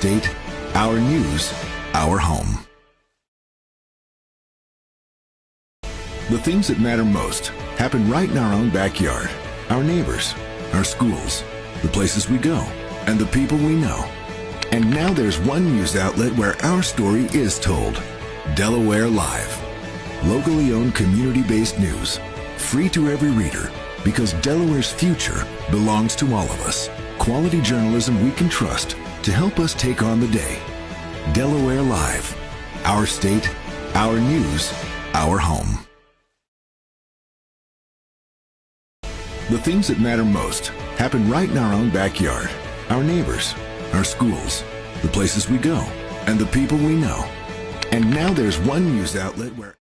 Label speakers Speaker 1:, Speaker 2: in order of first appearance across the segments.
Speaker 1: state, our news, our home. The things that matter most happen right in our own backyard. Our neighbors, our schools, the places we go, and the people we know. And now there's one news outlet where our story is told. Delaware Live. Locally owned community-based news. Free to every reader, because Delaware's future belongs to all of us. Quality journalism we can trust to help us take on the day. Delaware Live. Our state, our news, our home. The things that matter most happen right in our own backyard. Our neighbors, our schools, the places we go, and the people we know. And now there's one news outlet where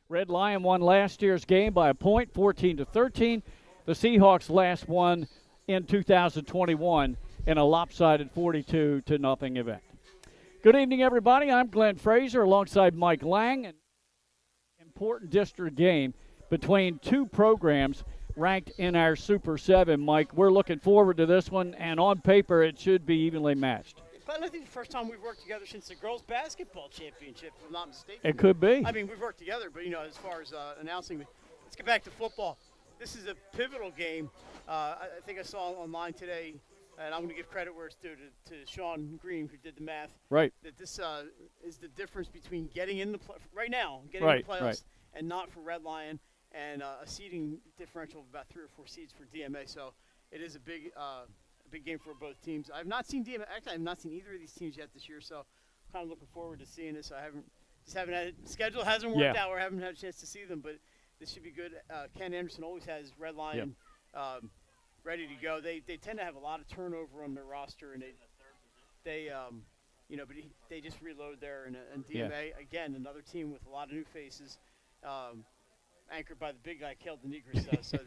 Speaker 2: Red Lion won last year's game by a point, 14-13. The Seahawks last won in 2021 in a lopsided 42-0 event. Good evening, everybody. I'm Glenn Fraser alongside Mike Lang. An important district game between two programs ranked in our Super 7. Mike, we're looking forward to this one, and on paper it should be evenly matched.
Speaker 3: But I think the first time we've worked together since the girls' basketball championship, if I'm not mistaken.
Speaker 2: It could be.
Speaker 3: I mean, we've worked together, but, as far as announcing, let's get back to football. This is a pivotal game. I think I saw online today, and I'm going to give credit where it's due to Sean Green, who did the math.
Speaker 2: Right.
Speaker 3: That this is the difference between getting in the right now, in the playoffs, and not for Red Lion, and a seeding differential of about 3 or 4 seeds for DMA. So it is a big game for both teams. I've not seen DMA. Actually, I've not seen either of these teams yet this year, so I'm kind of looking forward to seeing this. I haven't had schedule hasn't worked out, or I haven't had a chance to see them, but this should be good. Ken Anderson always has Red Lion ready to go. They tend to have a lot of turnover on their roster, and they just reload there. And DMA again, another team with a lot of new faces, anchored by the big guy Kale Denigris. So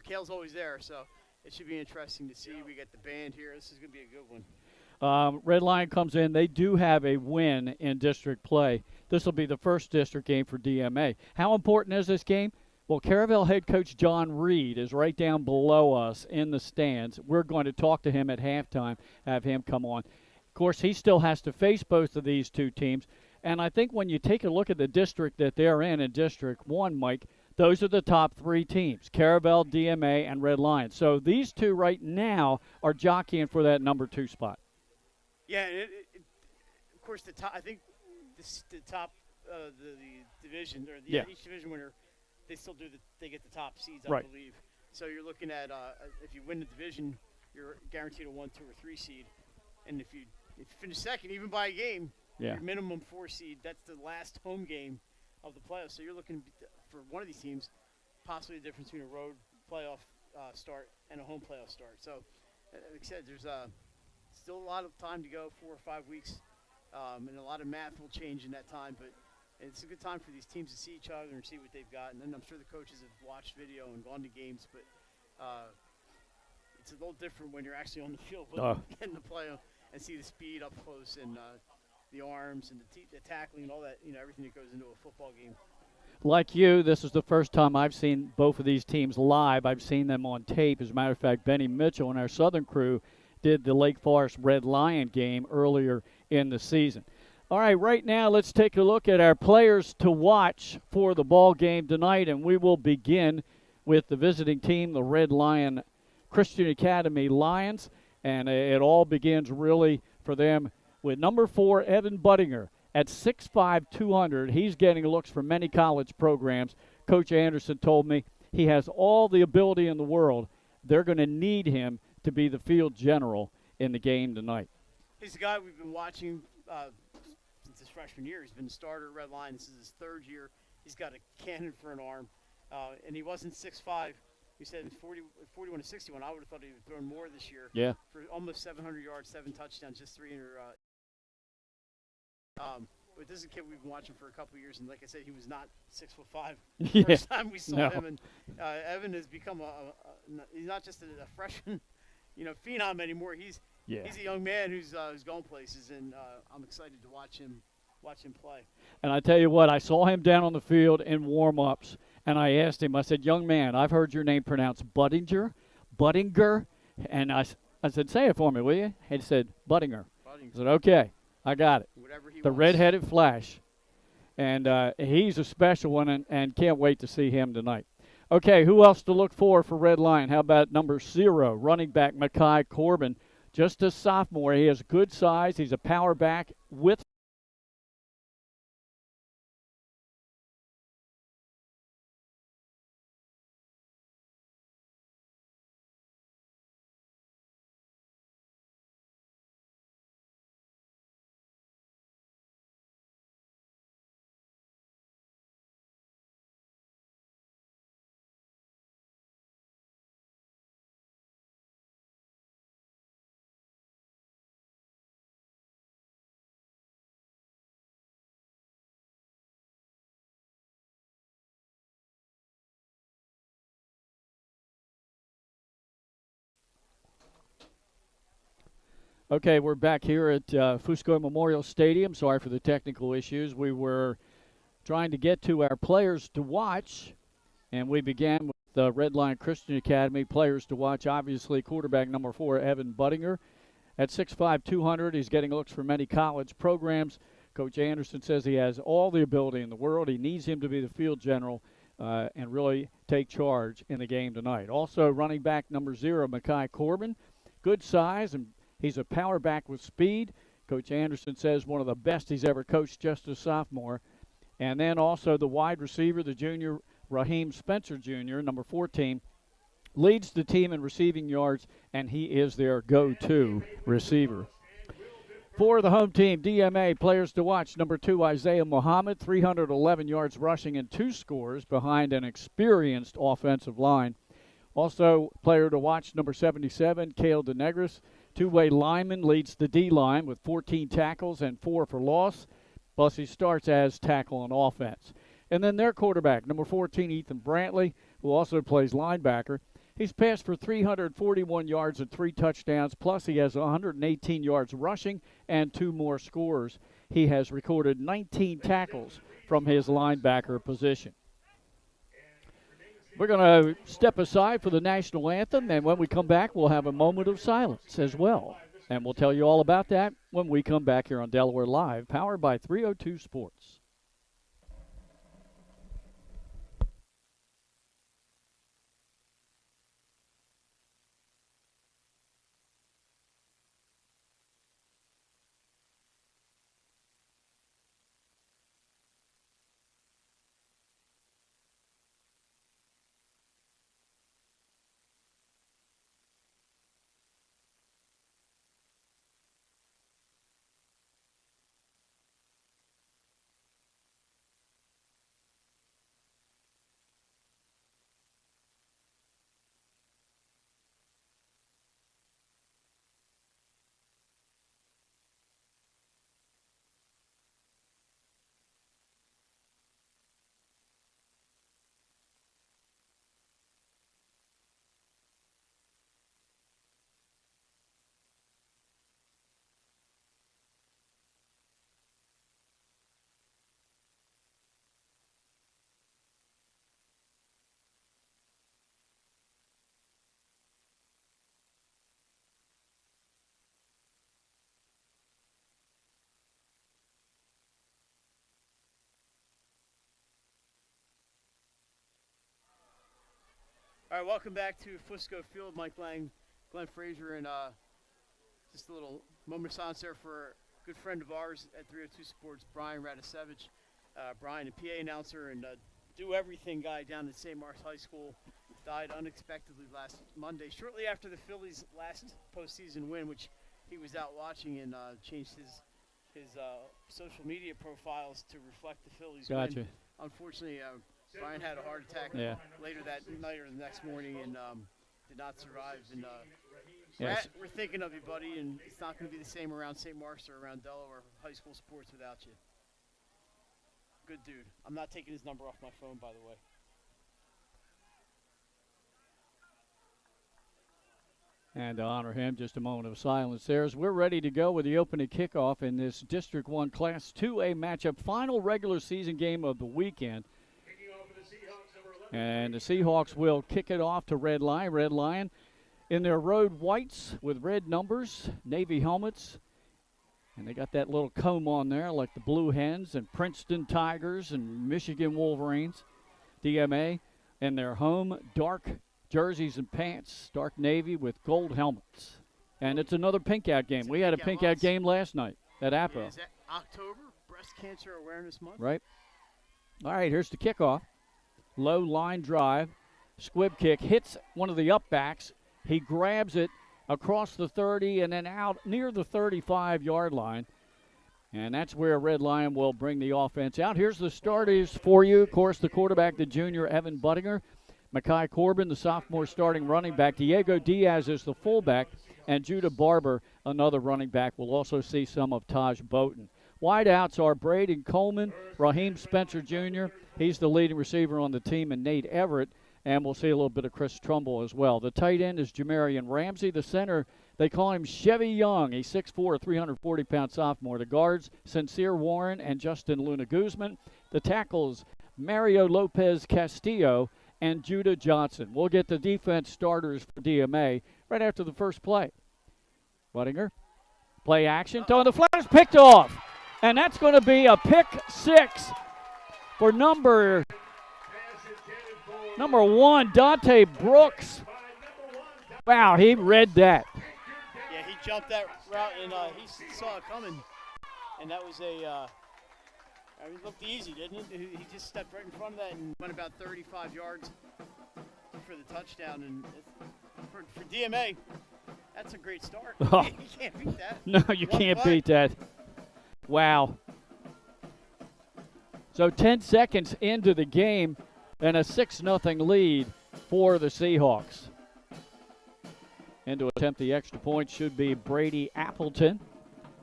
Speaker 3: Kale's always there. So it should be interesting to see. We get the band here. This is going to be a good one.
Speaker 2: Red Lion comes in. They do have a win in district play. This will be the first district game for DMA. How important is this game? Well, Caravel head coach John Reed is right down below us in the stands. We're going to talk to him at halftime, have him come on. Of course, he still has to face both of these two teams. And I think when you take a look at the district that they're in District 1, Mike, those are the top 3 teams, Caravel, DMA, and Red Lion. So these two right now are jockeying for that number 2 spot.
Speaker 3: Yeah, and of course, I think the top the division, or each division winner, they get the top seeds, I believe. So you're looking at if you win the division, you're guaranteed a 1, 2, or 3 seed, and if you finish second, even by a game, your minimum 4 seed. That's the last home game of the playoffs. So you're looking for one of these teams, possibly the difference between a road playoff start and a home playoff start. So, like I said, there's still a lot of time to go, 4 or 5 weeks, and a lot of math will change in that time. But it's a good time for these teams to see each other and see what they've got. And then I'm sure the coaches have watched video and gone to games, but it's a little different when you're actually on the field getting the play and see the speed up close and the arms and the tackling and all that, everything that goes into a football game.
Speaker 2: Like you, this is the first time I've seen both of these teams live. I've seen them on tape. As a matter of fact, Benny Mitchell and our Southern crew did the Lake Forest Red Lion game earlier in the season. All right now let's take a look at our players to watch for the ball game tonight, and we will begin with the visiting team, the Red Lion Christian Academy Lions, and it all begins really for them with number 4, Evan Buttinger. At 6'5", 200, he's getting looks from many college programs. Coach Anderson told me he has all the ability in the world. They're going to need him to be the field general in the game tonight.
Speaker 3: He's a guy we've been watching since his freshman year. He's been a starter at Red Lion. This is his 3rd year. He's got a cannon for an arm, and he wasn't 6'5". He said 41 to 61. I would have thought he would have thrown more this year.
Speaker 2: Yeah.
Speaker 3: For almost 700 yards, 7 touchdowns, just 3 But this is a kid we've been watching for a couple years, and like I said, he was not 6'5"
Speaker 2: Yeah.
Speaker 3: first time we saw
Speaker 2: No.
Speaker 3: him. And Evan has become he's not just a freshman, phenom anymore. He's a young man who's going places, and I'm excited to watch him play.
Speaker 2: And I tell you what, I saw him down on the field in warm-ups, and I asked him, I said, young man, I've heard your name pronounced Buttinger, and I said, say it for me, will you? He said, Buttinger. I said, okay, I got it.
Speaker 3: Whatever he
Speaker 2: The
Speaker 3: wants.
Speaker 2: red-headed flash. And he's a special one, and can't wait to see him tonight. Okay, who else to look for Red Lion? How about number 0, running back Makai Corbin? Just a sophomore. He has good size. He's a power back with Okay, we're back here at Fusco Memorial Stadium. Sorry for the technical issues. We were trying to get to our players to watch, and we began with the Red Lion Christian Academy players to watch. Obviously, quarterback number 4, Evan Buttinger. At 6'5", 200, he's getting looks for many college programs. Coach Anderson says he has all the ability in the world. He needs him to be the field general and really take charge in the game tonight. Also, running back number 0, Makai Corbin. Good size, and he's a power back with speed. Coach Anderson says one of the best he's ever coached, just a sophomore. And then also the wide receiver, the junior, Raheem Spencer Jr., number 14, leads the team in receiving yards, and he is their go-to receiver. For the home team, DMA players to watch, number 2, Isaiah Muhammad, 311 yards rushing and 2 scores behind an experienced offensive line. Also, player to watch, number 77, Cale DeNegris, two-way lineman, leads the D-line with 14 tackles and 4 for loss, plus he starts as tackle on offense. And then their quarterback, number 14, Ethan Brantley, who also plays linebacker. He's passed for 341 yards and 3 touchdowns, plus he has 118 yards rushing and 2 more scores. He has recorded 19 tackles from his linebacker position. We're going to step aside for the national anthem, and when we come back, we'll have a moment of silence as well. And we'll tell you all about that when we come back here on Delaware Live, powered by 302 Sports.
Speaker 3: All right, welcome back to Fusco Field. Mike Lang, Glenn Frazier, and just a little moment of silence there for a good friend of ours at 302 Sports, Brian Radisevich. Brian, a PA announcer and do everything guy down at St. Mark's High School, died unexpectedly last Monday, shortly after the Phillies' last postseason win, which he was out watching, and changed his social media profiles to reflect the Phillies win. Unfortunately, Brian had a heart attack later that night or the next morning and did not survive. And
Speaker 2: Yes.
Speaker 3: We're thinking of you, buddy, and it's not going to be the same around St. Mark's or around Delaware high school sports without you. Good dude. I'm not taking his number off my phone, by the way.
Speaker 2: And to honor him, just a moment of silence there as we're ready to go with the opening kickoff in this District 1 Class 2A matchup, final regular season game of the weekend. And the Seahawks will kick it off to Red Lion. Red Lion in their road whites with red numbers, navy helmets. And they got that little comb on there like the Blue Hens and Princeton Tigers and Michigan Wolverines. DMA in their home dark jerseys and pants, dark navy with gold helmets. And it's another pink out game. We had a pink out game last night at APO.
Speaker 3: Yeah, is that October, Breast Cancer Awareness Month?
Speaker 2: Right. All right, here's the kickoff. Low line drive. Squib kick hits one of the up backs. He grabs it across the 30 and then out near the 35-yard line. And that's where Red Lion will bring the offense out. Here's the starters for you. Of course, the quarterback, the junior, Evan Buttinger. Makai Corbin, the sophomore starting running back. Diego Diaz is the fullback. And Judah Barber, another running back. We'll also see some of Taj Bowden. Wideouts are Braden Coleman, Raheem Spencer Jr. He's the leading receiver on the team, and Nate Everett. And we'll see a little bit of Chris Trumbull as well. The tight end is Jamarian Ramsey. The center, they call him Chevy Young. He's 6'4", 340-pound sophomore. The guards, Sincere Warren and Justin Luna Guzman. The tackles, Mario Lopez Castillo and Judah Johnson. We'll get the defense starters for DMA right after the first play. Buttinger, play action, throwing the flat is picked off. And that's going to be a pick six for number 1, Dante Brooks. Wow, he read that.
Speaker 3: Yeah, he jumped that route, and he saw it coming. And that was it looked easy, didn't it? He just stepped right in front of that and went about 35 yards for the touchdown. And for DMA, that's a great start.
Speaker 2: Oh.
Speaker 3: You can't beat that.
Speaker 2: No, you can't beat that. Wow. So 10 seconds into the game and a 6-0 lead for the Seahawks. And to attempt the extra point should be Brady Appleton,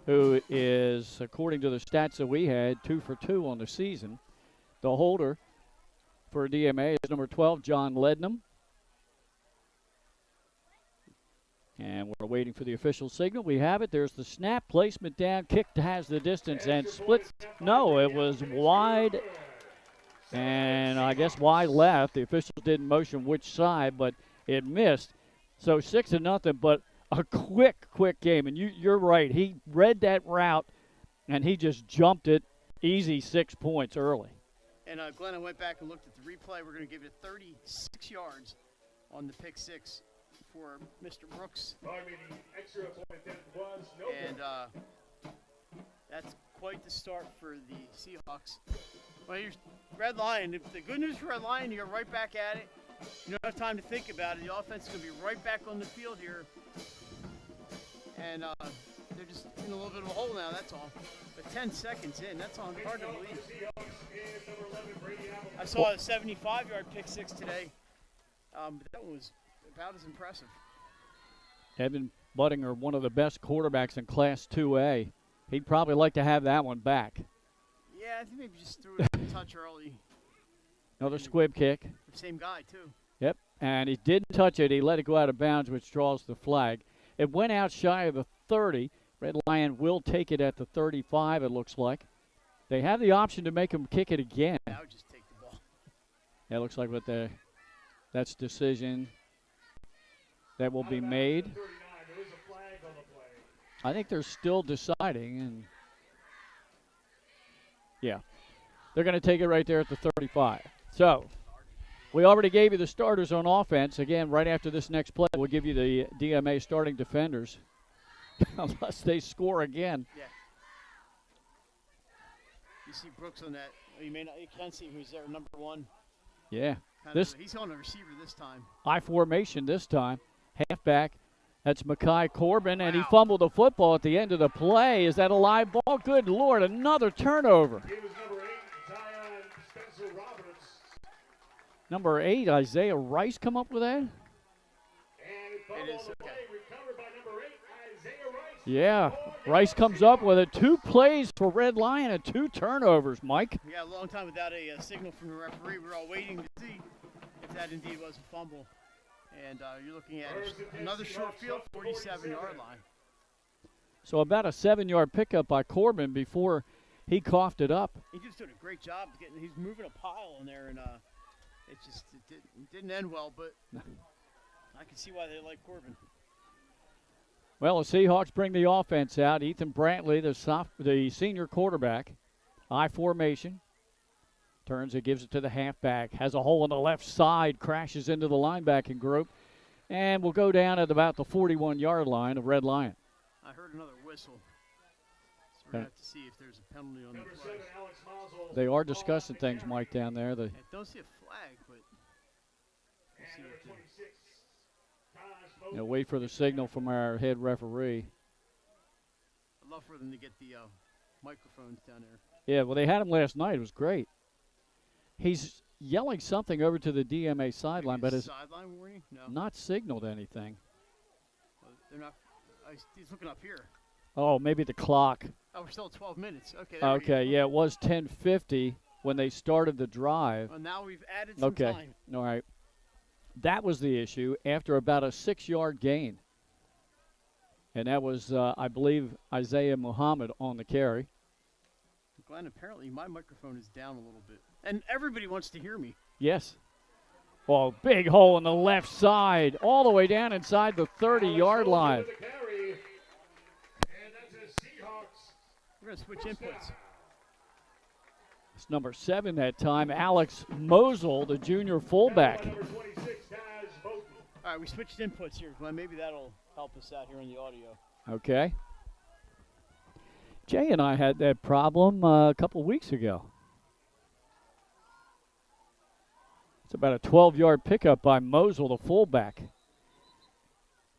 Speaker 2: who is, according to the stats that we had, 2 for 2 on the season. The holder for DMA is number 12, John Lednam. And we're waiting for the official signal. We have it. There's the snap, placement down, kick has the distance, and splits. No, it was wide, and I guess wide left. The officials didn't motion which side, but it missed. So 6-0, but a quick game. And you're right. He read that route, and he just jumped it easy 6 points early.
Speaker 3: And Glenn, I went back and looked at the replay. We're going to give you 36 yards on the pick six for Mr. Brooks. And that's quite the start for the Seahawks. Well, here's Red Lion. The good news for Red Lion, you're right back at it. You don't have time to think about it. The offense is going to be right back on the field here. And they're just in a little bit of a hole now, that's all. But 10 seconds in, that's hard to believe. I saw a 75-yard pick six today. But that one was about as impressive.
Speaker 2: Evan Buttinger, one of the best quarterbacks in Class 2A. He'd probably like to have that one back.
Speaker 3: Yeah, I think maybe just threw it a touch early.
Speaker 2: Another squib kick.
Speaker 3: Same guy, too.
Speaker 2: Yep, and he didn't touch it. He let it go out of bounds, which draws the flag. It went out shy of the 30. Red Lion will take it at the 35, it looks like. They have the option to make him kick it again.
Speaker 3: I would just take the ball.
Speaker 2: Yeah, it looks like that's decision that will be made. I think they're still deciding, and yeah, they're going to take it right there at the 35. So we already gave you the starters on offense. Again, right after this next play, we'll give you the DMA starting defenders, unless they score again.
Speaker 3: Yeah. You see Brooks on that. You can't see who's there, number 1.
Speaker 2: Yeah.
Speaker 3: He's on a receiver this time.
Speaker 2: I formation this time. Halfback. That's Makai Corbin, and he fumbled the football at the end of the play. Is that a live ball? Good Lord, another turnover. Number 8, Isaiah Rice come up with that?
Speaker 3: It is, okay.
Speaker 2: Yeah, Rice comes up with it. 2 plays for Red Lion and 2 turnovers, Mike.
Speaker 3: Yeah, a long time without a signal from the referee. We're all waiting to see if that indeed was a fumble. And you're looking at another short field, 47-yard line.
Speaker 2: So about a 7-yard pickup by Corbin before he coughed it up.
Speaker 3: He just did a great job getting. He's moving a pile in there, and it didn't end well. But I can see why they like Corbin.
Speaker 2: Well, the Seahawks bring the offense out. Ethan Brantley, the senior quarterback, I formation. Turns it, gives it to the halfback. Has a hole on the left side, crashes into the linebacking group, and will go down at about the 41-yard line of Red Lion.
Speaker 3: I heard another whistle. So we're going to have to see if there's a penalty on the play.
Speaker 2: They are discussing things, Mike, down there.
Speaker 3: I don't see a flag, but we'll see what
Speaker 2: wait for the signal from our head referee.
Speaker 3: I'd love for them to get the microphones down there.
Speaker 2: Yeah, well, they had him last night. It was great. He's yelling something over to the DMA sideline, but has
Speaker 3: sideline warning? No.
Speaker 2: Not signaled anything.
Speaker 3: Well, they're not. He's looking up here.
Speaker 2: Oh, maybe the clock.
Speaker 3: Oh, we're still at 12 minutes. Okay.
Speaker 2: Okay, yeah, it was 10:50 when they started the drive.
Speaker 3: Well, now we've added some time.
Speaker 2: All right. That was the issue after about a 6-yard gain. And that was, I believe, Isaiah Muhammad on the carry.
Speaker 3: Glenn, apparently my microphone is down a little bit. And everybody wants to hear me.
Speaker 2: Yes. Oh, big hole in the left side, all the way down inside the 30-yard line.
Speaker 3: We're going to switch inputs.
Speaker 2: It's number 7 that time, Alex Mosel, the junior fullback.
Speaker 3: All right, we switched inputs here, Glenn. Maybe that'll help us out here in the audio.
Speaker 2: Okay. Jay and I had that problem a couple weeks ago. It's about a 12-yard pickup by Mosel, the fullback.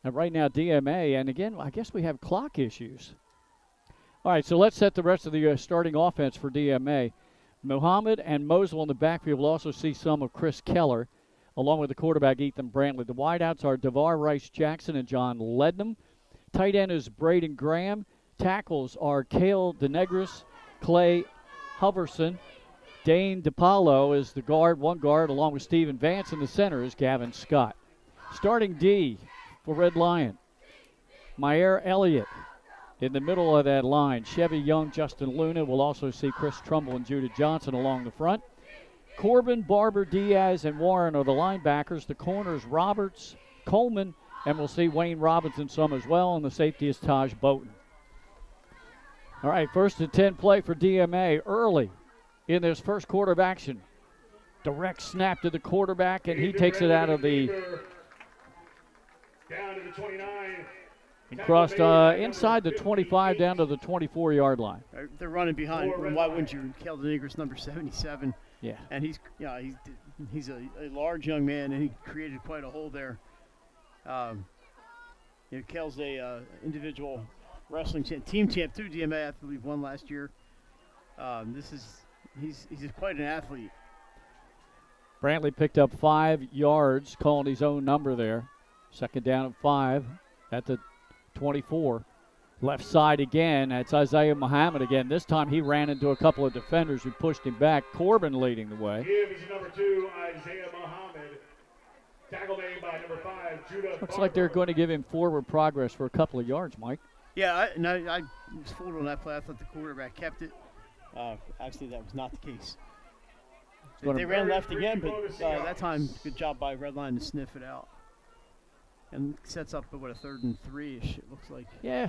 Speaker 2: And right now, DMA, and again, I guess we have clock issues. All right, so let's set the rest of the starting offense for DMA. Muhammad and Mosel in the backfield. We'll also see some of Chris Keller, along with the quarterback, Ethan Brantley. The wideouts are DeVar Rice-Jackson and John Lednam. Tight end is Braden Graham. Tackles are Cale DeNegris, Clay Huverson. Dane DePaulo is the guard, one guard, along with Stephen Vance. In the center is Gavin Scott. Starting D for Red Lion, Myer Elliott. In the middle of that line, Chevy Young, Justin Luna. We'll also see Chris Trumbull and Judah Johnson along the front. Corbin, Barber, Diaz, and Warren are the linebackers. The corners, Roberts, Coleman, and we'll see Wayne Robinson some as well. And the safety is Taj Bowden. All right, 1st and 10 play for DMA early in this first quarter of action. Direct snap to the quarterback, and he takes it out of the
Speaker 4: down to the 29.
Speaker 2: and crossed inside the 25 down to the 24-yard line.
Speaker 3: They're running behind. Why wouldn't you? Cale DeNegris, number 77.
Speaker 2: Yeah.
Speaker 3: And he's a large young man, and he created quite a hole there. Cale's a individual wrestling team champ too. DMA, I believe, won last year. He's quite an athlete.
Speaker 2: Brantley picked up 5 yards, calling his own number there. 2nd down and 5 at the 24. Left side again. That's Isaiah Muhammad again. This time he ran into a couple of defenders who pushed him back. Corbin leading the way.
Speaker 4: Give is number 2, Isaiah Muhammad. Tackle made by number 5, Judah.
Speaker 2: Looks like they're going to give him forward progress for a couple of yards, Mike.
Speaker 3: Yeah, I was fooled on that play. I thought the quarterback kept it. Actually, that was not the case. They ran left again, but that time, good job by Red Line to sniff it out. And sets up, a 3rd and 3-ish, it looks like.
Speaker 2: Yeah.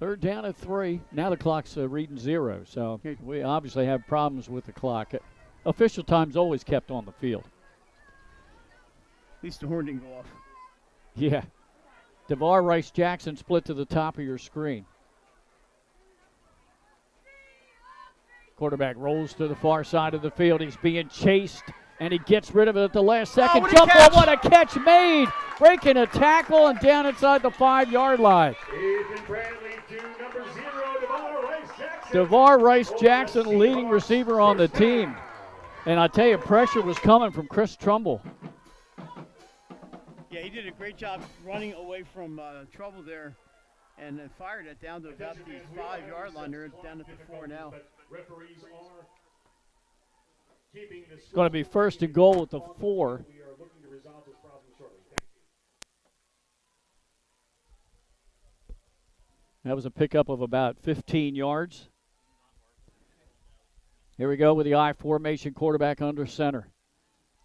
Speaker 2: 3rd down and 3. Now the clock's reading 0, so we obviously have problems with the clock. Official time's always kept on the field.
Speaker 3: At least the horn didn't go off.
Speaker 2: Yeah. DeVar Rice-Jackson split to the top of your screen. Quarterback rolls to the far side of the field. He's being chased, and he gets rid of it at the last second. Jump ball, what a catch made! Breaking a tackle and down inside the 5-yard line. DeVar Rice-Jackson, leading receiver on the team. And I tell you, pressure was coming from Chris Trumbull.
Speaker 3: Yeah, he did a great job running away from trouble there. and then fired it down to about the 5-yard line. They're down at the 4 now.
Speaker 4: Referees are keeping the
Speaker 2: It's going to be first and goal at the 4.
Speaker 4: We are looking to resolve this problem shortly.
Speaker 2: That was a pickup of about 15 yards. Here we go with the I formation, quarterback under center.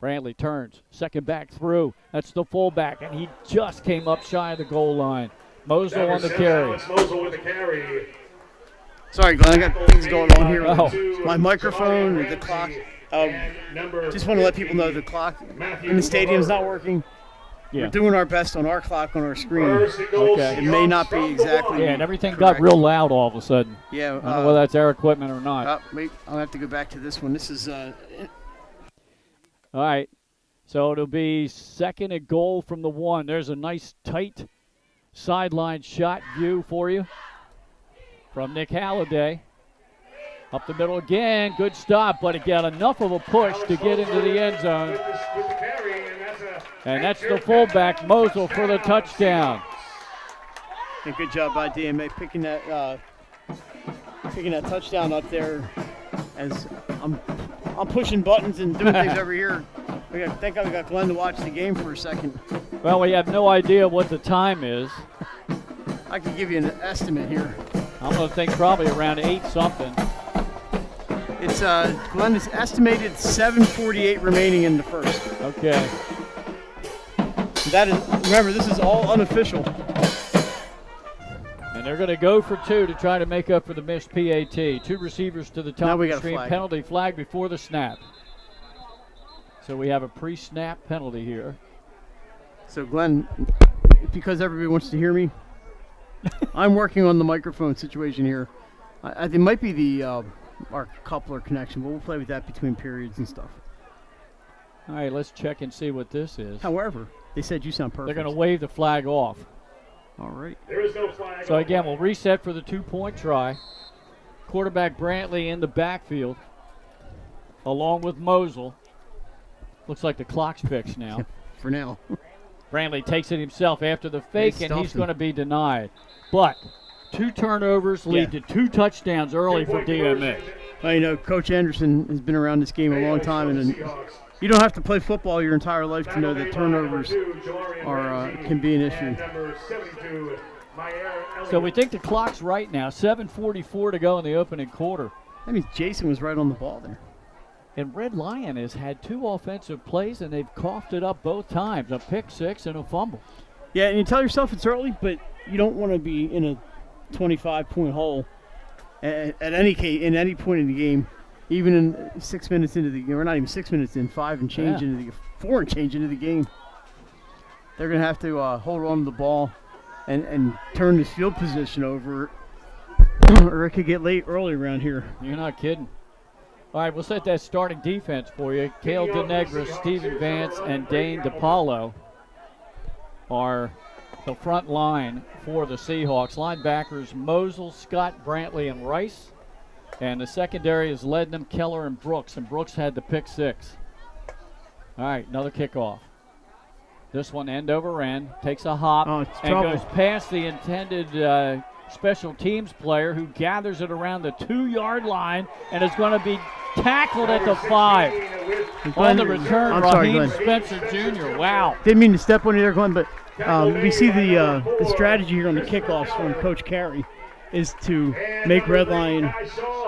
Speaker 2: Brantley turns, second back through. That's the fullback, and he just came up shy of the goal line. Mosley on the carry.
Speaker 4: Mosley with the carry.
Speaker 3: Sorry, Glenn, I got things going on here. My microphone, the clock. Just want to let people know the clock in the stadium's not working.
Speaker 2: Yeah.
Speaker 3: We're doing our best on our clock on our screen.
Speaker 2: Okay.
Speaker 3: It may not be exactly.
Speaker 2: Yeah, and everything
Speaker 3: correct.
Speaker 2: got real loud all of a sudden.
Speaker 3: Yeah.
Speaker 2: I don't know whether that's our equipment or not.
Speaker 3: Wait, I'll have to go back to this one. This is.
Speaker 2: All right. So it'll be second and goal from the 1. There's a nice tight sideline shot view for you from Nick Halliday. Up the middle again. Good stop, but it got enough of a push to get into the end zone. And that's the fullback, Mosley, for the touchdown.
Speaker 3: A good job by DMA picking that touchdown up there. As I'm pushing buttons and doing things over here. Thank God we got Glenn to watch the game for a second.
Speaker 2: Well, we have no idea what the time is.
Speaker 3: I can give you an estimate here.
Speaker 2: I'm going to think probably around 8 something.
Speaker 3: It's Glenn is estimated 7:48 remaining in the first.
Speaker 2: Okay.
Speaker 3: That is, remember, this is all unofficial.
Speaker 2: And they're going to go for 2 to try to make up for the missed PAT. 2 receivers to the top
Speaker 3: Now
Speaker 2: of
Speaker 3: we
Speaker 2: the
Speaker 3: got a
Speaker 2: stream.
Speaker 3: flag.
Speaker 2: Penalty flag before the snap. So we have a pre-snap penalty here.
Speaker 3: So Glenn, because everybody wants to hear me, I'm working on the microphone situation here. It might be the our coupler connection, but we'll play with that between periods and stuff.
Speaker 2: All right, let's check and see what this is.
Speaker 3: However, they said you sound perfect.
Speaker 2: They're going to wave the flag off.
Speaker 3: All right.
Speaker 4: There is no flag.
Speaker 2: So again, we'll reset for the 2-point try. Quarterback Brantley in the backfield, along with Mosley. Looks like the clock's fixed now.
Speaker 3: For now.
Speaker 2: Brantley takes it himself after the fake,
Speaker 3: They
Speaker 2: and he's
Speaker 3: stuffed
Speaker 2: going to be denied. But 2 turnovers lead to 2 touchdowns early for DMA.
Speaker 3: Well, you know, Coach Anderson has been around this game a long time, and you don't have to play football your entire life to know that turnovers can be an issue.
Speaker 2: So we think the clock's right now. 7:44 to go in the opening quarter.
Speaker 3: That means Jason was right on the ball there.
Speaker 2: And Red Lion has had 2 offensive plays, and they've coughed it up both times, a pick 6 and a fumble.
Speaker 3: Yeah, and you tell yourself it's early, but you don't want to be in a 25-point hole in any point in the game, even in 6 minutes into the game, or not even 6 minutes in, 5 and change into the 4 and change into the game. They're going to have to hold on to the ball and turn this field position over, or it could get late early around here.
Speaker 2: You're not kidding. All right, we'll set that starting defense for you. Cale DeNegra, Stephen Vance, and Dane DePaulo are the front line for the Seahawks. Linebackers Mosley, Scott, Brantley, and Rice. And the secondary is Lednam, Keller, and Brooks had the pick 6. All right, another kickoff. This one end over end, takes a hop, and goes past the intended special teams player, who gathers it around the 2-yard line and is going to be tackled at the 5. On the return, Raheem Spencer Jr. Wow.
Speaker 3: Didn't mean to step on you there, Glenn, but we see the strategy here on the kickoffs from Coach Carey is to make Red Lion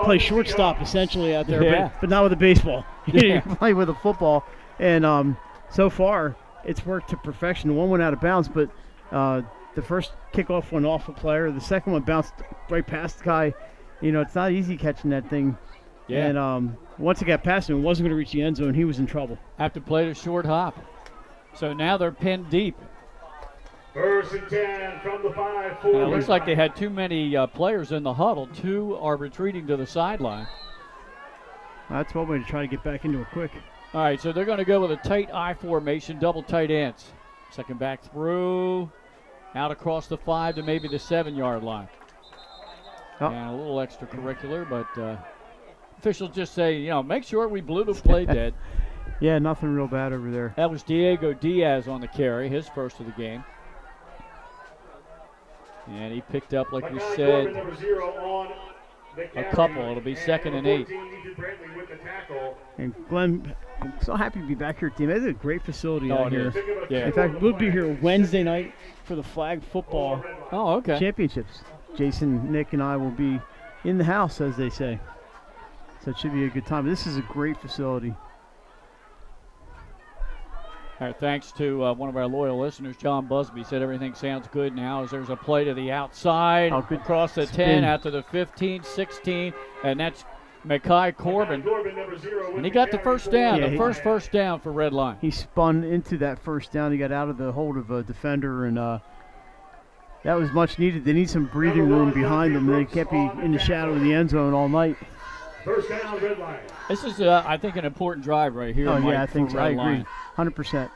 Speaker 3: play shortstop essentially out there, but not with a baseball. You play with a football. And so far, it's worked to perfection. One went out of bounds, but the first kickoff went off a player. The second one bounced right past the guy. You know, it's not easy catching that thing. Yeah. And once it got past him, it wasn't going to reach the end zone. He was in trouble.
Speaker 2: Have to play the short hop. So now they're pinned deep.
Speaker 4: First and 10 from the 5.
Speaker 2: And it looks like they had too many players in the huddle. 2 are retreating to the sideline.
Speaker 3: That's one way to try to get back into it quick.
Speaker 2: All right, so they're going to go with a tight I formation, double tight ends. Second back through, out across the 5 to maybe the 7-yard line. And a little extracurricular, but officials just say, you know, make sure we blew the play dead.
Speaker 3: Yeah, nothing real bad over there.
Speaker 2: That was Diego Diaz on the carry, his first of the game. And he picked up, like we
Speaker 4: Corbin,
Speaker 2: said,
Speaker 4: number 0 on the
Speaker 2: a
Speaker 4: carry.
Speaker 2: couple. It'll be second and 8.
Speaker 4: 14, Ethan Brantley with the tackle.
Speaker 3: And Glenn, I'm so happy to be back here, team. It's a great facility
Speaker 2: Oh,
Speaker 3: out
Speaker 2: it
Speaker 3: here.
Speaker 2: is. Yeah.
Speaker 3: In fact, we'll be here Wednesday night for the flag football
Speaker 2: Oh, okay.
Speaker 3: championships. Jason, Nick, and I will be in the house, as they say. So it should be a good time. This is a great facility.
Speaker 2: All right, thanks to one of our loyal listeners, John Busby, said everything sounds good now as there's a play to the outside,
Speaker 3: good
Speaker 2: across the
Speaker 3: spin.
Speaker 2: 10, out to the 15, 16, and that's Makai Corbin.
Speaker 4: Corbin, number 0
Speaker 2: And he got the first down,
Speaker 3: Yeah,
Speaker 2: the first down for Red Line.
Speaker 3: He spun into that first down. He got out of the hold of a defender, and that was much needed. They need some breathing room behind them. They can't be in the shadow of the end zone all night.
Speaker 4: First down, Red Line.
Speaker 2: This is, I think, an important drive right here,
Speaker 3: Oh,
Speaker 2: Mike,
Speaker 3: yeah, I think
Speaker 2: for
Speaker 3: so. I
Speaker 2: Red
Speaker 3: agree.
Speaker 2: Line.
Speaker 3: 100%.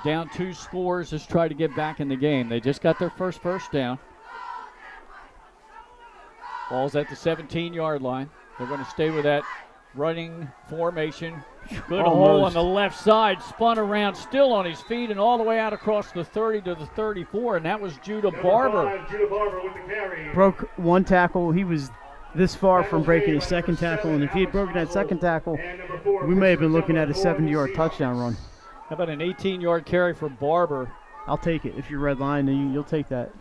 Speaker 2: Down 2 scores, just try to get back in the game. They just got their first down. Ball's at the 17-yard line. They're going to stay with that running formation. Good hole on the left side, spun around, still on his feet, and all the way out across the 30 to the 34, and that was Judah Barber.
Speaker 4: 5, Judah Barber with the carry.
Speaker 3: Broke one tackle. He was this far from breaking his second tackle, and if he had broken that second tackle,
Speaker 4: And number 4,
Speaker 3: we may have been looking at a 70-yard touchdown run.
Speaker 2: How about an 18-yard carry for Barber?
Speaker 3: I'll take it. If you're Red Line, then you'll take that.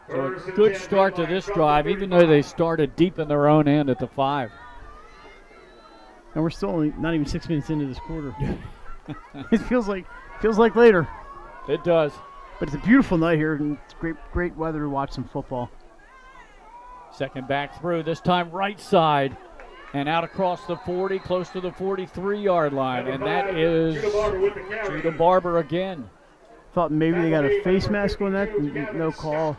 Speaker 2: So a good start to this drive, even though they started deep in their own end at the 5.
Speaker 3: And we're still only not even 6 minutes into this quarter. It feels like later.
Speaker 2: It does.
Speaker 3: But it's a beautiful night here, and it's great weather to watch some football.
Speaker 2: Second back through, this time right side. And out across the 40, close to the 43-yard line. And that is
Speaker 4: Judah Barber with the carry.
Speaker 2: Judah Barber again.
Speaker 3: Thought maybe they got a face mask on that. No call.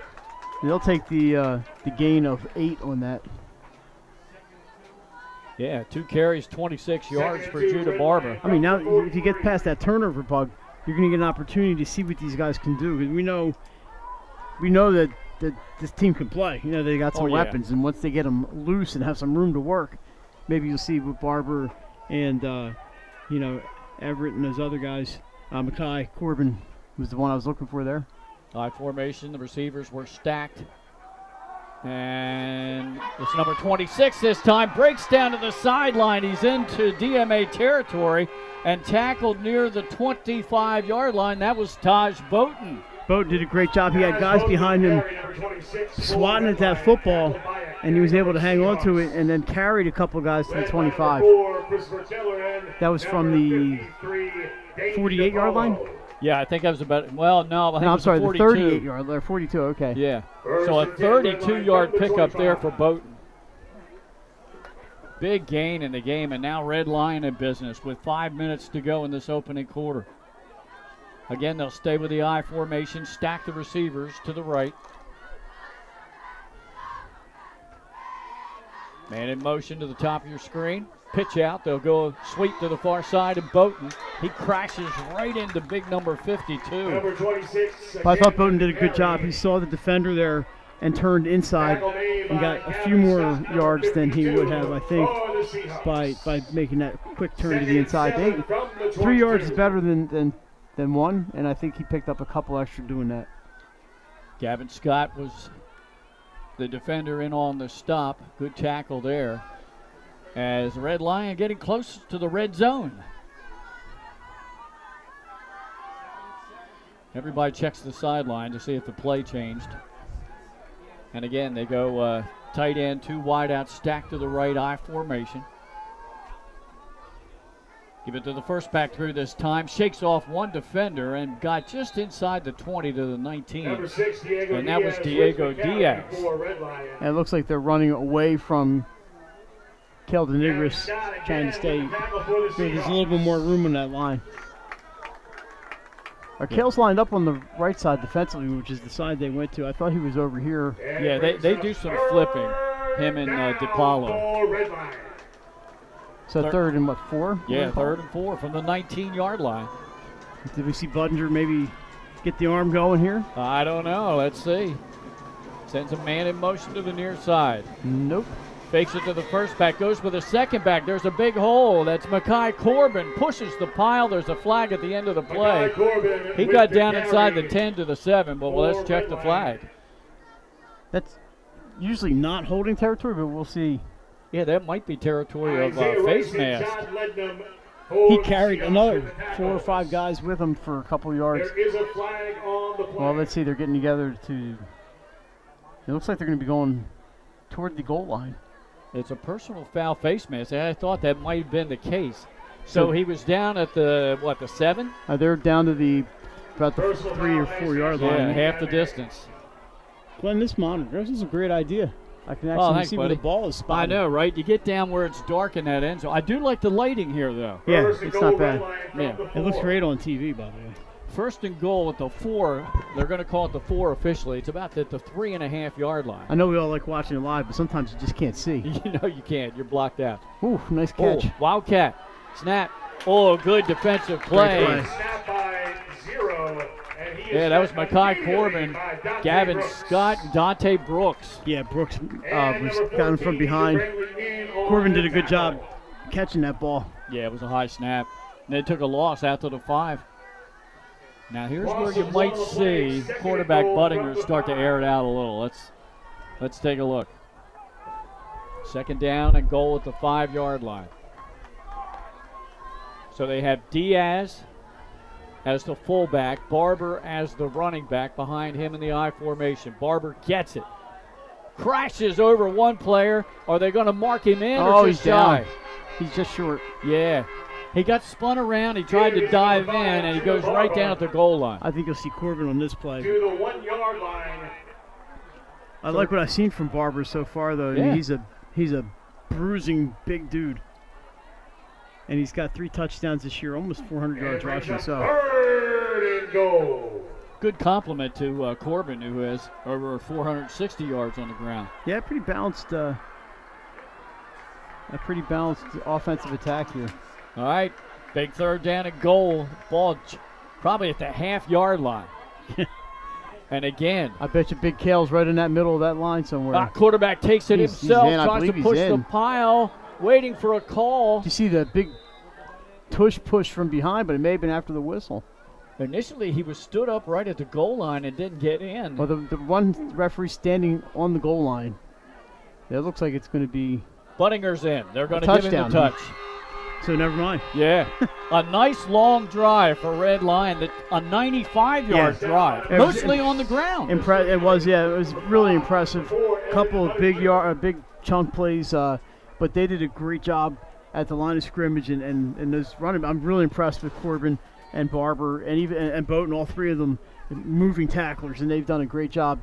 Speaker 3: They'll take the gain of 8 on that.
Speaker 2: Yeah, 2 carries, 26 yards for Judah Barber.
Speaker 3: I mean, now if you get past that turnover bug, you're going to get an opportunity to see what these guys can do. We know that this team can play. You know, they got some weapons, and once they get them loose and have some room to work, maybe you'll see with Barber and Everett and those other guys. Makai Corbin was the one I was looking for there.
Speaker 2: I formation, the receivers were stacked. And it's number 26 this time. Breaks down to the sideline. He's into DMA territory and tackled near the 25-yard line. That was Taj Bowden.
Speaker 3: Bowden did a great job. He had guys behind him swatting at that football, and he was able to hang on to it and then carried a couple guys to the 25. That was from the 48-yard line?
Speaker 2: Yeah, I think that was about, well, no, I think
Speaker 3: No,
Speaker 2: it
Speaker 3: I'm
Speaker 2: was
Speaker 3: sorry, the
Speaker 2: 42.
Speaker 3: 38-yard, or 42, okay.
Speaker 2: Yeah, so a 32-yard pickup there for Bowden. Big gain in the game, and now Red Lion in business with 5 minutes to go in this opening quarter. Again, they'll stay with the I formation, stack the receivers to the right. Man in motion to the top of your screen. Pitch out. They'll go sweep to the far side of Bowden. He crashes right into big number 52.
Speaker 4: Number 26.
Speaker 3: But I thought Bowden did a good job. He saw the defender there and turned inside and got a few more yards than he would have, I think, by making that quick turn to the inside. 3 yards is better than 1, and I think he picked up a couple extra doing that.
Speaker 2: Gavin Scott was the defender in on the stop. Good tackle there. As Red Lion getting close to the red zone. Everybody checks the sideline to see if the play changed. And again, they go tight end, 2 wide out, stacked to the right, I formation. Give it to the first back through this time. Shakes off one defender and got just inside the 20 to the 19.
Speaker 4: Number 6, Diego
Speaker 2: And that was
Speaker 4: Diaz
Speaker 2: Diego
Speaker 4: with the carry
Speaker 2: Diaz.
Speaker 4: for Red Lion.
Speaker 3: And it looks like they're running away from Keldon Igris, trying to stay. There's a little bit more room in that line. Kale's lined up on the right side defensively, which is the side they went to. I thought he was over here.
Speaker 2: Yeah, they do some flipping, him and DiPaolo.
Speaker 4: Red Lion.
Speaker 3: So third and 4?
Speaker 2: Yeah, 3rd and 4 from the 19-yard line.
Speaker 3: Did we see Budinger maybe get the arm going here?
Speaker 2: I don't know. Let's see. Sends a man in motion to the near side.
Speaker 3: Nope.
Speaker 2: Fakes it to the first back, goes for the second back. There's a big hole. That's Makai Corbin. Pushes the pile. There's a flag at the end of the play. He got down inside the 10 to the 7, but let's check the flag.
Speaker 5: That's usually not holding territory, but we'll see.
Speaker 2: Yeah, that might be territory of face mask.
Speaker 5: He carried another 4 or 5 guys with him for a couple of yards.
Speaker 4: There is a flag on the play.
Speaker 5: Well, let's see. They're getting together to. It looks like they're going to be going toward the goal line.
Speaker 2: It's a personal foul face mask. I thought that might have been the case. So he was down at the 7?
Speaker 5: They're down to about the 3 or 4 yard line.
Speaker 2: Yeah, half the distance.
Speaker 5: Glenn, this monitor, this is a great idea. I can actually see where the ball is spotted.
Speaker 2: I know, right? You get down where it's dark in that end zone. I do like the lighting here, though.
Speaker 5: Yeah, it's not bad.
Speaker 2: Yeah.
Speaker 5: It looks great on TV, by the way.
Speaker 2: First and goal at the 4. They're going to call it the 4 officially. It's about the 3.5 yard line.
Speaker 5: I know we all like watching it live, but sometimes you just can't see.
Speaker 2: You know you can't. You're blocked out.
Speaker 5: Ooh, nice catch.
Speaker 2: Wildcat. Snap. Oh, good defensive play.
Speaker 4: Snap by 0.
Speaker 2: Yeah, that was Makai Corbin, Gavin Scott, and Dante Brooks.
Speaker 5: Yeah, Brooks was down from behind. Corbin did a good job catching that ball.
Speaker 2: Yeah, it was a high snap. And they took a loss out to the 5. Now here's where you might see quarterback Buttinger start to air it out a little. Let's take a look. Second down and goal at the 5 yard line. So they have Diaz as the fullback, Barber as the running back behind him in the I formation. Barber gets it. Crashes over one player. Are they going to mark him in or just
Speaker 5: he's down.
Speaker 2: shy?
Speaker 5: He's just short.
Speaker 2: Yeah. He got spun around. He tried to dive in, and he goes right down at the goal line.
Speaker 5: I think you'll see Corbin on this play.
Speaker 4: To the 1 yard line.
Speaker 5: I like what I've seen from Barber so far, though.
Speaker 2: Yeah.
Speaker 5: I mean, he's a bruising big dude. And he's got 3 touchdowns this year, almost 400 yards rushing. So
Speaker 4: 3rd and goal.
Speaker 2: Good compliment to Corbin, who has over 460 yards on the ground.
Speaker 5: yeah, pretty balanced. A pretty balanced offensive attack here.
Speaker 2: All right, big 3rd down and goal. Ball probably at the half yard line. And again,
Speaker 5: I bet you Big Kale's right in that middle of that line somewhere.
Speaker 2: Quarterback takes it himself,
Speaker 5: in. I
Speaker 2: tries to
Speaker 5: believe
Speaker 2: push
Speaker 5: he's
Speaker 2: the
Speaker 5: in.
Speaker 2: pile, waiting for a call.
Speaker 5: You see the big tush push from behind, but it may have been after the whistle.
Speaker 2: Initially, he was stood up right at the goal line and didn't get in.
Speaker 5: Well, the one referee standing on the goal line. It looks like it's going to be
Speaker 2: Buttinger's in. They're going to give him the
Speaker 5: touchdown.
Speaker 2: touch.
Speaker 5: So never mind.
Speaker 2: Yeah. A nice long drive for Red Lion. A 95-yard drive.
Speaker 5: It was
Speaker 2: Mostly on the ground.
Speaker 5: It was really impressive. Couple of big chunk plays, but they did a great job at the line of scrimmage and those running. I'm really impressed with Corbin and Barber and Bowden, all 3 of them moving tacklers, and they've done a great job.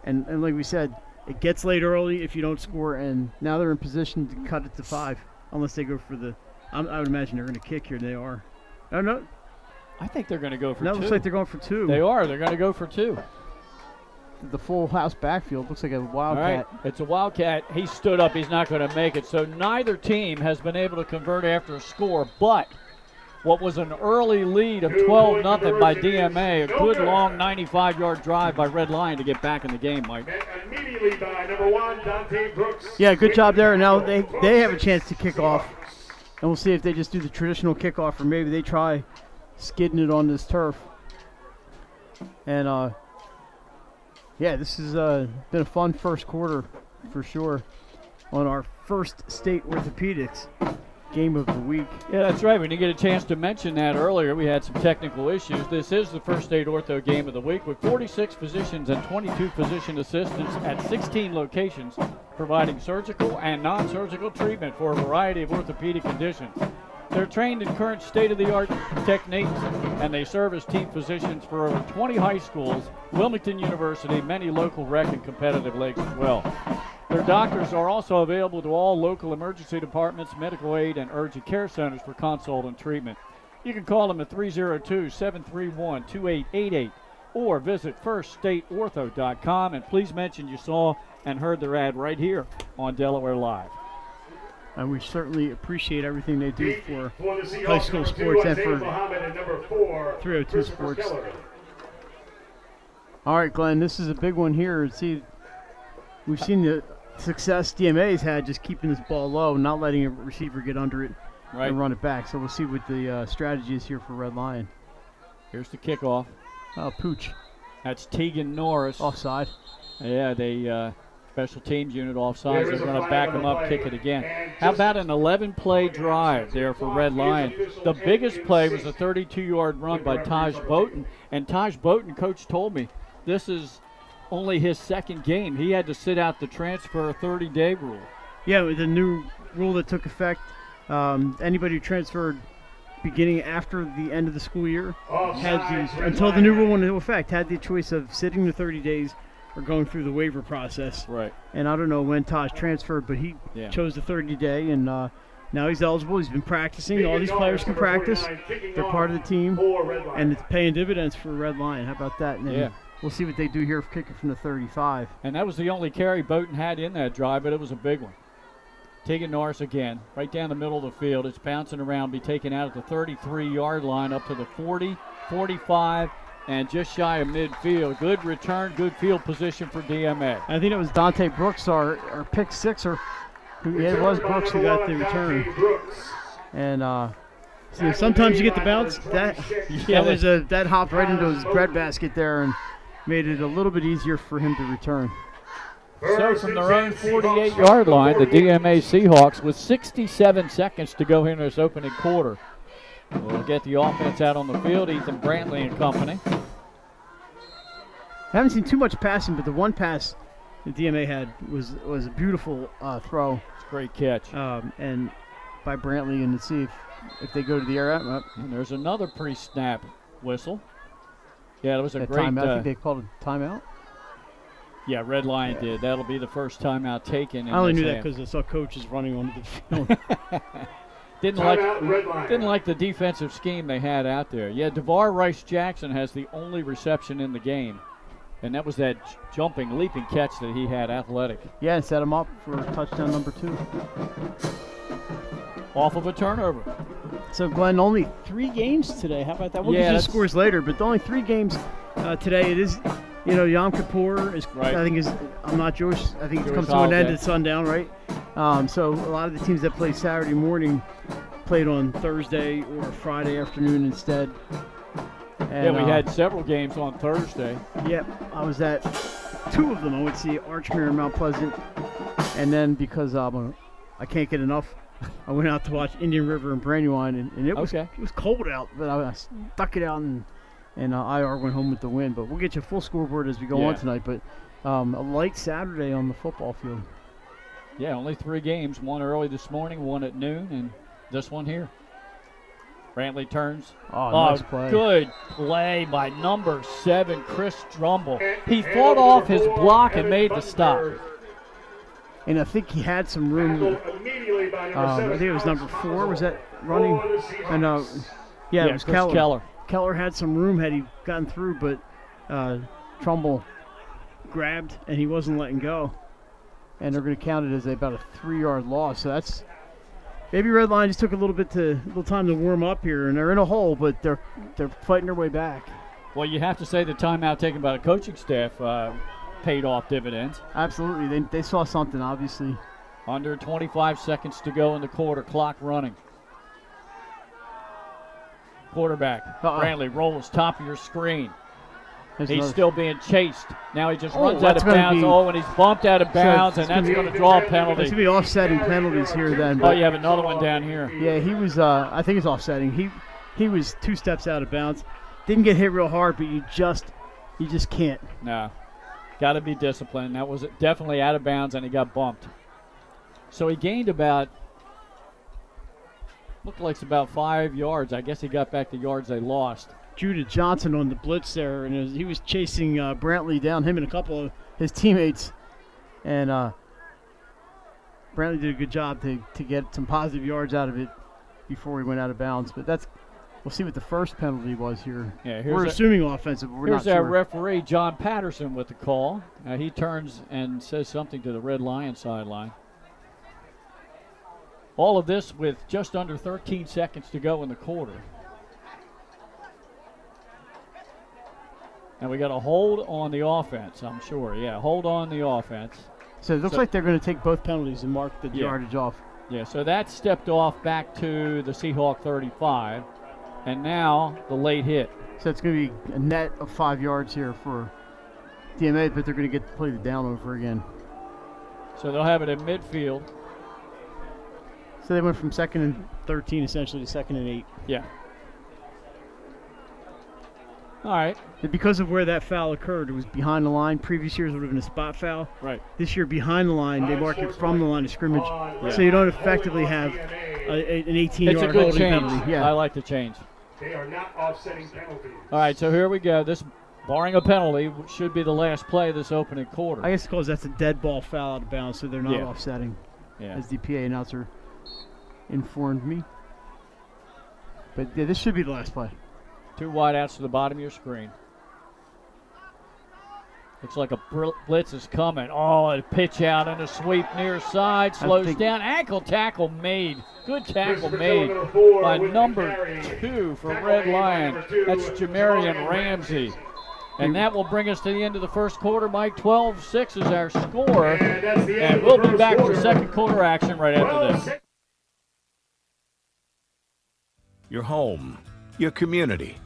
Speaker 5: And like we said, it gets late early if you don't score, and now they're in position to cut it to 5, unless they go for the. I would imagine they're going to kick here. They are. Oh, no.
Speaker 2: I think they're going to go for 2.
Speaker 5: That looks like they're going for 2.
Speaker 2: They are. They're going to go for 2.
Speaker 5: The full house backfield looks like a wildcat.
Speaker 2: All right. It's a wildcat. He stood up. He's not going to make it. So neither team has been able to convert after a score. But what was an early lead of 12-0 by DMA, a good long 95-yard drive by Red Lion to get back in the game, Mike.
Speaker 4: Immediately by number 1, Dante Brooks.
Speaker 5: Yeah, good job there. Now they have a chance to kick off. And we'll see if they just do the traditional kickoff or maybe they try skidding it on this turf. And, this has been a fun first quarter for sure on our first state orthopedics game of the week.
Speaker 2: Yeah, that's right. We didn't get a chance to mention that earlier. We had some technical issues. This is the first state ortho game of the week with 46 physicians and 22 physician assistants at 16 locations providing surgical and non-surgical treatment for a variety of orthopedic conditions. They're trained in current state-of-the-art techniques, and they serve as team physicians for over 20 high schools, Wilmington University, many local rec and competitive leagues as well. Their doctors are also available to all local emergency departments, medical aid, and urgent care centers for consult and treatment. You can call them at 302-731-2888 or visit firststateortho.com, and please mention you saw and heard their ad right here on Delaware Live.
Speaker 5: And we certainly appreciate everything they do for high school sports and for 302 sports. All right, Glenn, this is a big one here. See, we've seen success DMA's had just keeping this ball low, not letting a receiver get under it and run it back. So we'll see what the strategy is here for Red Lion.
Speaker 2: Here's the kickoff.
Speaker 5: Oh, Pooch.
Speaker 2: That's Tegan Norris.
Speaker 5: Offside.
Speaker 2: Yeah, they special teams unit offside. They're going to back him up, kick it again. How about an 11-play drive there for Red Lion? The biggest play was a 32-yard run by Taj Bowden. And Taj Bowden, coach told me, this is only his second game. He had to sit out the transfer 30-day rule.
Speaker 5: Yeah, with the new rule that took effect, anybody who transferred beginning after the end of the school year until the new rule went into effect, had the choice of sitting the 30 days or going through the waiver process.
Speaker 2: Right.
Speaker 5: And I don't know when Taj transferred, but he chose the 30-day, and now he's eligible. He's been practicing. All these players can practice. They're part of the team, and it's paying dividends for Red Lion. How about that? And we'll see what they do here for kicking from the 35.
Speaker 2: And that was the only carry Bowden had in that drive, but it was a big one. Tegan Norris again, right down the middle of the field. It's bouncing around, be taken out at the 33-yard line up to the 40, 45, and just shy of midfield. Good return, good field position for DMA.
Speaker 5: I think it was Dante Brooks, our pick sixer. It was Brooks who got the return. And sometimes you get the bounce. That hopped right into his bread basket there and made it a little bit easier for him to return.
Speaker 2: So from their own 48-yard line, the DMA Seahawks with 67 seconds to go here in this opening quarter. We'll get the offense out on the field. Ethan Brantley and company.
Speaker 5: I haven't seen too much passing, but the one pass the DMA had was a beautiful throw.
Speaker 2: It's a great catch.
Speaker 5: And by Brantley, and to see if they go to the air.
Speaker 2: And there's another pre-snap whistle. Yeah, it was a great
Speaker 5: timeout. I think they called a timeout.
Speaker 2: Yeah, Red Lion did. That'll be the first timeout taken.
Speaker 5: I only knew that because I saw coaches running onto the field.
Speaker 2: Didn't like the defensive scheme they had out there. Yeah, DeVar Rice-Jackson has the only reception in the game. And that was that jumping, leaping catch that he had, athletic.
Speaker 5: Yeah, and set him up for touchdown number 2.
Speaker 2: Off of a turnover.
Speaker 5: So, Glenn, only 3 games today. How about that? We'll get you the scores later, but only 3 games today. It is, Yom Kippur is,
Speaker 2: right.
Speaker 5: I'm not Jewish. I think it comes to an end at sundown, right? So a lot of the teams that play Saturday morning played on Thursday or Friday afternoon instead. And,
Speaker 2: we had several games on Thursday.
Speaker 5: Yep, I was at 2 of them. I went to see Archmere and Mount Pleasant, and then because I can't get enough, I went out to watch Indian River and Brandywine, and it was cold out, but I stuck it out, and IR went home with the win. But we'll get you a full scoreboard as we go on tonight. But a light Saturday on the football field.
Speaker 2: Yeah, only 3 games. One early this morning, one at noon, and this one here. Brantley turns.
Speaker 5: Nice play.
Speaker 2: Good play by number 7, Chris Drumble. He fought off his block and made the stop.
Speaker 5: And I think he had some room. I think it was number 4. Was that running? And it was Keller. Keller had some room had he gotten through, but Trumbull grabbed and he wasn't letting go. And they're going to count it as about a 3-yard loss. So that's maybe Red Lion just took a little time to warm up here, and they're in a hole, but they're fighting their way back.
Speaker 2: Well, you have to say the timeout taken by the coaching staff paid off dividends.
Speaker 5: Absolutely, they saw something obviously.
Speaker 2: Under 25 seconds to go in the quarter, clock running. Quarterback Brantley rolls top of your screen. He's still being chased. Now he just runs out of bounds. And he's bumped out of bounds, and that's going to draw a penalty.
Speaker 5: It's going to be offsetting penalties here then.
Speaker 2: You have another one down here.
Speaker 5: Yeah, he was, I think it's offsetting. He was 2 steps out of bounds. Didn't get hit real hard, but you just can't.
Speaker 2: No. Got to be disciplined. That was definitely out of bounds, and he got bumped. So he gained looked like it's about 5 yards. I guess he got back the yards they lost.
Speaker 5: Judah Johnson on the blitz there, and he was chasing Brantley down, him and a couple of his teammates. And Brantley did a good job to get some positive yards out of it before he went out of bounds. But we'll see what the first penalty was here.
Speaker 2: Yeah,
Speaker 5: we're assuming offensive, but we're not sure.
Speaker 2: Here's our referee, John Patterson, with the call. He turns and says something to the Red Lion sideline. All of this with just under 13 seconds to go in the quarter. And we got a hold on the offense, I'm sure. Yeah, hold on the offense.
Speaker 5: So it looks like they're going to take both penalties and mark the yardage off.
Speaker 2: Yeah, so that stepped off back to the Seahawk 35, and now the late hit.
Speaker 5: So it's going to be a net of 5 yards here for DMA, but they're going to get to play the down over again.
Speaker 2: So they'll have it in midfield.
Speaker 5: So they went from 2nd and 13 essentially to 2nd and 8.
Speaker 2: Yeah. All right.
Speaker 5: And because of where that foul occurred, it was behind the line. Previous years would have been a spot foul.
Speaker 2: Right.
Speaker 5: This year, behind the line, they mark it from the line of scrimmage. So you don't effectively have an 18-yard
Speaker 2: It's a good
Speaker 5: holding
Speaker 2: change.
Speaker 5: penalty. Yeah.
Speaker 2: I like the change.
Speaker 4: They are not offsetting penalties.
Speaker 2: All right, so here we go. This, barring a penalty, should be the last play of this opening quarter.
Speaker 5: I guess because that's a dead ball foul out of bounds, so they're not offsetting,
Speaker 2: Yeah.
Speaker 5: as the PA announcer informed me. But yeah, this should be the last play.
Speaker 2: 2 wideouts to the bottom of your screen. Looks like a blitz is coming. Oh, a pitch out and a sweep near side. Slows down. Ankle tackle made. Good tackle made by number 2 for Red Lion. That's Jamarian Ramsey. And that will bring us to the end of the first quarter. Mike, 12-6 is our score. And we'll be back for second quarter action right after this.
Speaker 6: Your home, your community.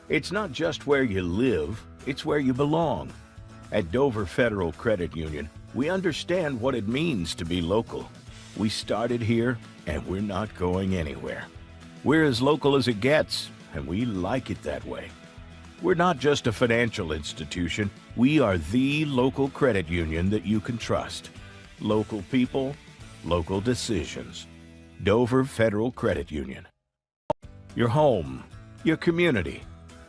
Speaker 6: It's not just where you live, it's where you belong. At Dover Federal Credit Union, we understand what it means to be local. We started here, and we're not going anywhere. We're as local as it gets, and we like it that way. We're not just a financial institution, we are the local credit union that you can trust. Local people, local decisions. Dover Federal Credit Union. Your home, your community.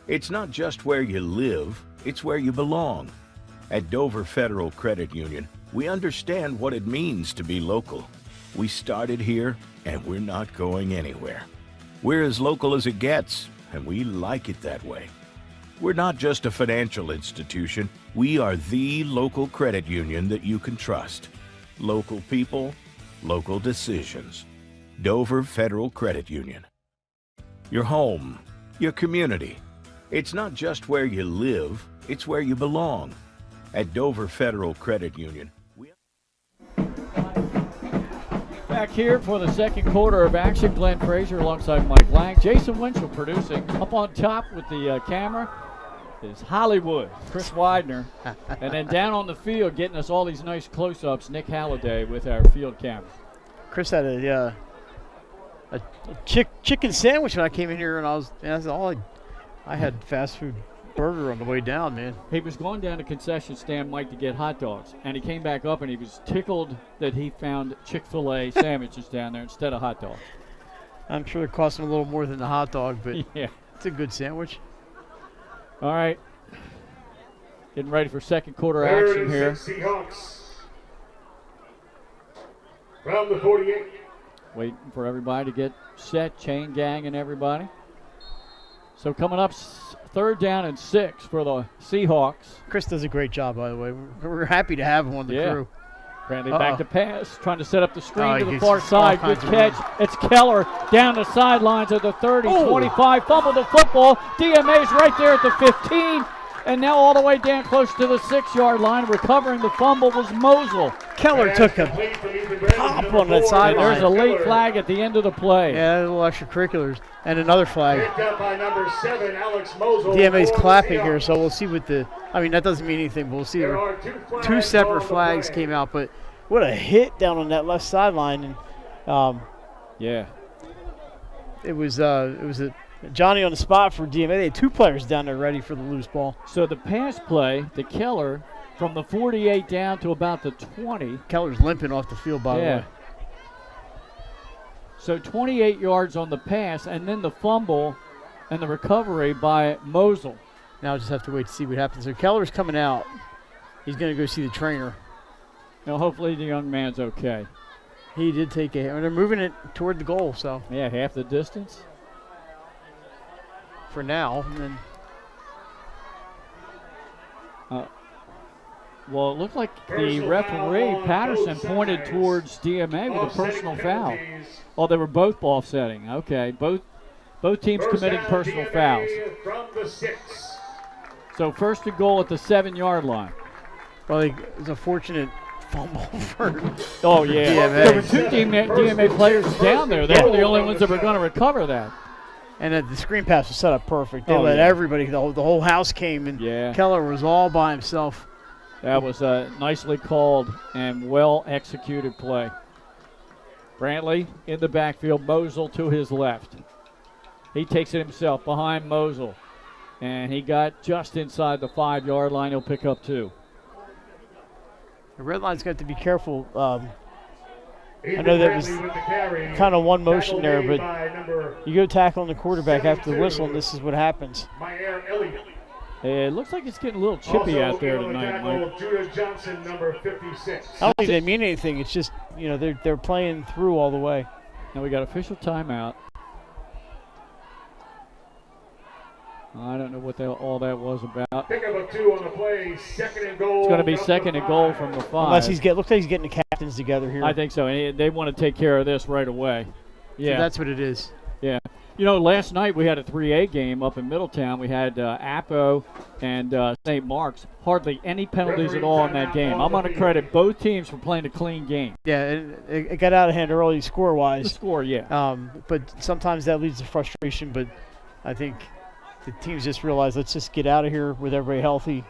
Speaker 6: It's not just where you live, it's where you belong. At Dover Federal Credit Union, we understand what it means to be local. We started here, and we're not going anywhere. We're as local as it gets, and we like it that way. We're not just a financial institution, we are the local credit union that you can trust. Local people, local decisions. Dover Federal Credit Union. Your home, your community. It's not just where you live, it's where you belong. At Dover Federal Credit Union,
Speaker 2: Back here for the second quarter of action, Glenn Frazier alongside Mike Lang. Jason Winchell producing. Up on top with the camera is Hollywood, Chris Widener. And then down on the field getting us all these nice close-ups, Nick Halliday with our field camera.
Speaker 5: Chris had a chicken sandwich when I came in here, and I had fast food burger on the way down, man.
Speaker 2: He was going down to concession stand, Mike, to get hot dogs, and he came back up and he was tickled that he found Chick-fil-A sandwiches down there instead of hot dogs.
Speaker 5: I'm sure it cost him a little more than the hot dog, but
Speaker 2: yeah,
Speaker 5: it's a good sandwich.
Speaker 2: All right, getting ready for second quarter action here.
Speaker 4: Seahawks from the 48.
Speaker 2: Waiting for everybody to get set, chain gang and everybody. So coming up, 3rd down and 6 for the Seahawks.
Speaker 5: Chris does a great job, by the way. We're happy to have him on the crew.
Speaker 2: Brantley back to pass, trying to set up the screen to the
Speaker 5: he
Speaker 2: far
Speaker 5: gets
Speaker 2: side.
Speaker 5: all
Speaker 2: Good
Speaker 5: kinds
Speaker 2: catch. It's Keller down the sidelines of the 30, 25. Fumble the football. DMA's right there at the 15. And now all the way down close to the 6-yard line. Recovering the fumble was Mosel.
Speaker 5: Keller took a pop on that sideline.
Speaker 2: There's a late flag at the end of the play.
Speaker 5: Yeah, a little extracurriculars. And another flag.
Speaker 4: Picked up by number 7, Alex Mosel.
Speaker 5: DMA's clapping here, so we'll see what that doesn't mean anything, but we'll see. Two separate flags came out, but what a hit down on that left sideline. And
Speaker 2: yeah.
Speaker 5: It was a Johnny on the spot for DMA. They had 2 players down there ready for the loose ball.
Speaker 2: So the pass play to Keller from the 48 down to about the 20.
Speaker 5: Keller's limping off the field, by the way.
Speaker 2: So 28 yards on the pass, and then the fumble and the recovery by Mosel.
Speaker 5: Now I just have to wait to see what happens. So Keller's coming out. He's going to go see the trainer.
Speaker 2: Now hopefully the young man's okay.
Speaker 5: He did take a hit. They're moving it toward the goal, so.
Speaker 2: Yeah, half the distance.
Speaker 5: For now. And then
Speaker 2: well, it looked like the referee, Patterson, pointed towards DMA with a personal foul. Oh, they were both offsetting. Okay, both teams committing personal fouls.
Speaker 4: From the 6.
Speaker 2: So 1st and goal at the 7-yard line.
Speaker 5: Well, it was a fortunate fumble for
Speaker 2: Oh, yeah.
Speaker 5: DMA.
Speaker 2: There were two DMA players down there. They were the only ones that were going to recover that.
Speaker 5: And the screen pass was set up perfect. They
Speaker 2: Oh,
Speaker 5: let
Speaker 2: yeah.
Speaker 5: everybody, the whole house came, and
Speaker 2: Yeah.
Speaker 5: Keller was all by himself.
Speaker 2: That was a nicely called and well-executed play. Brantley in the backfield, Mosel to his left. He takes it himself behind Mosel. And he got just inside the 5-yard line. He'll pick up 2.
Speaker 5: The red line's got to be careful. I know that was kind of one motion there, but you go tackling the quarterback after the whistle, and this is what happens.
Speaker 2: It looks like it's getting a little chippy out there tonight, Mike.
Speaker 4: Judah Johnson, number 56.
Speaker 5: I don't think they mean anything. It's just, they're playing through all the way.
Speaker 2: Now we got official timeout. I don't know what all that was about.
Speaker 4: Pick up a 2 on the play. Second and goal.
Speaker 2: It's going to be second and goal from the 5.
Speaker 5: Unless looks like he's getting the captains together here.
Speaker 2: I think so. And they want to take care of this right away. Yeah,
Speaker 5: So that's what it is.
Speaker 2: Yeah. Last night we had a 3A game up in Middletown. We had Appo and St. Mark's. Hardly any penalties at all in that game. I'm going to credit both teams for playing a clean game.
Speaker 5: Yeah, it got out of hand early score-wise.
Speaker 2: The score, yeah.
Speaker 5: But sometimes that leads to frustration. But I think the teams just realized, let's just get out of here with everybody healthy.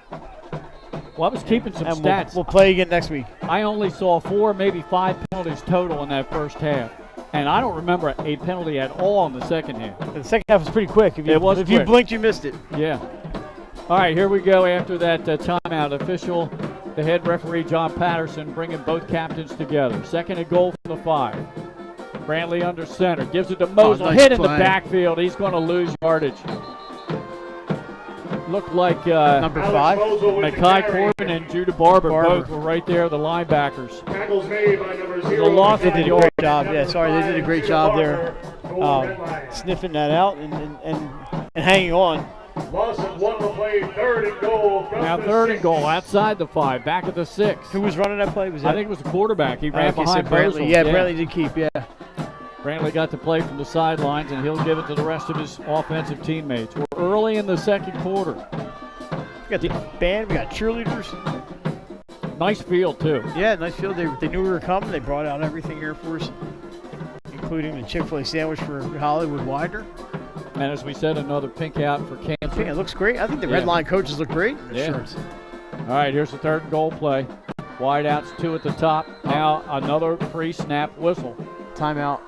Speaker 2: Well, I was keeping some
Speaker 5: and
Speaker 2: stats.
Speaker 5: We'll play again next week.
Speaker 2: I only saw 4, maybe 5 penalties total in that first half. And I don't remember a penalty at all in the second half.
Speaker 5: The second half was pretty quick. If you blinked, you missed it.
Speaker 2: Yeah. All right, here we go after that timeout. Official, the head referee, John Patterson, bringing both captains together. Second and goal from the 5. Brantley under center. Gives it to Mosel.
Speaker 5: Nice
Speaker 2: Hit in the
Speaker 5: play.
Speaker 2: backfield. He's going to lose yardage. Looked like
Speaker 5: Number 5.
Speaker 2: Makai Corbin and Judah Barber both were right there, the linebackers.
Speaker 4: Tackles made by number
Speaker 2: There's a loss
Speaker 5: They
Speaker 2: of
Speaker 5: did
Speaker 2: the
Speaker 5: a
Speaker 2: yard.
Speaker 5: great job. Yeah, sorry, they did a great job there, sniffing that out and hanging on.
Speaker 4: Loss of 1 to play. Third and goal. From
Speaker 2: Now
Speaker 4: the
Speaker 2: third and
Speaker 4: 6.
Speaker 2: goal outside the 5, back at the 6.
Speaker 5: Who was running that play? Was that?
Speaker 2: I think it was the quarterback. He ran
Speaker 5: Okay, so
Speaker 2: behind
Speaker 5: Brantley.
Speaker 2: Mosel.
Speaker 5: Yeah, Brantley did keep. Yeah.
Speaker 2: Brantley got to play from the sidelines, and he'll give it to the rest of his offensive teammates. We're early in the second quarter.
Speaker 5: We got the band. We got cheerleaders.
Speaker 2: Nice field, too.
Speaker 5: Yeah, nice field. They knew we were coming. They brought out everything here for us, including the Chick-fil-A sandwich for Hollywood Widener.
Speaker 2: And as we said, another pink out for Kansas.
Speaker 5: It looks great. I think the red line coaches look great in their shirts.
Speaker 2: All right, here's the third and goal play. Wide outs, 2 at the top. Now another pre-snap whistle.
Speaker 5: Timeout.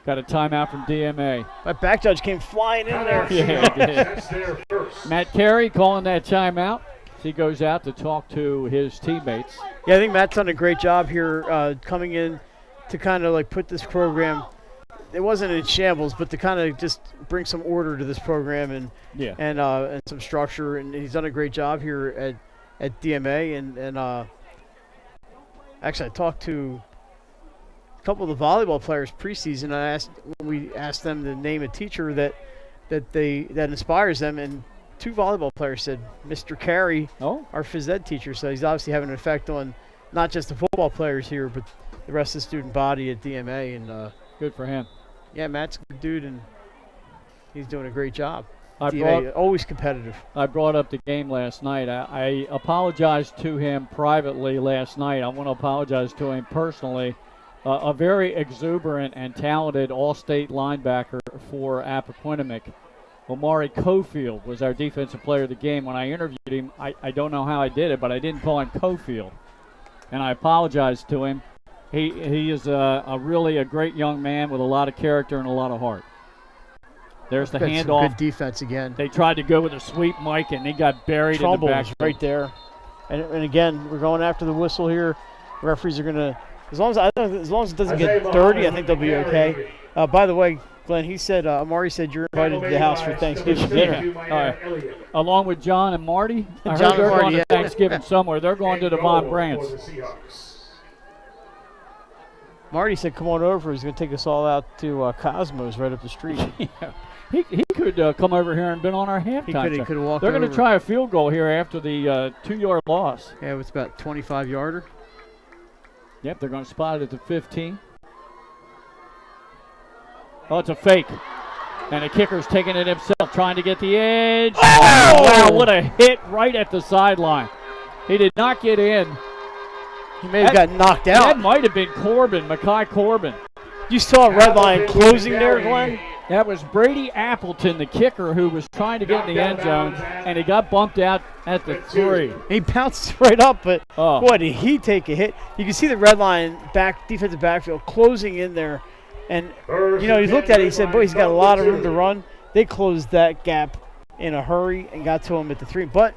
Speaker 2: Got a timeout from DMA.
Speaker 5: My back judge came flying in there.
Speaker 2: Yeah, he did.
Speaker 4: That's their first.
Speaker 2: Matt Carey calling that timeout. He goes out to talk to his teammates.
Speaker 5: Yeah, I think Matt's done a great job here coming in to kind of like put this program. It wasn't in shambles, but to kind of just bring some order to this program and some structure. And he's done a great job here at DMA. And actually, I talked to a couple of the volleyball players preseason. We asked them to name a teacher that inspires them, and 2 volleyball players said Mr. Carey, our phys ed teacher. So he's obviously having an effect on not just the football players here, but the rest of the student body at DMA. And
Speaker 2: good for him.
Speaker 5: Yeah, Matt's a good dude, and he's doing a great job.
Speaker 2: DMA,
Speaker 5: always competitive.
Speaker 2: I brought up the game last night. I apologized to him privately last night. I want to apologize to him personally. A very exuberant and talented all-state linebacker for Appoquinimink. Omari Cofield was our defensive player of the game. When I interviewed him, I don't know how I did it, but I didn't call him Cofield. And I apologized to him. He is really a great young man with a lot of character and a lot of heart. There's the handoff.
Speaker 5: Good defense again.
Speaker 2: They tried to go with a sweep, Mike, and he got buried in the back.
Speaker 5: Right there. And again, we're going after the whistle here. Referees are going to, as long as it doesn't get dirty, I think they'll be okay. By the way, Glenn, he said, Amari said you're invited to the house for Thanksgiving dinner.
Speaker 2: All right. Along with John and Marty. I heard
Speaker 5: John
Speaker 2: they're
Speaker 5: and Marty,
Speaker 2: going to Thanksgiving somewhere. They're going to the Von Brandts.
Speaker 5: Marty said, come on over. He's going to take us all out to Cosmos right up the street.
Speaker 2: Yeah. He could come over here and been on our halftime.
Speaker 5: He could have walked
Speaker 2: They're going
Speaker 5: over.
Speaker 2: to try a field goal here after the 2-yard loss.
Speaker 5: Yeah, it's about 25-yarder.
Speaker 2: Yep, they're going to spot it at the 15. Oh, it's a fake. And the kicker's taking it himself, trying to get the edge. Oh! Wow, what a hit right at the sideline. He did not get in.
Speaker 5: He may have got knocked out.
Speaker 2: That might have been Corbin, Makai Corbin.
Speaker 5: You saw Red Lion closing there, Glenn?
Speaker 2: That was Brady Appleton, the kicker, who was trying to get in the end zone, and he got bumped out at the 3.
Speaker 5: He bounced right up, but
Speaker 2: Oh.
Speaker 5: boy, did he take a hit. You can see the Red Lion defensive backfield closing in there. And, you know, he looked at it, he said, boy, he's got a lot of room to run. They closed that gap in a hurry and got to him at the 3. But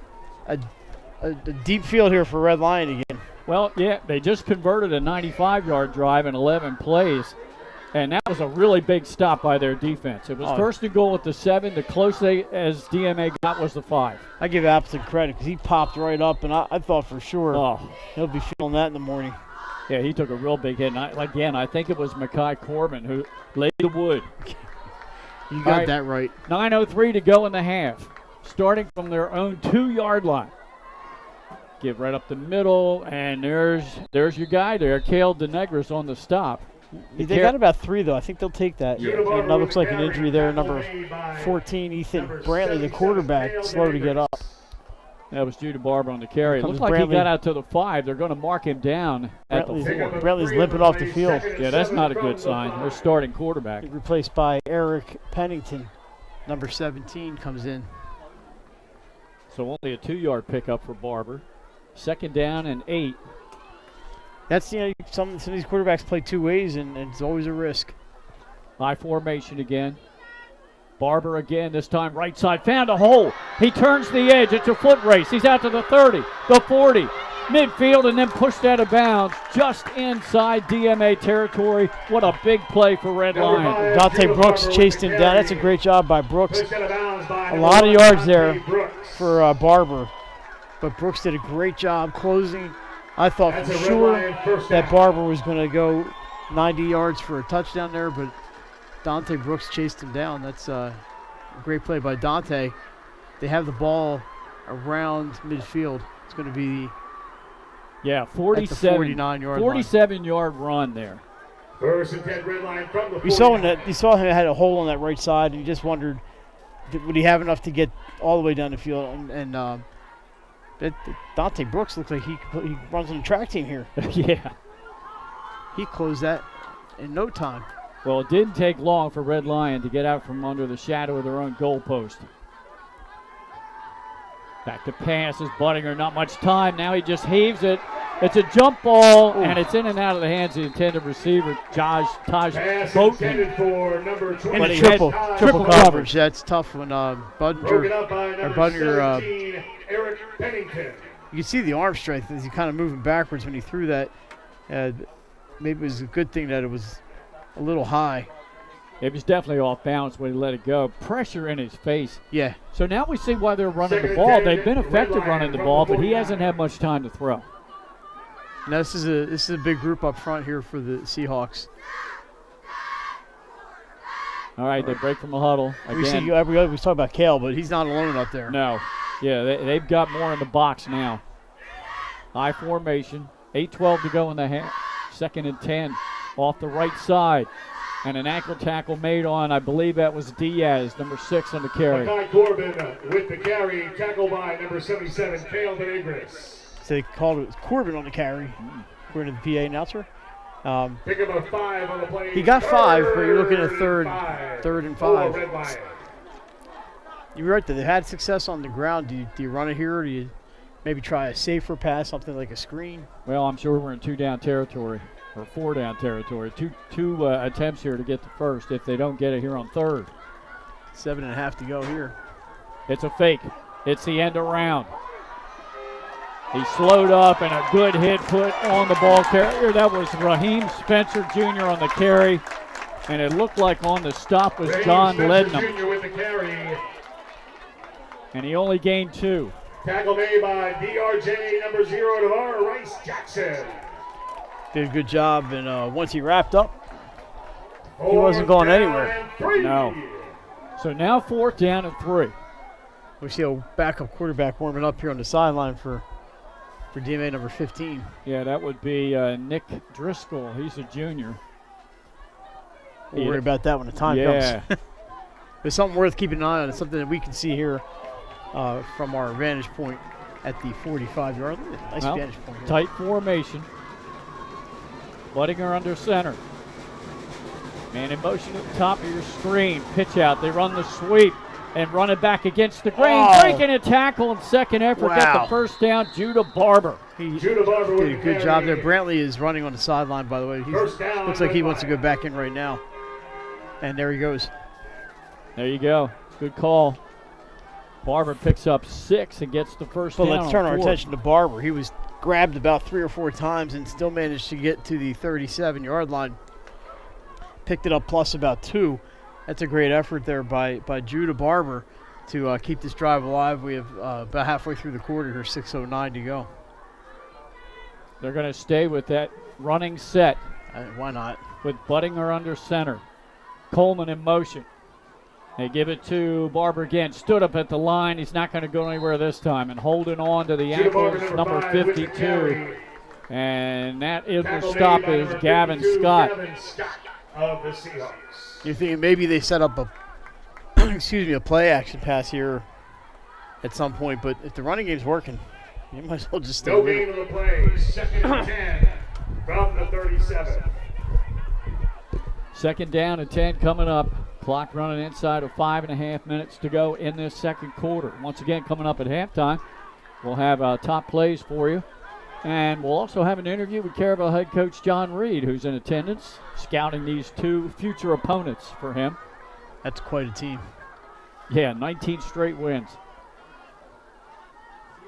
Speaker 5: a deep field here for Red Lion again.
Speaker 2: Well, yeah, they just converted a 95-yard drive in 11 plays, and that was a really big stop by their defense. It was first and goal at the 7. The closest as DMA got was the 5.
Speaker 5: I give Appleton credit because he popped right up, and I thought for sure he'll be feeling that in the morning.
Speaker 2: Yeah, he took a real big hit. And again, I think it was Makai Corbin who laid the wood.
Speaker 5: You got that right.
Speaker 2: 9:03 to go in the half. Starting from their own 2-yard line. Give right up the middle, and there's your guy there, Cale DeNegris on the stop.
Speaker 5: They got about 3, though. I think they'll take that. Yeah. And that looks like an injury there. Number 14, Ethan Brantley, the quarterback, slow to get up.
Speaker 2: That was due to Barber on the carry. It looks like he got out to the 5. They're going to mark him down at the 4.
Speaker 5: Brantley's limping off the field.
Speaker 2: Yeah, that's not a good sign. They're starting quarterback.
Speaker 5: Replaced by Eric Pennington. Number 17 comes in.
Speaker 2: So only a 2-yard pickup for Barber. 2nd down and 8.
Speaker 5: That's, you know, some of these quarterbacks play 2 ways, and it's always a risk.
Speaker 2: High formation again. Barber again, this time right side, found a hole. He turns the edge. It's a foot race. He's out to the 30, the 40, midfield, and then pushed out of bounds just inside DMA territory. What a big play for Red Lion.
Speaker 5: Dante Brooks chased him down. That's a great job by Brooks. A lot of yards there for Barber. But Brooks did a great job closing. I thought for sure that Barber was going to go 90 yards for a touchdown there, but Dante Brooks chased him down. That's a great play by Dante. They have the ball around midfield. It's going to be
Speaker 2: 47-yard run there.
Speaker 4: First and 10, Red Line from the
Speaker 5: 49. You saw him had a hole on that right side, and you just wondered, would he have enough to get all the way down the field? And Dante Brooks looks like he runs on the track team here.
Speaker 2: Yeah.
Speaker 5: He closed that in no time.
Speaker 2: Well, it didn't take long for Red Lion to get out from under the shadow of their own goalpost. Back to pass is Buttinger, not much time. Now he just heaves it. It's a jump ball, and it's in and out of the hands of the intended receiver, Taj Boatman.
Speaker 5: And a triple coverage. That's tough when Buttinger
Speaker 4: Eric Pennington.
Speaker 5: You can see the arm strength as he's kind of moving backwards when he threw that. Maybe it was a good thing that it was a little high.
Speaker 2: It was definitely off balance when he let it go. Pressure in his face.
Speaker 5: Yeah.
Speaker 2: So now we see why they're running the ball. They've been effective running the ball, but he hasn't had much time to throw.
Speaker 5: Now this is a big group up front here for the Seahawks.
Speaker 2: All right, they break from the huddle. Again.
Speaker 5: We talk about Cale, but he's not alone up there.
Speaker 2: No. Yeah, they've got more in the box now. High formation. 8:12 to go in the half. 2nd and 10 off the right side. And an ankle tackle made on, I believe that was Diaz, number 6 on the carry.
Speaker 4: Makai Corbin with the carry, tackled by number 77, Cale DeNegris.
Speaker 5: So they called it Corbin on the carry, according to the PA announcer.
Speaker 4: Pick up a 5 on the play.
Speaker 5: He got 5, but you're looking at third and 5. You're right, though. They had success on the ground. Do you run it here, or do you maybe try a safer pass, something like a screen?
Speaker 2: Well, I'm sure we're in 2-down territory, or 4-down territory. Two attempts here to get the first if they don't get it here on 3rd.
Speaker 5: 7.5 to go here.
Speaker 2: It's a fake. It's the end around. He slowed up, and a good hit put on the ball carrier. That was Raheem Spencer Jr. on the carry, and it looked like on the stop was John Lednam.
Speaker 4: Jr. with the carry.
Speaker 2: And he only gained 2.
Speaker 4: Tackle made by DRJ number 0, DeVar Rice Jackson.
Speaker 5: Did a good job, and once he wrapped up, he wasn't going anywhere.
Speaker 2: No. So now 4th down and 3.
Speaker 5: We see a backup quarterback warming up here on the sideline for DMA number 15.
Speaker 2: Yeah, that would be Nick Driscoll. He's a junior.
Speaker 5: We'll worry about that when the time comes. It's something worth keeping an eye on. It's something that we can see here from our vantage point at the 45-yard line. Nice vantage point here.
Speaker 2: Tight formation. Budinger under center. Man in motion at the top of your screen. Pitch out. They run the sweep and run it back against the grain. Breaking a tackle in second effort.
Speaker 5: Wow.
Speaker 2: Got the first down. Judah Barber.
Speaker 5: He
Speaker 4: Judah Barber
Speaker 5: did a good job there. Brantley is running on the sideline, by the way. Looks like he wants to go back in right now. And there he goes.
Speaker 2: There you go. Good call. Barber picks up 6 and gets the first down.
Speaker 5: But let's turn our
Speaker 2: 4.
Speaker 5: attention to Barber. He was grabbed about 3 or 4 times and still managed to get to the 37-yard line. Picked it up plus about 2. That's a great effort there by Judah Barber to keep this drive alive. We have about halfway through the quarter here, 6:09 to go.
Speaker 2: They're going to stay with that running set
Speaker 5: Why not?
Speaker 2: with Budinger under center. Coleman in motion. They give it to Barber again. Stood up at the line. He's not going to go anywhere this time. And holding on to the ankles, number 52. And that is the stop is Gavin Scott.
Speaker 4: Of the Seahawks.
Speaker 5: You're thinking maybe they set up a a play action pass here at some point, but if the running game's working, you might as well just stay
Speaker 4: No
Speaker 5: with
Speaker 4: gain
Speaker 5: it.
Speaker 4: of the play. 2nd and 10 from the 37.
Speaker 2: 2nd down and 10 coming up. Clock running inside of 5.5 minutes to go in this second quarter. Once again, coming up at halftime, we'll have top plays for you. And we'll also have an interview with Caravel head coach John Reed, who's in attendance, scouting these 2 future opponents for him.
Speaker 5: That's quite a team.
Speaker 2: Yeah, 19 straight wins.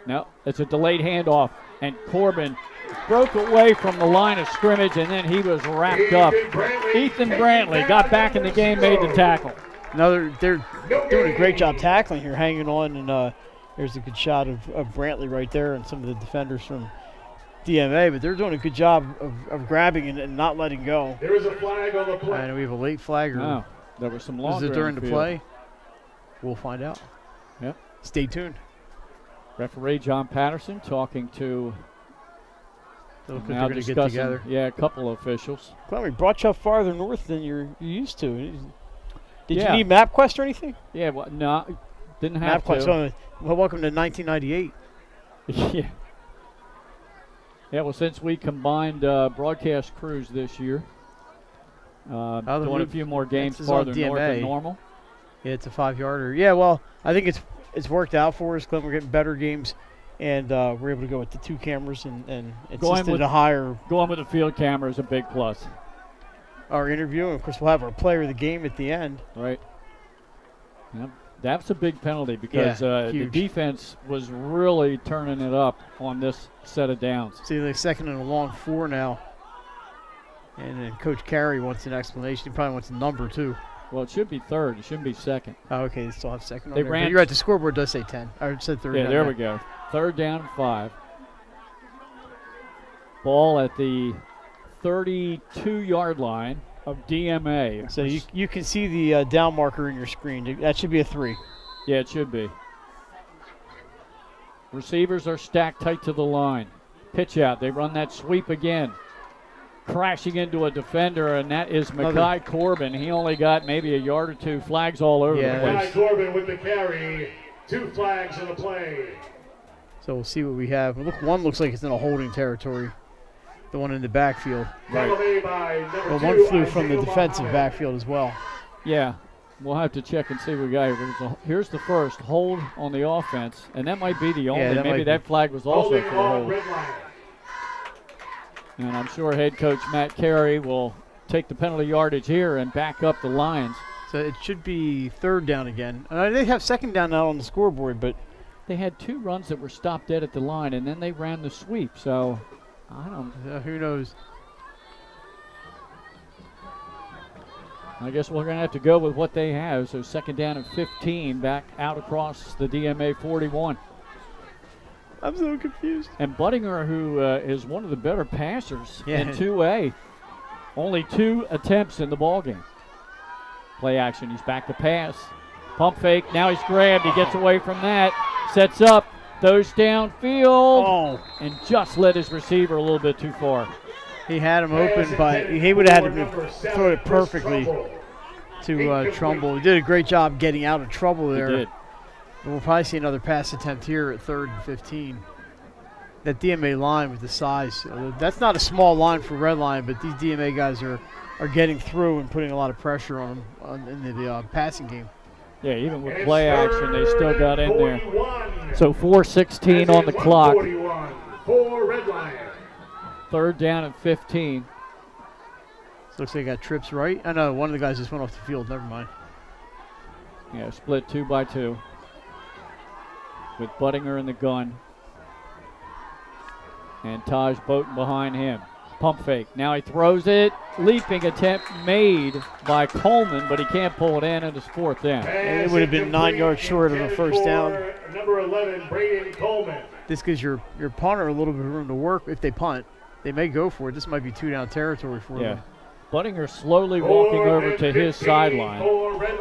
Speaker 2: No, it's a delayed handoff, and Corbin broke away from the line of scrimmage, and then he was wrapped up. Ethan Brantley got back in the game, made the tackle.
Speaker 5: They're doing a great job tackling here, hanging on, and there's a good shot of Brantley right there and some of the defenders from DMA, but they're doing a good job of grabbing and not letting go.
Speaker 4: There is a flag on the play.
Speaker 5: And we have a late flag.
Speaker 2: No, there was some longer.
Speaker 5: Is it during the
Speaker 2: field.
Speaker 5: play? We'll find out.
Speaker 2: Yep.
Speaker 5: Stay tuned.
Speaker 2: Referee John Patterson talking to
Speaker 5: They look like
Speaker 2: now
Speaker 5: they're going to get
Speaker 2: discussing,
Speaker 5: together.
Speaker 2: yeah, a couple of officials.
Speaker 5: Well, we brought you up farther north than you're used to. Did
Speaker 2: Yeah.
Speaker 5: you need MapQuest or anything?
Speaker 2: Yeah, well, no, didn't have
Speaker 5: MapQuest.
Speaker 2: to.
Speaker 5: Well, welcome to 1998.
Speaker 2: Yeah. Yeah, well, since we combined broadcast crews this year, doing a few more games farther north than normal.
Speaker 5: Yeah, it's a 5-yarder. Yeah, well, I think it's worked out for us. We're getting better games, and we're able to go with the 2 cameras, and it's just at a higher.
Speaker 2: Going with the field camera is a big plus.
Speaker 5: Our interview, and of course, we'll have our player of the game at the end.
Speaker 2: Right. Yep. That's a big penalty because the defense was really turning it up on this set of downs.
Speaker 5: See, the 2nd and a long 4 now. And then Coach Carey wants an explanation. He probably wants a number, too.
Speaker 2: Well, it should be 3rd. It shouldn't be 2nd.
Speaker 5: Oh, okay. They still have 2nd on
Speaker 2: They
Speaker 5: there.
Speaker 2: ran.
Speaker 5: But you're right. The scoreboard does say 10. Or it said 3rd.
Speaker 2: Yeah, there we go. 3rd down and 5. Ball at the 32-yard line of DMA.
Speaker 5: So you can see the down marker in your screen. That should be a 3.
Speaker 2: Yeah, it should be. Receivers are stacked tight to the line. Pitch out. They run that sweep again. Crashing into a defender, and that is Mackay Corbin. He only got maybe a yard or 2. Flags all over the place.
Speaker 4: Mackay Corbin with the carry. 2 flags in the play.
Speaker 5: So we'll see what we have. One looks like it's in a holding territory. The one in the backfield.
Speaker 4: Right.
Speaker 5: Well, one flew from the defensive backfield as well.
Speaker 2: Yeah. We'll have to check and see what we got. Here's the first hold on the offense, and that might be the only.
Speaker 5: Yeah,
Speaker 2: maybe that flag was also for a hold.
Speaker 4: Red line.
Speaker 2: And I'm sure head coach Matt Carey will take the penalty yardage here and back up the Lions.
Speaker 5: So it should be 3rd down again. They have 2nd down now on the scoreboard, but
Speaker 2: They had 2 runs that were stopped dead at the line, and then they ran the sweep. So I don't.
Speaker 5: Who knows?
Speaker 2: I guess we're going to have to go with what they have. So 2nd down and 15 back out across the DMA 41.
Speaker 5: I'm so confused.
Speaker 2: And Budinger, who is one of the better passers in
Speaker 5: Yeah.
Speaker 2: 2A, only 2 attempts in the ballgame. Play action. He's back to pass. Pump fake. Now he's grabbed. He gets away from that. Sets up. Throws downfield. And just led his receiver a little bit too far.
Speaker 5: He had him open, but he would have had to throw it perfectly to Trumbull. He did a great job getting out of trouble there.
Speaker 2: He did.
Speaker 5: We'll probably see another pass attempt here at 3rd and 15. that DMA line with the size. That's not a small line for Red Lion, but these DMA guys are getting through and putting a lot of pressure on them in the passing game.
Speaker 2: Yeah, even with play action, they still got in there. So 4:16 on the clock.
Speaker 4: For Red Lion.
Speaker 2: 3rd down and 15.
Speaker 5: So looks like they got trips right. I know one of the guys just went off the field. Never mind.
Speaker 2: Yeah, split 2 by 2 with Buttinger in the gun. And Taj Bowden behind him. Pump fake. Now he throws it. Leaping attempt made by Coleman, but he can't pull it in, and it's 4th down.
Speaker 5: And it would have been 9 yards short of a first down.
Speaker 4: Number 11, Braden Coleman.
Speaker 5: This gives your punter a little bit of room to work if they punt. They may go for it. This might be 2-down territory for them.
Speaker 2: Buttinger slowly walking over to his sideline,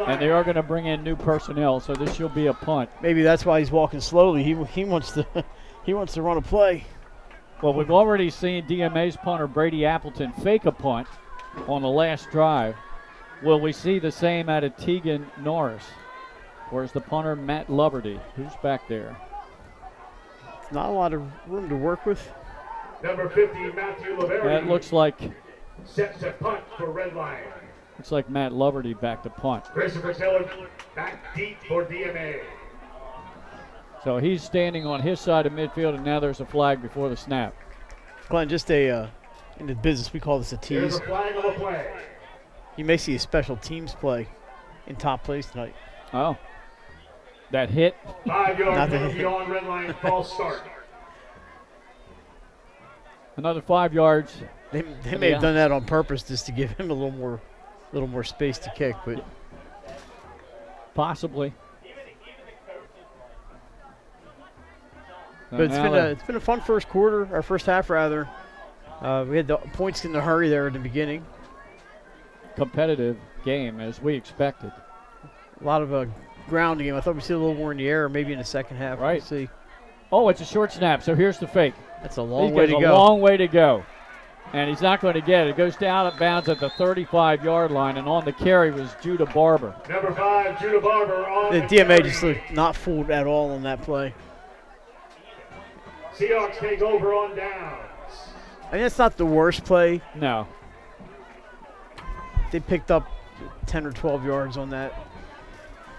Speaker 2: and they are going to bring in new personnel, so this will be a punt.
Speaker 5: Maybe that's why he's walking slowly. He wants to run a play.
Speaker 2: Well, we've already seen DMA's punter Brady Appleton fake a punt on the last drive. Will we see the same out of Tegan Norris? Or is the punter Matt Loverty? Who's back there?
Speaker 5: Not a lot of room to work with.
Speaker 4: Number 50, Matthew Laverty.
Speaker 2: That looks like
Speaker 4: Sets a punt for Red Lion.
Speaker 2: looks like Matt Loverty back to punt.
Speaker 4: Christopher Tiller back deep for DMA.
Speaker 2: So he's standing on his side of midfield, and now there's a flag before the snap.
Speaker 5: Glenn, just in the business, we call this a
Speaker 4: Here's
Speaker 5: tease.
Speaker 4: a flag on the play.
Speaker 5: You may see a special teams play in top place tonight.
Speaker 2: Oh, that hit.
Speaker 4: 5-yard penalty on Red Lion, false start.
Speaker 2: Another 5 yards.
Speaker 5: They may have done that on purpose just to give him a little more space to kick, but
Speaker 2: Possibly.
Speaker 5: But it's been a fun first quarter, or first half rather. We had the points in the hurry there at the beginning.
Speaker 2: Competitive game as we expected.
Speaker 5: A lot of ground game. I thought we'd see a little more in the air, maybe in the second half.
Speaker 2: Right.
Speaker 5: We'll see.
Speaker 2: Oh, it's a short snap. So here's the fake.
Speaker 5: That's a long
Speaker 2: He's
Speaker 5: way to
Speaker 2: got
Speaker 5: go.
Speaker 2: a long way to go. And he's not going to get it. It goes down of bounds at the 35-yard line, and on the carry was Judah Barber.
Speaker 4: Number 5, Judah Barber on
Speaker 5: The
Speaker 4: the
Speaker 5: DMA
Speaker 4: carry.
Speaker 5: just looked not fooled at all on that play.
Speaker 4: Seahawks take over on downs.
Speaker 5: I mean, that's not the worst play.
Speaker 2: No.
Speaker 5: They picked up 10 or 12 yards on that.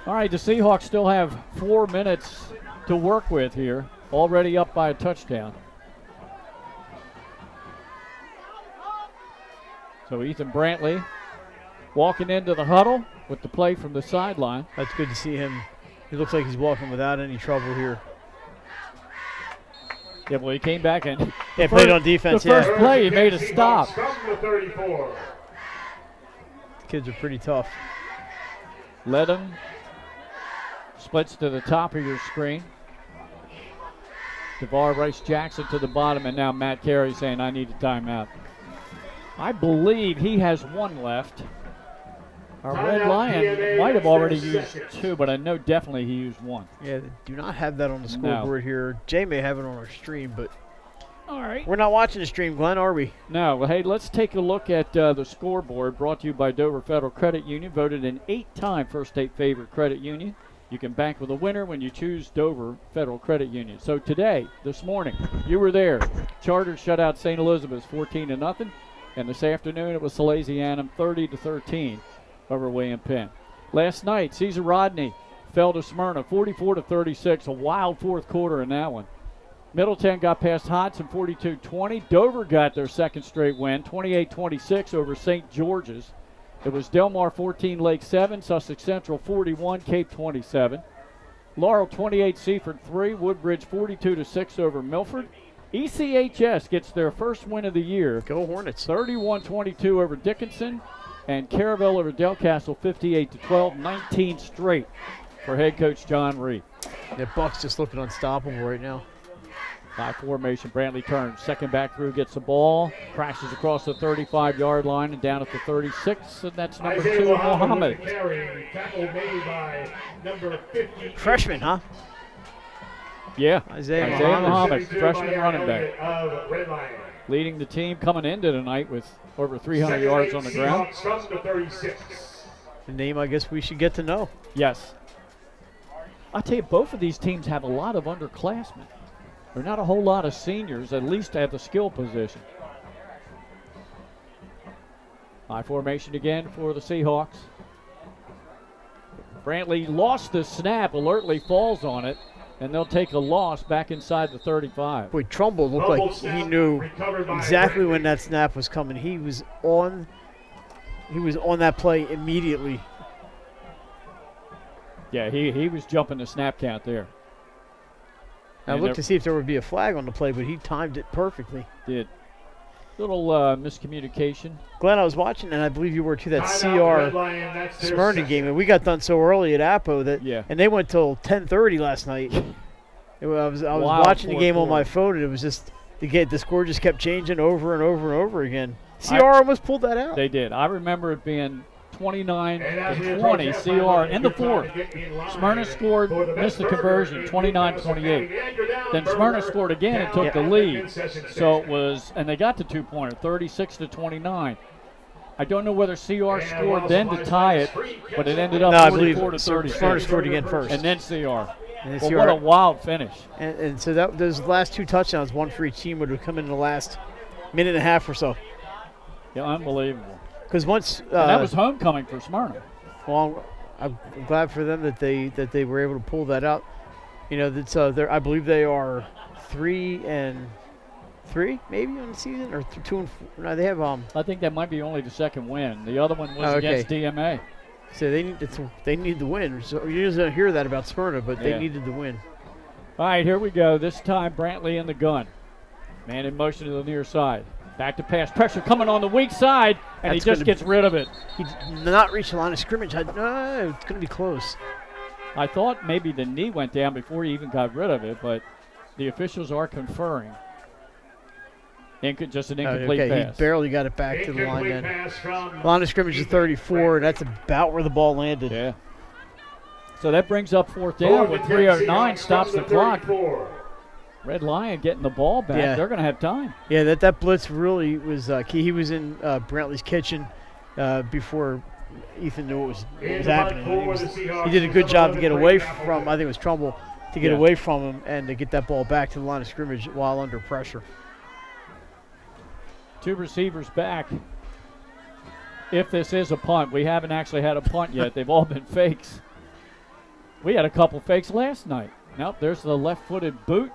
Speaker 2: All right, the Seahawks still have 4 minutes to work with here, already up by a touchdown. So Ethan Brantley walking into the huddle with the play from the sideline.
Speaker 5: That's good to see him. He looks like he's walking without any trouble here.
Speaker 2: Yeah, well, he came back and
Speaker 5: Played on defense,
Speaker 2: the first
Speaker 5: yeah.
Speaker 2: play, he made a stop.
Speaker 4: From the 34.
Speaker 5: Kids are pretty tough.
Speaker 2: Led him. Splits to the top of your screen. DeVar Rice Jackson to the bottom, and now Matt Carey saying, I need a timeout. I believe he has 1 left. Our Red Lion might have already used 2, but I know definitely he used 1.
Speaker 5: Yeah, they do not have that on the scoreboard here. Jay may have it on our stream, but
Speaker 2: All right.
Speaker 5: we're not watching the stream, Glenn, are we?
Speaker 2: No, well, hey, let's take a look at the scoreboard brought to you by Dover Federal Credit Union, voted an 8-time First State favorite credit union. You can bank with a winner when you choose Dover Federal Credit Union. So today, this morning, you were there. Charters shut out St. Elizabeth's 14-0, and this afternoon it was Salesianum 30-13 over William Penn. Last night, Cesar Rodney fell to Smyrna 44-36, a wild fourth quarter in that one. Middletown got past Hodson 42-20. Dover got their second straight win, 28-26 over St. George's. It was Delmar 14, Lake 7, Sussex Central 41, Cape 27. Laurel 28, Seaford 3, Woodbridge 42-6 over Milford. ECHS gets their first win of the year.
Speaker 5: Go Hornets.
Speaker 2: 31-22 over Dickinson. And Caravelle over Del Castle 58-12, 19 straight for head coach John Reed.
Speaker 5: The Bucks just looking unstoppable right now.
Speaker 2: By formation, Brantley turns. Second back through, gets the ball, crashes across the 35-yard line and down at the 36, and that's number 2, Mohammed.
Speaker 4: Tackle made by number 50.
Speaker 5: Freshman, huh?
Speaker 2: Yeah,
Speaker 5: Isaiah
Speaker 2: Muhammad,
Speaker 4: 72
Speaker 2: freshman
Speaker 4: by
Speaker 2: running back.
Speaker 4: of Red Lion.
Speaker 2: Leading the team coming into tonight with over 300 yards on the ground.
Speaker 4: Seahawks from the 36.
Speaker 5: The name I guess we should get to know.
Speaker 2: Yes. I'll tell you, both of these teams have a lot of underclassmen. There are not a whole lot of seniors, at least at the skill position. High formation again for the Seahawks. Brantley lost the snap, alertly falls on it, and they'll take a loss back inside the 35.
Speaker 5: Boy, Trumbull looked like he knew exactly when that snap was coming. He was on that play immediately.
Speaker 2: Yeah, he was jumping the snap count there.
Speaker 5: I looked to see if there would be a flag on the play, but he timed it perfectly.
Speaker 2: Did. Little miscommunication.
Speaker 5: Glenn, I was watching, and I believe you were too, that CR Smyrna game, and we got done so early at Apo that, and they went till 10:30 last night. I was watching the game on my phone, and it was just the score just kept changing over and over and over again. CR almost pulled that out.
Speaker 2: They did. I remember it being 29-20 CR in the fourth. Smyrna scored, missed the conversion, 29-28. Then Smyrna scored again and took the lead. So it was, and they got the two-pointer, 36-29. I don't know whether CR scored then to tie it, but it ended up 44-36.
Speaker 5: Smyrna scored again first.
Speaker 2: And then CR.
Speaker 5: And
Speaker 2: well, what a wild finish.
Speaker 5: And so those last two touchdowns, one for each team, would have come in the last minute and a half or so.
Speaker 2: Yeah, unbelievable.
Speaker 5: Because once
Speaker 2: and that was homecoming for Smyrna.
Speaker 5: Well, I'm glad for them that they were able to pull that out. You know, that's I believe they are 3-3 maybe on the season, or 2-4. No, they have
Speaker 2: I think that might be only the second win. The other one was against DMA.
Speaker 5: So they need the win. So you usually don't hear that about Smyrna, but they needed the win.
Speaker 2: All right, here we go. This time Brantley in the gun. Man in motion to the near side. Back to pass. Pressure coming on the weak side, and he just gets rid of it.
Speaker 5: He did not reach the line of scrimmage. It's going to be close.
Speaker 2: I thought maybe the knee went down before he even got rid of it, but the officials are conferring. Just an incomplete pass.
Speaker 5: He barely got it back to the line then. Line of scrimmage is 34, and that's about where the ball landed.
Speaker 2: Yeah. So that brings up fourth down with 3:09, stops the clock. Red Lion getting the ball back.
Speaker 5: Yeah.
Speaker 2: They're going to have time.
Speaker 5: Yeah, that blitz really was key. He was in Brantley's kitchen before Ethan knew what was happening. He did a good job to get away from, I think it was Trumbull, to get away from him and to get that ball back to the line of scrimmage while under pressure.
Speaker 2: Two receivers back. If this is a punt, we haven't actually had a punt yet. They've all been fakes. We had a couple fakes last night. Nope, there's the left-footed boot.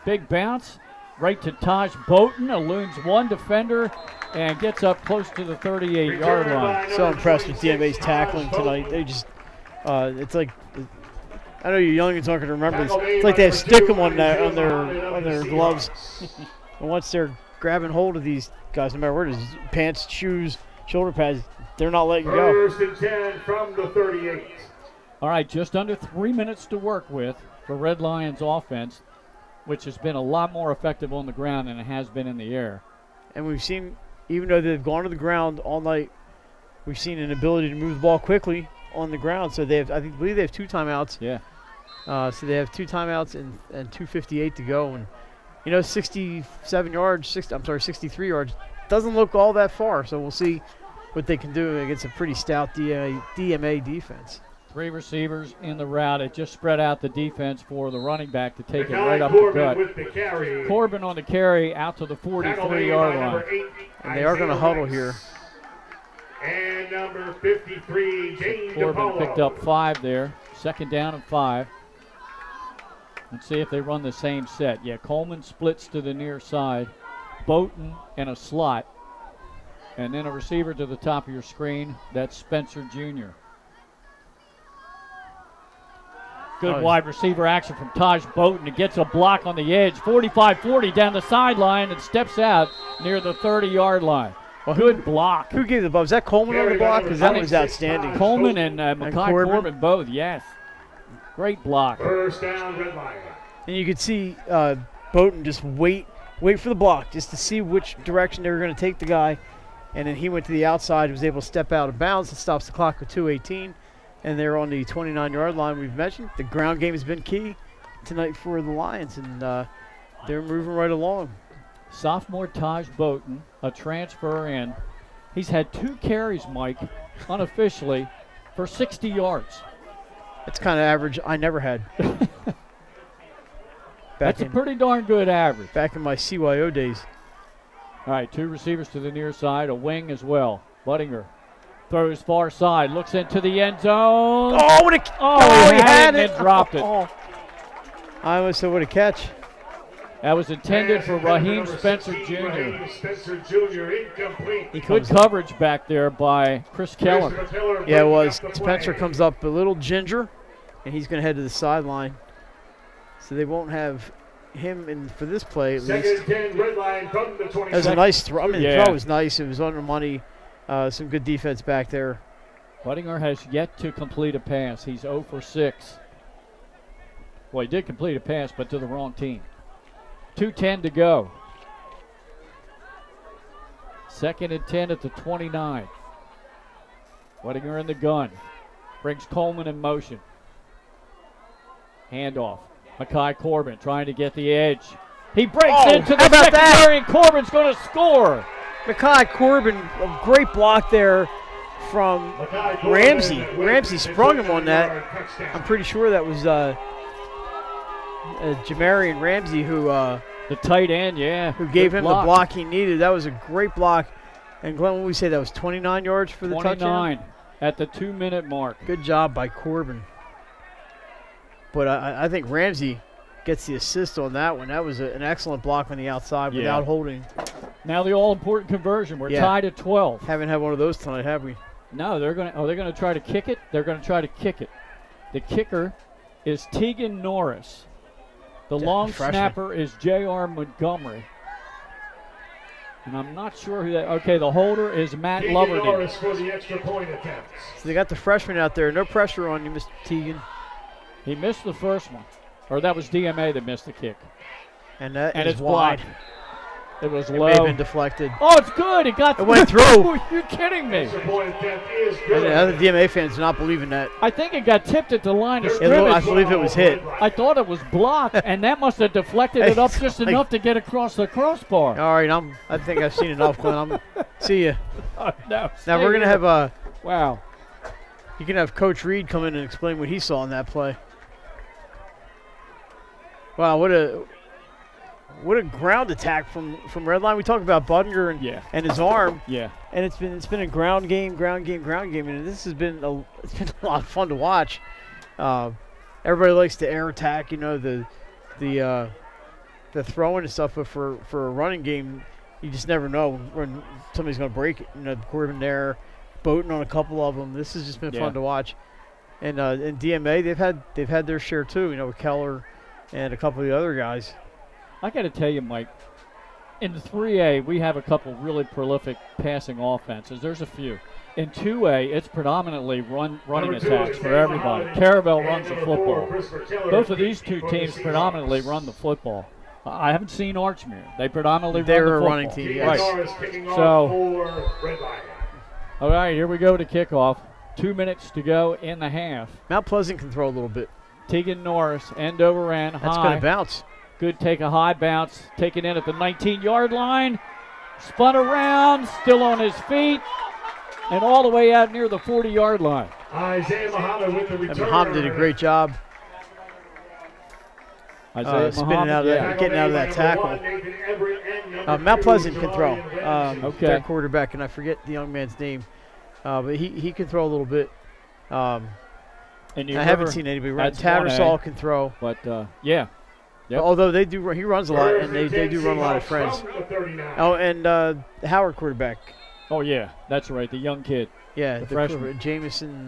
Speaker 2: Big bounce right to Taj Bowton, eludes one defender and gets up close to the 38-yard line.
Speaker 5: So impressed with DMA's tackling tonight. They just, it's like, I know you youngins aren't going to remember this. It's like they have Stickum on their gloves. And once they're grabbing hold of these guys, no matter where it is, pants, shoes, shoulder pads, they're not letting go.
Speaker 4: 1st and 10 from the 38.
Speaker 2: All right, just under 3 minutes to work with for Red Lions offense, which has been a lot more effective on the ground than it has been in the air.
Speaker 5: And we've seen, even though they've gone to the ground all night, we've seen an ability to move the ball quickly on the ground. So they have, I believe they have 2 timeouts.
Speaker 2: Yeah.
Speaker 5: So they have 2 timeouts and 2:58 to go. And, 67 yards, 63 yards, doesn't look all that far. So we'll see what they can do against a pretty stout DMA defense.
Speaker 2: 3 receivers in the route. It just spread out the defense for the running back to take it right up the gut. Corbin on the carry out to the 43-yard line.
Speaker 5: And they are going to huddle here.
Speaker 4: And number 53, James
Speaker 2: Corbin picked up 5 there. 2nd down and 5. Let's see if they run the same set. Yeah, Coleman splits to the near side. Bowton in a slot. And then a receiver to the top of your screen. That's Spencer Jr. Good wide receiver action from Taj Bowton. It gets a block on the edge. 45-40 down the sideline and steps out near the 30-yard line. Well, good block.
Speaker 5: Who gave the ball? Was that Coleman on the block? Because that was outstanding.
Speaker 2: Coleman and Makai Corbin both, yes. Great block.
Speaker 4: 1st down, Red Lion.
Speaker 5: And you could see Bowton just wait for the block just to see which direction they were going to take the guy. And then he went to the outside, was able to step out of bounds. It stops the clock with 2:18. And they're on the 29-yard line we've mentioned. The ground game has been key tonight for the Lions, and they're moving right along.
Speaker 2: Sophomore Taj Bowton, a transfer in. He's had 2 carries, Mike, unofficially, for 60 yards.
Speaker 5: That's kind of average I never had.
Speaker 2: That's a pretty darn good average.
Speaker 5: Back in my CYO days.
Speaker 2: All right, 2 receivers to the near side, a wing as well. Buttinger throws far side, looks into the end zone.
Speaker 5: Oh, what a
Speaker 2: he had it and dropped it.
Speaker 5: I almost said what a catch.
Speaker 2: That was intended for Raheem Spencer Jr.
Speaker 4: Raheem Spencer Jr. incomplete.
Speaker 2: Good coverage back there by Chris Keller.
Speaker 5: Yeah, it was. Spencer comes up a little ginger, and he's going to head to the sideline. So they won't have him in for this play at least.
Speaker 4: Second 10, red line from the 20.
Speaker 5: That was a nice throw. I mean,
Speaker 2: Yeah.
Speaker 5: the throw was nice. It was under money. Some good defense back there.
Speaker 2: Buttinger has yet to complete a pass. He's 0 for 6. Well, he did complete a pass, but to the wrong team. 2:10 to go. Second and 10 at the 29. Buttinger in the gun. Brings Coleman in motion. Handoff. Makai Corbin trying to get the edge. He breaks into the
Speaker 5: how about that?
Speaker 2: secondary, and Corbin's going to score.
Speaker 5: Makai Corbin, a great block there from Ramsey. Ramsey sprung him on that. I'm pretty sure that was Jamarian Ramsey who
Speaker 2: The tight end, yeah.
Speaker 5: who gave
Speaker 2: Good
Speaker 5: him the block he needed. That was a great block. And Glenn, what we say, that was 29 yards for the
Speaker 2: 29
Speaker 5: touchdown?
Speaker 2: at the 2-minute mark.
Speaker 5: Good job by Corbin. But I think Ramsey gets the assist on that one. That was an excellent block on the outside without holding.
Speaker 2: Now the all-important conversion. We're tied at 12.
Speaker 5: Haven't had one of those tonight, have we?
Speaker 2: No, they're going to try to kick it. They're going to try to kick it. The kicker is Tegan Norris. The long
Speaker 5: freshman.
Speaker 2: snapper is J.R. Montgomery. And I'm not sure who that. Okay, the holder is Matt Loverty.
Speaker 4: Norris for the extra point attempt.
Speaker 5: So they got the freshman out there. No pressure on you, Mr. Teagan.
Speaker 2: He missed the first one. Or that was DMA that missed the kick.
Speaker 5: And that
Speaker 2: And
Speaker 5: is
Speaker 2: it's
Speaker 5: wide.
Speaker 2: blocked. It was
Speaker 5: It
Speaker 2: low.
Speaker 5: may have been deflected.
Speaker 2: Oh, it's good. It got
Speaker 5: It went through.
Speaker 2: You're kidding me.
Speaker 4: Extra point attempt is
Speaker 5: And
Speaker 4: good.
Speaker 5: the other DMA fans do not believe in that.
Speaker 2: I think it got tipped at the line of
Speaker 5: It looked, I
Speaker 2: scrimmage.
Speaker 5: believe it was hit.
Speaker 2: I thought it was blocked, and that must have deflected it up just
Speaker 5: Like-
Speaker 2: enough to get across the crossbar.
Speaker 5: All right, I think I've seen enough, Glenn. See ya.
Speaker 2: Oh, no,
Speaker 5: Now we're gonna have
Speaker 2: Wow.
Speaker 5: you can have Coach Reed come in and explain what he saw in that play. Wow, what a ground attack from Redline. We talked about Buttinger and his arm,
Speaker 2: Yeah.
Speaker 5: and it's been a ground game, and this has been a lot of fun to watch. Everybody likes the air attack, you know, the throwing and stuff, but for a running game, you just never know when somebody's going to break it. You know, Corbin there, boating on a couple of them. This has just been fun to watch. And in DMA, they've had their share too. You know, with Keller and a couple of the other guys.
Speaker 2: I got to tell you, Mike, in the 3A, we have a couple really prolific passing offenses. There's a few. In 2A, it's predominantly running attacks for everybody. Caravel runs the football. Both of these two teams predominantly run the football. I haven't seen Archmere. They predominantly run the
Speaker 5: They're a
Speaker 2: football.
Speaker 5: running team, yes.
Speaker 2: Right. So, all right, here we go to kickoff. 2 minutes to go in the half.
Speaker 5: Mount Pleasant can throw a little bit.
Speaker 2: Tegan Norris, end over end, high.
Speaker 5: That's going to bounce.
Speaker 2: Good take, a high bounce, taken in at the 19-yard line, spun around, still on his feet, and all the way out near the 40-yard line.
Speaker 4: Isaiah Muhammad with the return.
Speaker 5: And Muhammad did a great job
Speaker 2: Isaiah
Speaker 5: spinning
Speaker 2: Muhammad,
Speaker 5: out of that, getting out of that tackle. Mount Pleasant can throw.
Speaker 2: Okay.
Speaker 5: Their quarterback, and I forget the young man's name, but he can throw a little bit.
Speaker 2: And
Speaker 5: I haven't seen anybody run. Tattersall can throw.
Speaker 2: But, yeah. Yep.
Speaker 5: Although they do, he runs a lot, and they do run a lot of friends. Oh, and the Howard quarterback.
Speaker 2: Oh, yeah, that's right, the young kid.
Speaker 5: Yeah,
Speaker 2: The freshman.
Speaker 5: Jameson.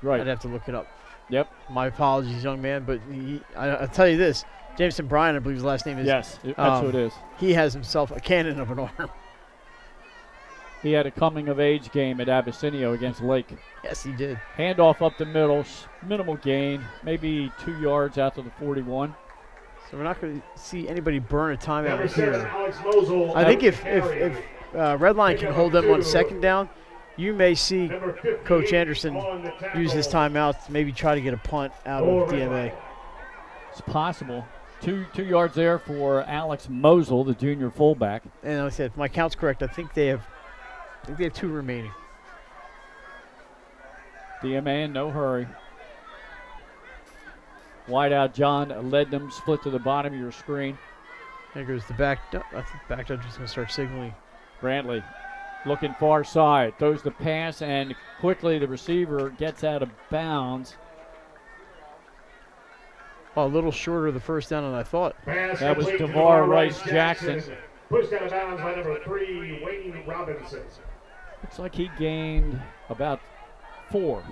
Speaker 2: Right.
Speaker 5: I'd have to look it up.
Speaker 2: Yep.
Speaker 5: My apologies, young man, but I'll tell you this. Jameson Bryan, I believe his last name is.
Speaker 2: Yes, that's who it is.
Speaker 5: He has himself a cannon of an arm.
Speaker 2: He had a coming-of-age game at Abyssinia against Lake.
Speaker 5: Yes, he did.
Speaker 2: Handoff up the middle, minimal gain, maybe 2 yards after the 41.
Speaker 5: So we're not going to see anybody burn a timeout
Speaker 4: Number 7,
Speaker 5: here.
Speaker 4: Alex Mosel.
Speaker 5: I think if Redline can hold them on second down, you may see Coach Anderson use his timeout to maybe try to get a punt out of DMA.
Speaker 2: It's possible. Two yards there for Alex Mosel, the junior fullback.
Speaker 5: And like I said, if my count's correct, I think they have 2 remaining.
Speaker 2: DMA in no hurry. Wide out John Lednam, split to the bottom of your screen.
Speaker 5: There goes the back. I think the back judge is going to start signaling.
Speaker 2: Brantley looking far side, throws the pass, and quickly the receiver gets out of bounds.
Speaker 5: Oh, a little shorter of the first down than I thought.
Speaker 2: That was DeVar Rice Jackson.
Speaker 4: Pushed out of bounds by number 3, Wayne Robinson.
Speaker 2: Looks like he gained about 4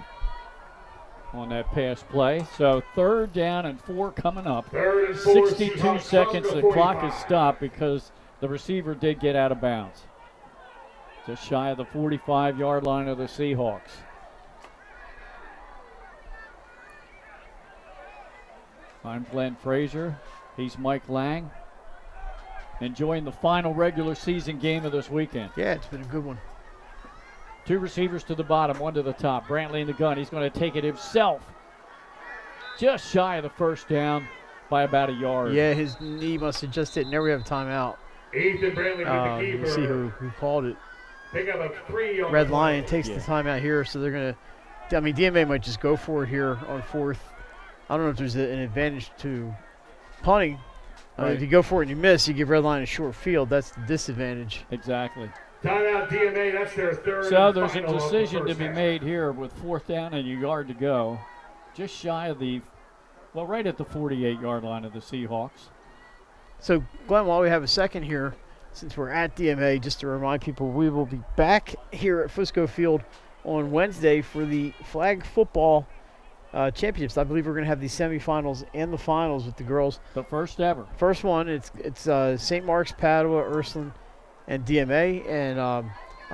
Speaker 2: on that pass play. So 3rd down and 4 coming up.
Speaker 4: 3rd and 4,
Speaker 2: 62 seconds, the clock is stopped because the receiver did get out of bounds. Just shy of the 45-yard line of the Seahawks. I'm Glenn Frazier. He's Mike Lang. Enjoying the final regular season game of this weekend.
Speaker 5: Yeah, it's been a good one.
Speaker 2: 2 receivers to the bottom, 1 to the top. Brantley in the gun. He's going to take it himself. Just shy of the 1st down by about a yard.
Speaker 5: Yeah, his knee must have just hit. Now we have a timeout.
Speaker 4: Ethan Brantley with the keeper.
Speaker 5: We'll see who called it.
Speaker 4: Pick up a 3 on
Speaker 5: Red Lion takes the timeout here, so they're going to – I mean, DMA might just go for it here on 4th. I don't know if there's an advantage to punting.
Speaker 2: Right.
Speaker 5: If you go for it and you miss, you give Red Lion a short field. That's the disadvantage.
Speaker 2: Exactly.
Speaker 4: Timeout DMA, that's their 3rd.
Speaker 2: So there's a decision to be made here with 4th down and a yard to go. Just shy of the, well, right at the 48-yard line of the Seahawks.
Speaker 5: So, Glenn, while we have a second here, since we're at DMA, just to remind people, we will be back here at Fusco Field on Wednesday for the flag football championships. I believe we're going to have the semifinals and the finals with the girls.
Speaker 2: The first ever.
Speaker 5: First one, it's St. Mark's, Padua, Ursuline, and DMA. And I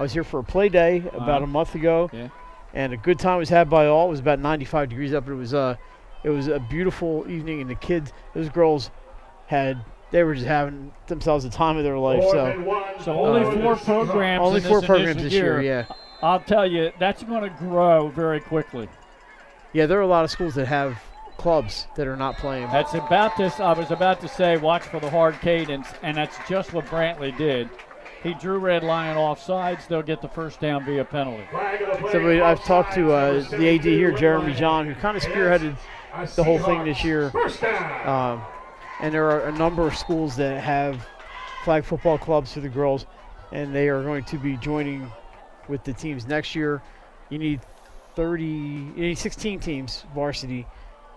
Speaker 5: was here for a play day about a month ago, and a good time was had by all. It was about 95 degrees up. It was a beautiful evening, and the kids, those girls, they were just having themselves the time of their life.
Speaker 2: So only 4 programs.
Speaker 5: Only
Speaker 2: in
Speaker 5: 4
Speaker 2: this
Speaker 5: programs
Speaker 2: initial
Speaker 5: this year. Yeah.
Speaker 2: I'll tell you, that's going to grow very quickly.
Speaker 5: Yeah, there are a lot of schools that have clubs that are not playing.
Speaker 2: That's about this. I was about to say, watch for the hard cadence, and that's just what Brantley did. He drew Red Lion off sides. They'll get the 1st down via penalty.
Speaker 5: So I've talked to the AD here, Jeremy John, who kind of spearheaded the whole thing this year. And there are a number of schools that have flag football clubs for the girls, and they are going to be joining with the teams next year. You need 16 teams varsity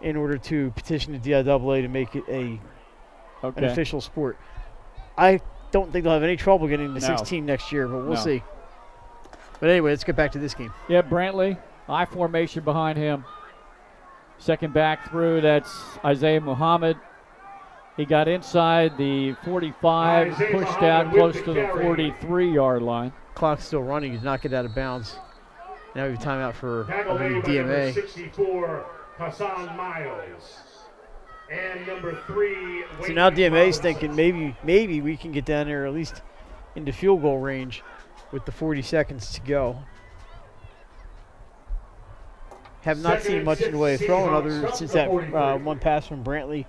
Speaker 5: in order to petition the DIAA to make it an official sport. I don't think they'll have any trouble getting the 16 next year, but we'll see. But anyway, let's get back to this game.
Speaker 2: Yeah, Brantley, I formation behind him. Second back through, that's Isaiah Muhammad. He got inside the 45, pushed out close to the 43-yard line.
Speaker 5: Clock's still running. He did not get out of bounds. Now we have timeout for DMA.
Speaker 4: 64, Hassan Miles. And number 3,
Speaker 5: so now DMA's thinking maybe we can get down there at least into field goal range with the 40 seconds to go. Have not seen much in the way of throwing other since that one pass from Brantley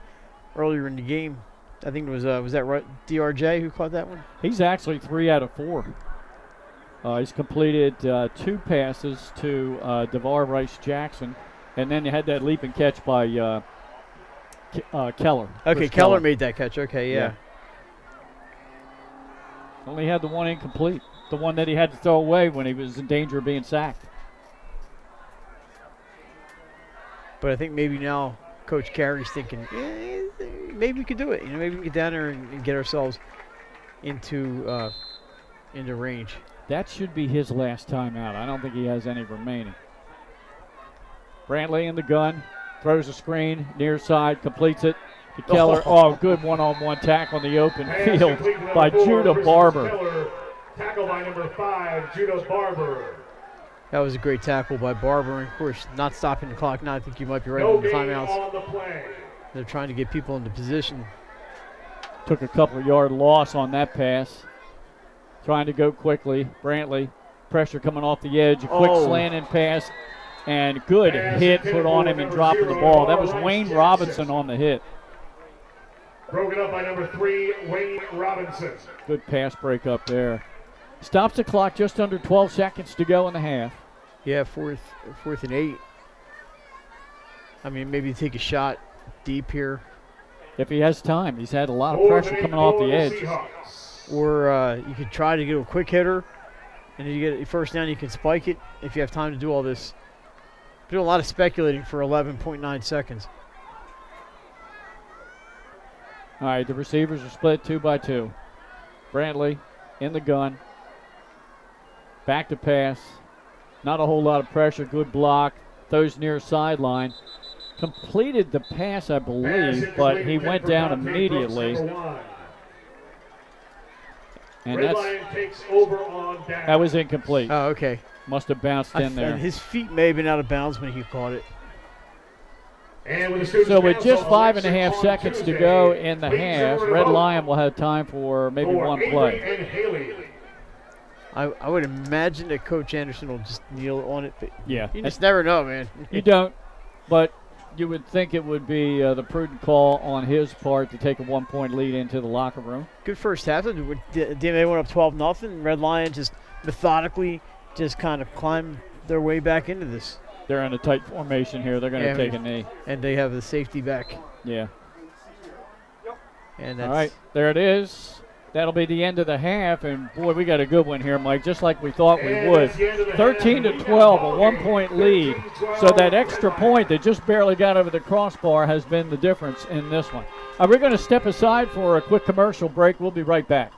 Speaker 5: earlier in the game. I think it was that right, DRJ who caught that one?
Speaker 2: He's actually 3 out of 4. He's completed 2 passes to DeVar Rice Jackson, and then you had that leap and catch by Keller.
Speaker 5: Okay, Keller made that catch. Okay, yeah.
Speaker 2: Only had the one incomplete, the one that he had to throw away when he was in danger of being sacked.
Speaker 5: But I think maybe now Coach Carey's thinking, maybe we could do it. Maybe we can get down there and get ourselves into range.
Speaker 2: That should be his last time out. I don't think he has any remaining. Brantley in the gun, throws a screen, near side, completes it to Keller. Oh, good one-on-one tackle in the open field by Judah Barber.
Speaker 4: Tackle by number 5, Judah Barber.
Speaker 5: That was a great tackle by Barber. And of course, not stopping the clock now. I think you might be right on the timeouts.
Speaker 4: On the play.
Speaker 5: They're trying to get people into position.
Speaker 2: Took a couple of yard loss on that pass. Trying to go quickly. Brantley, pressure coming off the edge. A quick slanting pass. And good hit put on him and dropping the ball. That was Wayne Robinson on the hit.
Speaker 4: Broken up by number 3, Wayne Robinson.
Speaker 2: Good pass break up there. Stops the clock just under 12 seconds to go in the half.
Speaker 5: Yeah, fourth and 8. I mean, maybe take a shot deep here.
Speaker 2: If he has time. He's had a lot of pressure coming off the edge.
Speaker 5: Or you could try to get a quick hitter, and if you get it first down, you can spike it if you have time to do all this. Doing a lot of speculating for 11.9 seconds.
Speaker 2: All right, the receivers are split 2 by 2. Brantley in the gun. Back to pass. Not a whole lot of pressure. Good block. Throws near sideline. Completed the pass, I believe, but he went down immediately. And that was incomplete.
Speaker 5: Oh, okay.
Speaker 2: Must have bounced in there.
Speaker 5: And his feet may have been out of bounds when he caught it.
Speaker 2: So with just 5.5 seconds to go in the half, Red Lion will have time for maybe one play.
Speaker 5: I would imagine that Coach Anderson will just kneel on it. But
Speaker 2: yeah.
Speaker 5: You just never know, man.
Speaker 2: You don't, but you would think it would be the prudent call on his part to take a 1-point lead into the locker room.
Speaker 5: Good first half. DMA went up 12-0. Red Lion just methodically just kind of climbed their way back into this.
Speaker 2: They're in a tight formation here. They're going to take a knee.
Speaker 5: And they have the safety back.
Speaker 2: Yeah.
Speaker 5: And that's
Speaker 2: all right, there it is. That'll be the end of the half, and boy, we got a good one here, Mike, just like we thought we would. 13-12, a 1-point lead. So that extra point that just barely got over the crossbar has been the difference in this one. We're going to step aside for a quick commercial break. We'll be right back.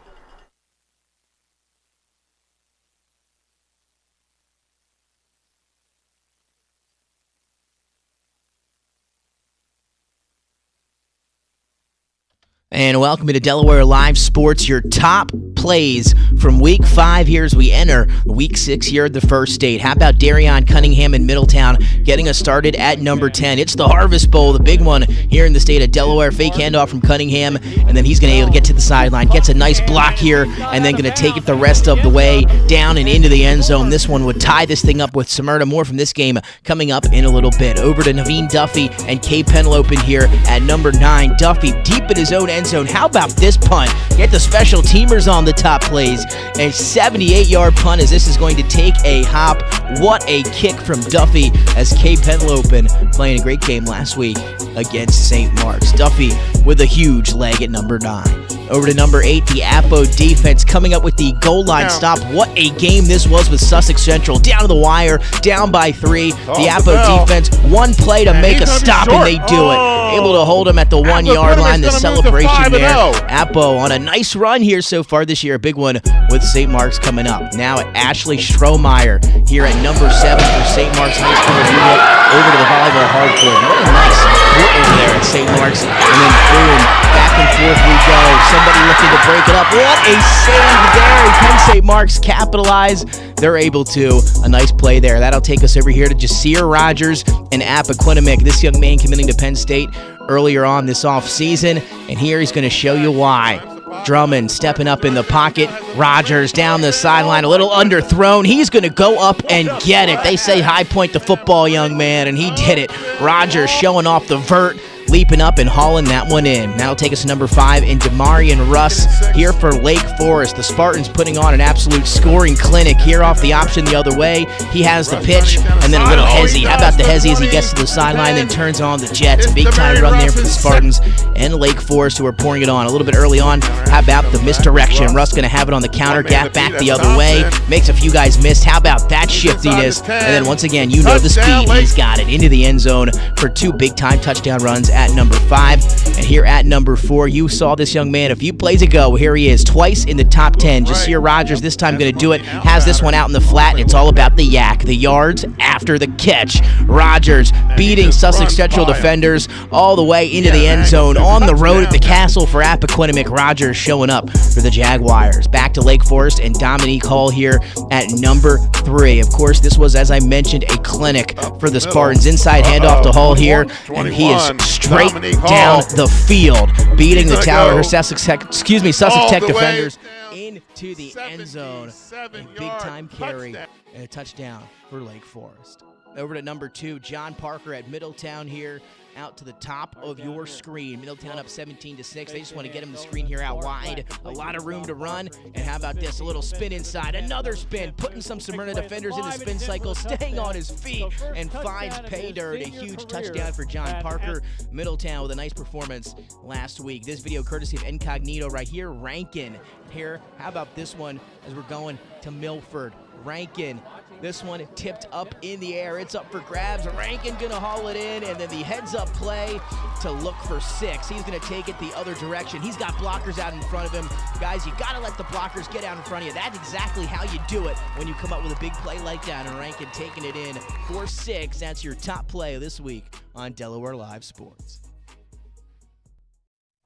Speaker 7: And welcome to Delaware Live Sports, your top plays from Week 5 here as we enter Week 6 here at the First State. How about Darien, Cunningham, and Middletown getting us started at number 10? It's the Harvest Bowl, the big one here in the state of Delaware. Fake handoff from Cunningham, and then he's going to be able to get to the sideline. Gets a nice block here, and then going to take it the rest of the way down and into the end zone. This one would tie this thing up with Smyrna. More from this game coming up in a little bit. Over to Naveen Duffy and Kay Penlopen here at number 9. Duffy deep in his own end zone. How about this punt? Get the special teamers on the top plays. A 78-yard punt as this is going to take a hop. What a kick from Duffy as Kay Penlopen playing a great game last week against St. Mark's. Duffy with a huge leg at number 9. Over to number 8, the Apo defense coming up with the goal line stop. What a game this was with Sussex Central. Down to the wire, down by 3. The Apo defense, one play to make a stop, and they do it. Able to hold him at the 1-yard line. The celebration there. Apo on a nice run here so far this year. A big one with St. Mark's coming up. Now Ashley Strohmeyer here at number 7 for St. Mark's High School unit. Over to the volleyball hardcourt. What a nice foot over there at St. Mark's. And then boom, back and forth we go. Somebody looking to break it up. What a save there. Can St. Mark's capitalize? They're able to. A nice play there. That'll take us over here to Jasir Rogers and Appoquinimink. This young man committing to Penn State earlier on this offseason. And here he's going to show you why. Drummond stepping up in the pocket. Rogers down the sideline, a little underthrown. He's going to go up and get it. They say high point the football, young man, and he did it. Rogers showing off the vert, leaping up and hauling that one in. That'll take us to number 5 in Demarion Russ here for Lake Forest. The Spartans putting on an absolute scoring clinic here off the option the other way. He has the pitch and then a little hezzy. How about the hezzy as he gets to the sideline then turns on the Jets. A big time run there for the Spartans and Lake Forest who are pouring it on. A little bit early on, how about the misdirection? Russ going to have it on the counter, gap back the other way. Makes a few guys miss. How about that shiftiness? And then once again, you know the speed. He's got it into the end zone for 2 big time touchdown runs at number 5. And here at number 4, you saw this young man a few plays ago. Here he is, twice in the top 10. Jasir Rogers this time going to do it. Has this one out in the flat, and it's all about the yak, the yards after the catch. Rogers beating Sussex Central defenders all the way into the end zone on the road at the Castle for Appoquinimink. Rogers showing up for the Jaguars. Back to Lake Forest and Dominique Hall here at number 3. Of course, this was, as I mentioned, a clinic for the Spartans. Inside handoff to Hall here, and he is straight down the field, beating the Sussex Tech defenders into the end zone. A big-time carry and a touchdown for Lake Forest. over to number 2, John Parker at Middletown here, out to the top of your screen. Middletown up 17-6. They just want to get him the screen here out wide. A lot of room to run. And how about this? A little spin inside. Another spin. Putting some Smyrna defenders in the spin cycle. Staying on his feet and finds pay dirt. A huge touchdown for John Parker. Middletown with a nice performance last week. This video courtesy of Incognito right here. Rankin here. How about this one as we're going to Milford? Rankin. This one tipped up in the air. It's up for grabs. Rankin going to haul it in, and then the heads-up play to look for 6. He's going to take it the other direction. He's got blockers out in front of him. Guys, you got to let the blockers get out in front of you. That's exactly how you do it when you come up with a big play like that, and Rankin taking it in for 6. That's your top play this week on Delaware Live Sports.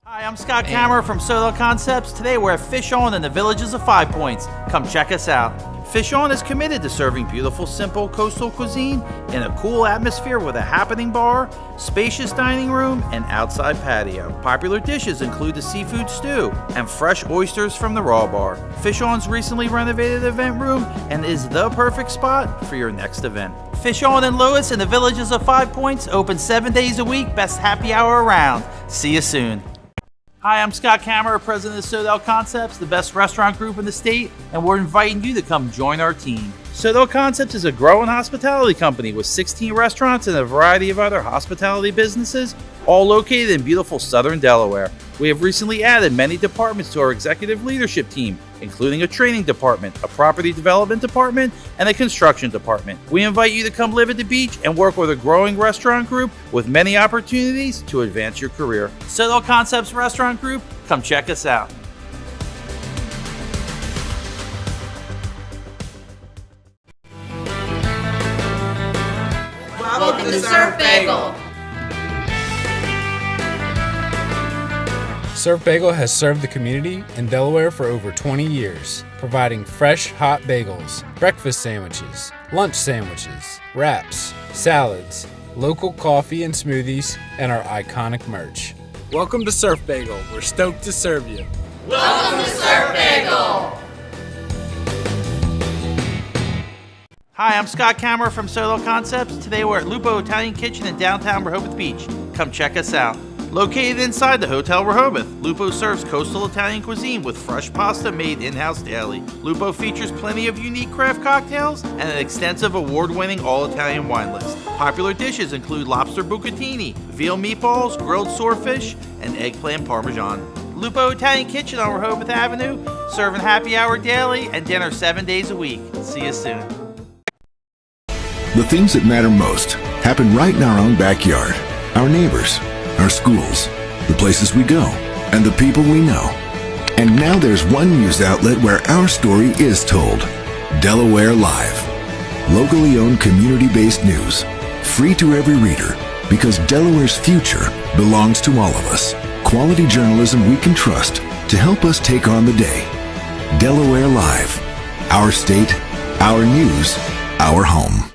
Speaker 8: Hi, I'm Scott Kammerer from Soto Concepts. Today we're at Fish On in the Villages of 5 Points. Come check us out. Fish On is committed to serving beautiful, simple coastal cuisine in a cool atmosphere with a happening bar, spacious dining room, and outside patio. Popular dishes include the seafood stew and fresh oysters from the Raw Bar. Fish On's recently renovated event room and is the perfect spot for your next event. Fish On in Lewis in the Villages of 5 Points, open 7 days a week, best happy hour around. See you soon. Hi, I'm Scott Kammerer, president of Soto Concepts, the best restaurant group in the state, and we're inviting you to come join our team. Soto Concepts is a growing hospitality company with 16 restaurants and a variety of other hospitality businesses, all located in beautiful southern Delaware. We have recently added many departments to our executive leadership team, including a training department, a property development department, and a construction department. We invite you to come live at the beach and work with a growing restaurant group with many opportunities to advance your career. Soto Concepts Restaurant Group, come check us out.
Speaker 9: Welcome to Surf Bagel.
Speaker 10: Surf Bagel has served the community in Delaware for over 20 years, providing fresh, hot bagels, breakfast sandwiches, lunch sandwiches, wraps, salads, local coffee and smoothies, and our iconic merch. Welcome to Surf Bagel. We're stoked to serve you.
Speaker 9: Welcome to Surf Bagel.
Speaker 8: Hi, I'm Scott Kammerer from Soto Concepts. Today we're at Lupo Italian Kitchen in downtown Rehoboth Beach. Come check us out. Located inside the Hotel Rehoboth, Lupo serves coastal Italian cuisine with fresh pasta made in-house daily. Lupo features plenty of unique craft cocktails and an extensive award-winning all-Italian wine list. Popular dishes include lobster bucatini, veal meatballs, grilled swordfish, and eggplant parmesan. Lupo Italian Kitchen on Rehoboth Avenue, serving happy hour daily and dinner 7 days a week. See you soon.
Speaker 1: The things that matter most happen right in our own backyard. Our neighbors, our schools, the places we go, and the people we know. And now there's one news outlet where our story is told. Delaware Live. Locally owned, community-based news. Free to every reader, because Delaware's future belongs to all of us. Quality journalism we can trust to help us take on the day. Delaware Live. Our state, our news, our home.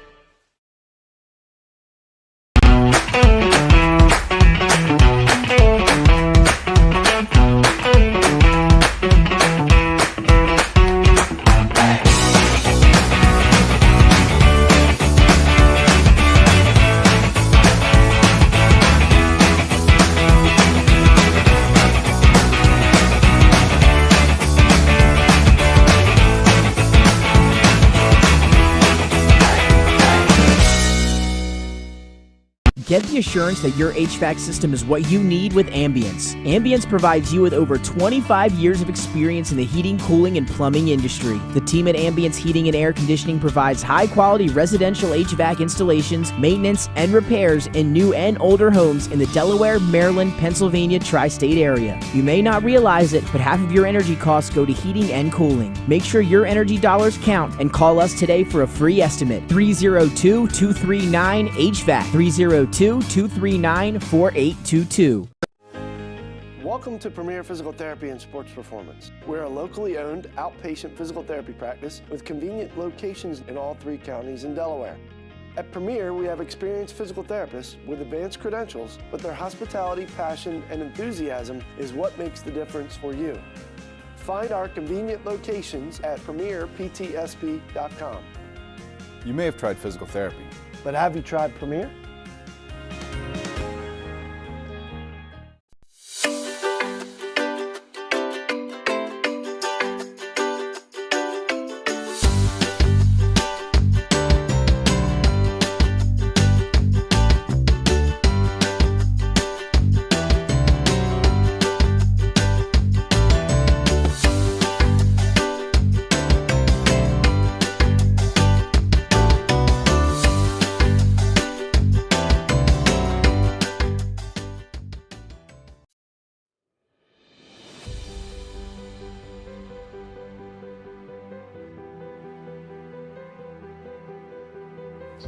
Speaker 7: Get the assurance that your HVAC system is what you need with Ambience. Ambience provides you with over 25 years of experience in the heating, cooling, and plumbing industry. The team at Ambience Heating and Air Conditioning provides high-quality residential HVAC installations, maintenance, and repairs in new and older homes in the Delaware, Maryland, Pennsylvania tri-state area. You may not realize it, but half of your energy costs go to heating and cooling. Make sure your energy dollars count and call us today for a free estimate. 302-239-HVAC. 302-239-4822.
Speaker 11: Welcome to Premier Physical Therapy and Sports Performance. We're a locally owned outpatient physical therapy practice with convenient locations in all 3 counties in Delaware. At Premier, we have experienced physical therapists with advanced credentials, but their hospitality, passion, and enthusiasm is what makes the difference for you. Find our convenient locations at premierptsp.com.
Speaker 12: You may have tried physical therapy,
Speaker 11: But have you tried Premier?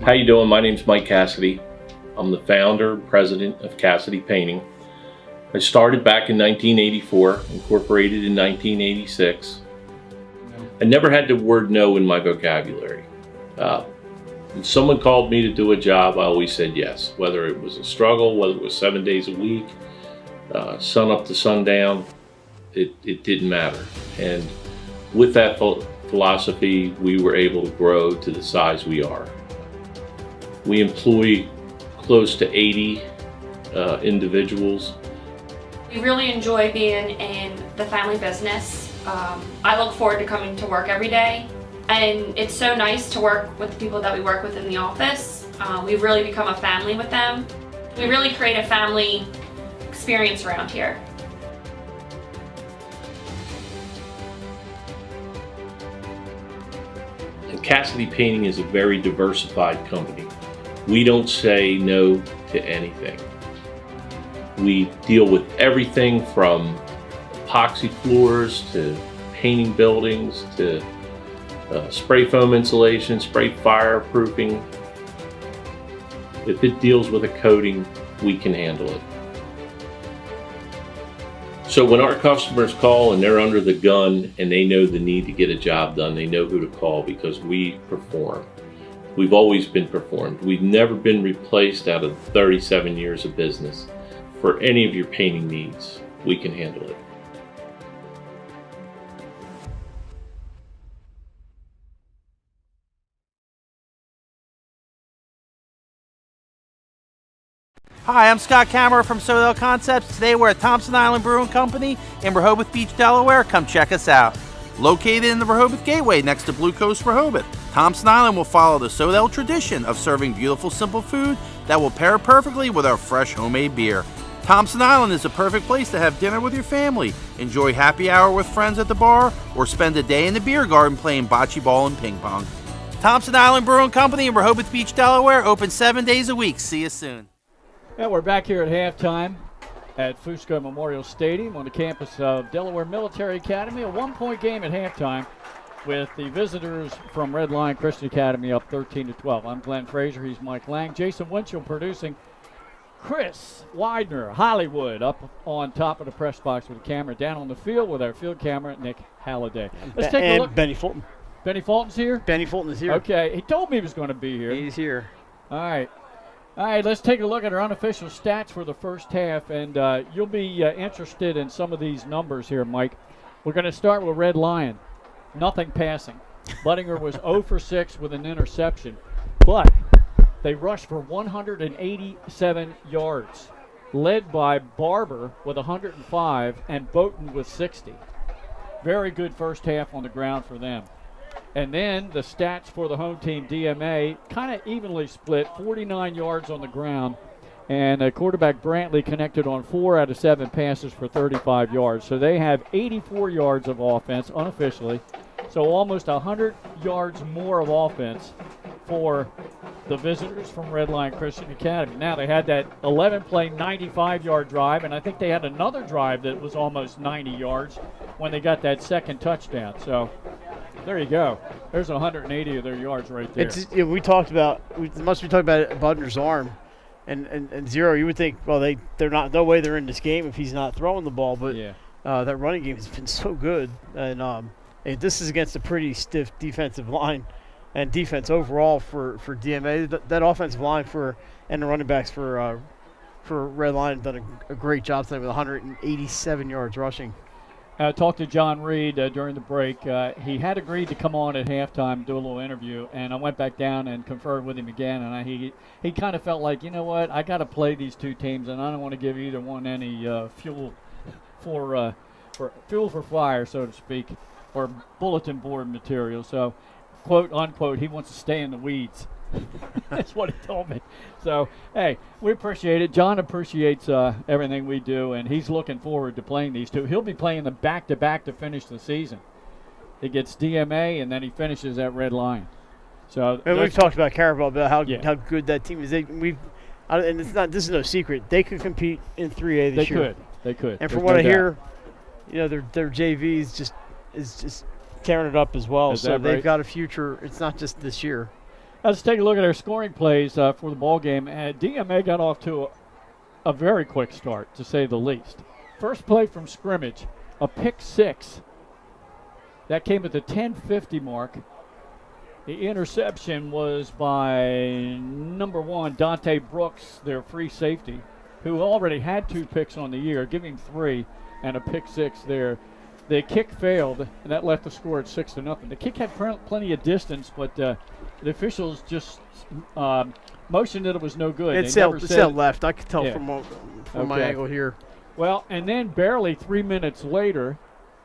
Speaker 12: How you doing? My name's Mike Cassidy. I'm the founder and president of Cassidy Painting. I started back in 1984, incorporated in 1986. I never had the word no in my vocabulary. If someone called me to do a job, I always said yes. Whether it was a struggle, whether it was 7 days a week, sun up to sundown, it didn't matter. And with that philosophy, we were able to grow to the size we are. We employ close to 80 individuals.
Speaker 13: We really enjoy being in the family business. I look forward to coming to work every day, and it's so nice to work with the people that we work with in the office. We've really become a family with them. We really create a family experience around here.
Speaker 12: And Cassidy Painting is a very diversified company. We don't say no to anything. We deal with everything from epoxy floors to painting buildings to spray foam insulation, spray fireproofing. If it deals with a coating, we can handle it. So when our customers call and they're under the gun and they know the need to get a job done, they know who to call because we perform. We've always been performed. We've never been replaced out of 37 years of business. For any of your painting needs, we can handle it.
Speaker 8: Hi, I'm Scott Kammerer from Sodell Concepts. Today we're at Thompson Island Brewing Company in Rehoboth Beach, Delaware. Come check us out. Located in the Rehoboth Gateway next to Blue Coast Rehoboth, Thompson Island will follow the Sodell tradition of serving beautiful, simple food that will pair perfectly with our fresh homemade beer. Thompson Island is a perfect place to have dinner with your family, enjoy happy hour with friends at the bar, or spend a day in the beer garden playing bocce ball and ping pong. Thompson Island Brewing Company in Rehoboth Beach, Delaware, open 7 days a week. See you soon.
Speaker 2: Yeah, we're back here at halftime at Fusco Memorial Stadium on the campus of Delaware Military Academy. A one-point game at halftime with the visitors from Red Lion Christian Academy up 13-12. I'm Glenn Frazier. He's Mike Lang. Jason Winchell producing. Chris Widener, Hollywood, up on top of the press box with the camera. Down on the field with our field camera, Nick Halliday. Let's take a look.
Speaker 5: Benny Fulton.
Speaker 2: Benny Fulton's here?
Speaker 5: Benny Fulton is here.
Speaker 2: Okay. He told me he was going to be here.
Speaker 5: He's here.
Speaker 2: All right. All right, let's take a look at our unofficial stats for the first half, and you'll be interested in some of these numbers here, Mike. We're going to start with Red Lion. Nothing passing. Buttinger was 0 for 6 with an interception, but they rushed for 187 yards, led by Barber with 105 and Bowden with 60. Very good first half on the ground for them. And then the stats for the home team, DMA, kind of evenly split, 49 yards on the ground. And quarterback Brantley connected on 4 out of 7 passes for 35 yards. So they have 84 yards of offense unofficially. So almost 100 yards more of offense for the visitors from Red Lion Christian Academy. Now they had that 11-play, 95-yard drive, and I think they had another drive that was almost 90 yards when they got that second touchdown. So there you go. There's 180 of their yards right there.
Speaker 5: We talked about Butner's arm, and Zero. You would think, well, they're not. No way they're in this game if he's not throwing the ball. But
Speaker 2: yeah.
Speaker 5: That running game has been so good, and this is against a pretty stiff defensive line and defense overall for DMA. That offensive line and the running backs for Red Lion have done a great job tonight with 187 yards rushing.
Speaker 2: I talked to John Reed during the break. He had agreed to come on at halftime, do a little interview, and I went back down and conferred with him again. And he kind of felt like, you know what, I got to play these two teams, and I don't want to give either one any fuel for fire, so to speak, or bulletin board material. So, quote unquote, he wants to stay in the weeds. That's what he told me. So, hey, we appreciate it. John appreciates everything we do, and he's looking forward to playing these two. He'll be playing them back-to-back to finish the season. He gets DMA, and then he finishes at Red Lion. So,
Speaker 5: and we've talked about Caravel, about how good that team is. And it's not. This is no secret. They could compete in 3A this year.
Speaker 2: They could.
Speaker 5: And from what I hear, their JV is just tearing it up as well. So they've got a future. It's not just this year.
Speaker 2: Let's take a look at our scoring plays for the ball game. DMA got off to a very quick start, to say the least. First play from scrimmage, a pick 6. That came at the 10:50 mark. The interception was by number 1, Dante Brooks, their free safety, who already had 2 picks on the year, giving 3 and a pick 6 there. The kick failed, and that left the score at 6-0. The kick had plenty of distance, but the officials just motioned that it was no good.
Speaker 5: It sailed left. I could tell from my angle here.
Speaker 2: Well, and then barely 3 minutes later,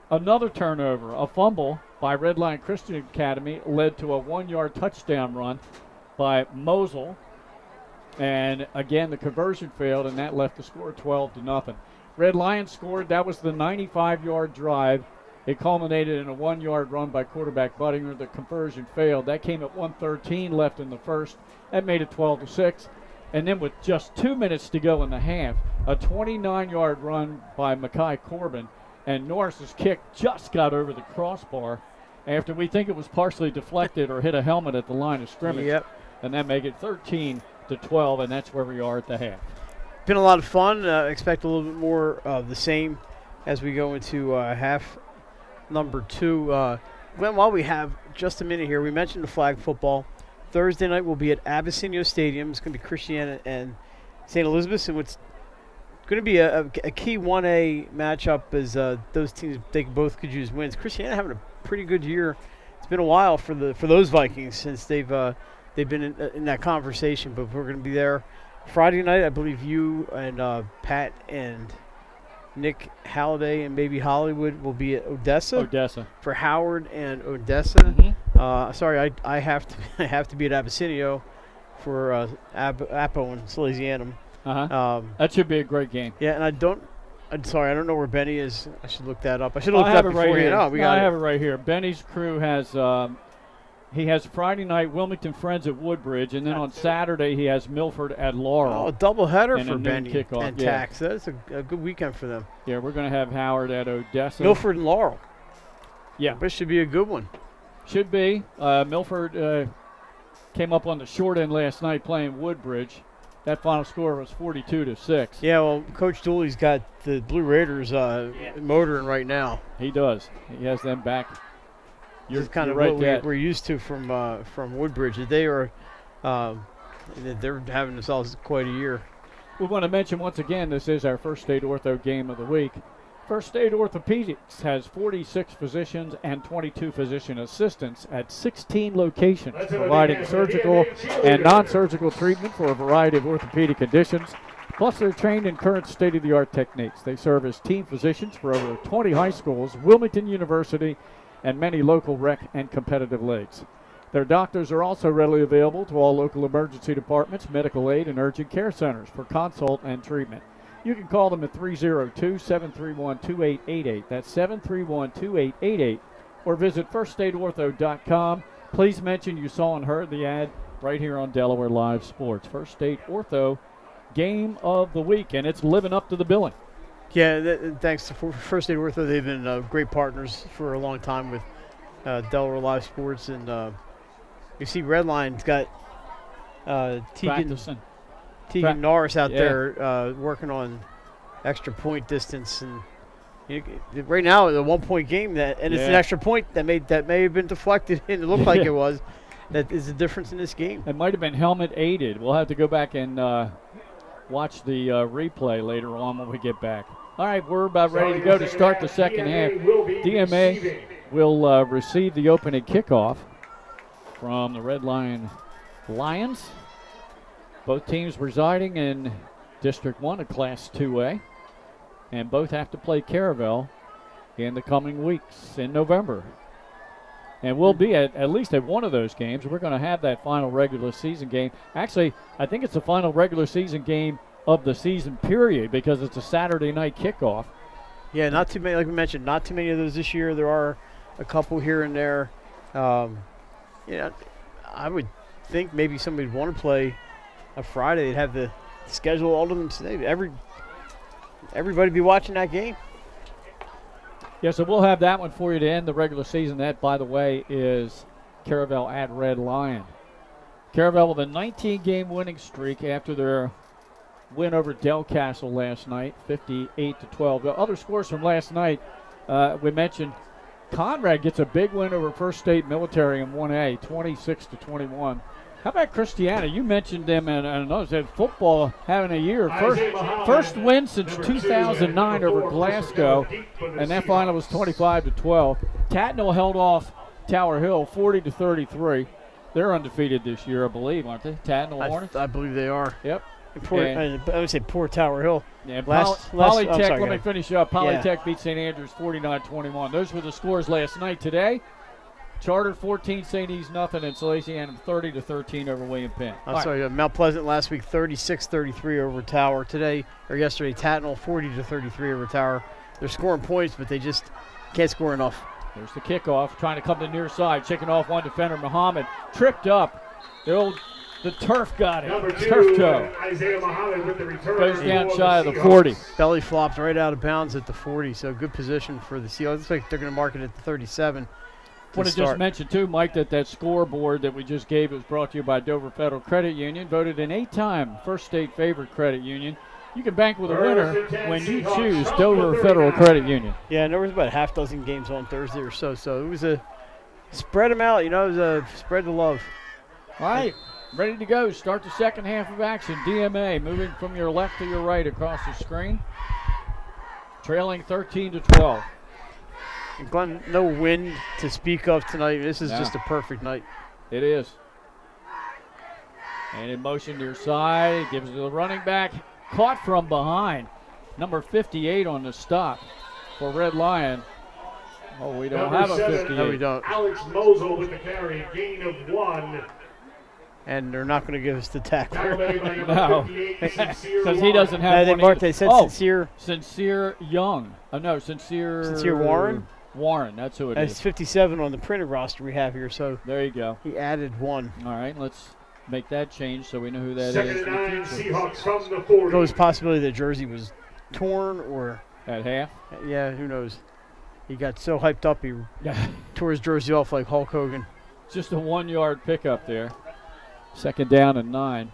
Speaker 2: another turnover, a fumble by Red Lion Christian Academy led to a 1-yard touchdown run by Mosel. And again, the conversion failed, and that left the score 12-0. Red Lion scored. That was the 95-yard drive. It culminated in a 1-yard run by quarterback Buttinger. The conversion failed. That came at 1:13 left in the first. That made it 12-6. And then with just 2 minutes to go in the half, a 29-yard run by Mackay Corbin. And Norris's kick just got over the crossbar after we think it was partially deflected or hit a helmet at the line of scrimmage.
Speaker 5: Yep.
Speaker 2: And that made it 13-12, and that's where we are at the half.
Speaker 5: Been a lot of fun. Expect a little bit more of the same as we go into half number 2. Glenn, while we have just a minute here, we mentioned the flag football. Thursday night we'll be at Abyssinia Stadium. It's going to be Christiana and St. Elizabeth's, and what's going to be a key 1A matchup is those teams, they both could use wins. Christiana having a pretty good year. It's been a while for those Vikings since they've been in that conversation, but we're going to be there Friday night. I believe you and Pat and Nick Halliday and maybe Hollywood will be at Odessa. For Howard and Odessa.
Speaker 2: Mm-hmm.
Speaker 5: Sorry, I have to be at Abyssinia for Apo and Salesianum.
Speaker 2: That should be a great game.
Speaker 5: Yeah, and I don't know where Benny is. I should look that up. I should have looked that up beforehand.
Speaker 2: I have it right here. Benny's crew has he has Friday night Wilmington Friends at Woodbridge, and then on Saturday he has Milford at Laurel.
Speaker 5: Oh, a doubleheader
Speaker 2: and
Speaker 5: for Benny
Speaker 2: kickoff.
Speaker 5: And Tax. That's a good weekend for them.
Speaker 2: Yeah, we're going to have Howard at Odessa.
Speaker 5: Milford and Laurel.
Speaker 2: Yeah.
Speaker 5: This should be a good one.
Speaker 2: Should be. Milford came up on the short end last night playing Woodbridge. That final score was 42-6.
Speaker 5: Yeah, well, Coach Dooley's got the Blue Raiders motoring right now.
Speaker 2: He does. He has them back.
Speaker 5: It's kind of what we're used to from Woodbridge. They're having themselves quite a year.
Speaker 2: We want to mention once again, this is our First State Ortho game of the week. First State Orthopedics has 46 physicians and 22 physician assistants at 16 locations, providing surgical and non-surgical treatment for a variety of orthopedic conditions. Plus, they're trained in current state-of-the-art techniques. They serve as team physicians for over 20 high schools, Wilmington University, and many local rec and competitive leagues. Their doctors are also readily available to all local emergency departments, medical aid, and urgent care centers for consult and treatment. You can call them at 302-731-2888. That's 731-2888. Or visit firststateortho.com. Please mention you saw and heard the ad right here on Delaware Live Sports. First State Ortho game of the week, and it's living up to the billing.
Speaker 5: Yeah, thanks to First State Ortho. They've been great partners for a long time with Delaware Live Sports. And you see Redline's got Tegan Norris out there working on extra point distance. And right now, the 1 point game, it's an extra point that may have been deflected, and it looked like it was. That is the difference in this game.
Speaker 2: It might have been helmet aided. We'll have to go back and watch the replay later on when we get back. All right, we're about ready to go to start the second half. DMA will receive the opening kickoff from the Red Lion Lions. Both teams residing in District 1 of Class 2A, and both have to play Caravel in the coming weeks in November. And we'll be at least at one of those games. We're going to have that final regular season game. Actually, I think it's the final regular season game of the season period because it's a Saturday night kickoff.
Speaker 5: Yeah, not too many, like we mentioned, not too many of those this year. There are a couple here and there. I would think maybe somebody would want to play a Friday. They'd have the schedule all of them today. Everybody be watching that game.
Speaker 2: Yeah, so we'll have that one for you to end the regular season. That, by the way, is Caravel at Red Lion. Caravel with a 19-game winning streak after their win over Del Castle last night, 58-12. The other scores from last night, we mentioned Conrad gets a big win over First State Military in 1A, 26-21. How about Christiana? You mentioned them, and another said football having a year. First win since 2009 over Glasgow, and that final was 25-12. Tatnall held off Tower Hill 40-33. They're undefeated this year, I believe, aren't they? Tatnall Hornets?
Speaker 5: I believe they are.
Speaker 2: Yep.
Speaker 5: I would say poor Tower Hill.
Speaker 2: Yeah, Polytech, let me finish up. Polytech beat St. Andrews 49-21. Those were the scores last night. Today, Charter 14, St. E's nothing, and Salesianum 30-13 over William Penn.
Speaker 5: Mount Pleasant last week 36-33 over Tower. Yesterday, Tatnall 40-33 over Tower. They're scoring points, but they just can't score enough.
Speaker 2: There's the kickoff, trying to come to the near side, checking off one defender, Muhammad, tripped up. The turf got it. Turf toe.
Speaker 4: Isaiah Muhammad with the return.
Speaker 2: Goes down shy of the 40.
Speaker 5: Belly flopped right out of bounds at the 40, so good position for the Seals. Looks like they're going to mark it at the 37.
Speaker 2: I want to just mention, too, Mike, that scoreboard that we just gave was brought to you by Dover Federal Credit Union, voted an 8-time First State favorite credit union. You can bank with a winner when you choose Dover Federal Credit Union.
Speaker 5: Yeah, and there was about a half dozen games on Thursday or so it was a spread them out. It was a spread the love.
Speaker 2: All right, ready to go. Start the second half of action. DMA moving from your left to your right across the screen, trailing 13-12.
Speaker 5: And Glenn, no wind to speak of tonight. This is just a perfect night.
Speaker 2: It is. And in motion to your side, gives it to the running back. Caught from behind. Number 58 on the stop for Red Lion. Oh, we don't have a 58.
Speaker 5: No, we don't.
Speaker 4: Alex Mosel with the carry, gain of 1.
Speaker 5: And they're not going to give us the tackle.
Speaker 2: No, because he doesn't have one.
Speaker 5: They said Sincere.
Speaker 2: Sincere Young. Sincere
Speaker 5: Warren?
Speaker 2: Warren, that's who it is.
Speaker 5: It's 57 on the printed roster we have here, so
Speaker 2: there you go.
Speaker 5: He added 1.
Speaker 2: All right, let's make that change so we know who that
Speaker 4: Second
Speaker 2: is.
Speaker 4: and 9, Seahawks from the 40.
Speaker 5: There's possibility the jersey was torn or
Speaker 2: at half.
Speaker 5: Yeah, who knows? He got so hyped up he tore his jersey off like Hulk Hogan.
Speaker 2: Just a 1-yard pickup there. Second down and 9.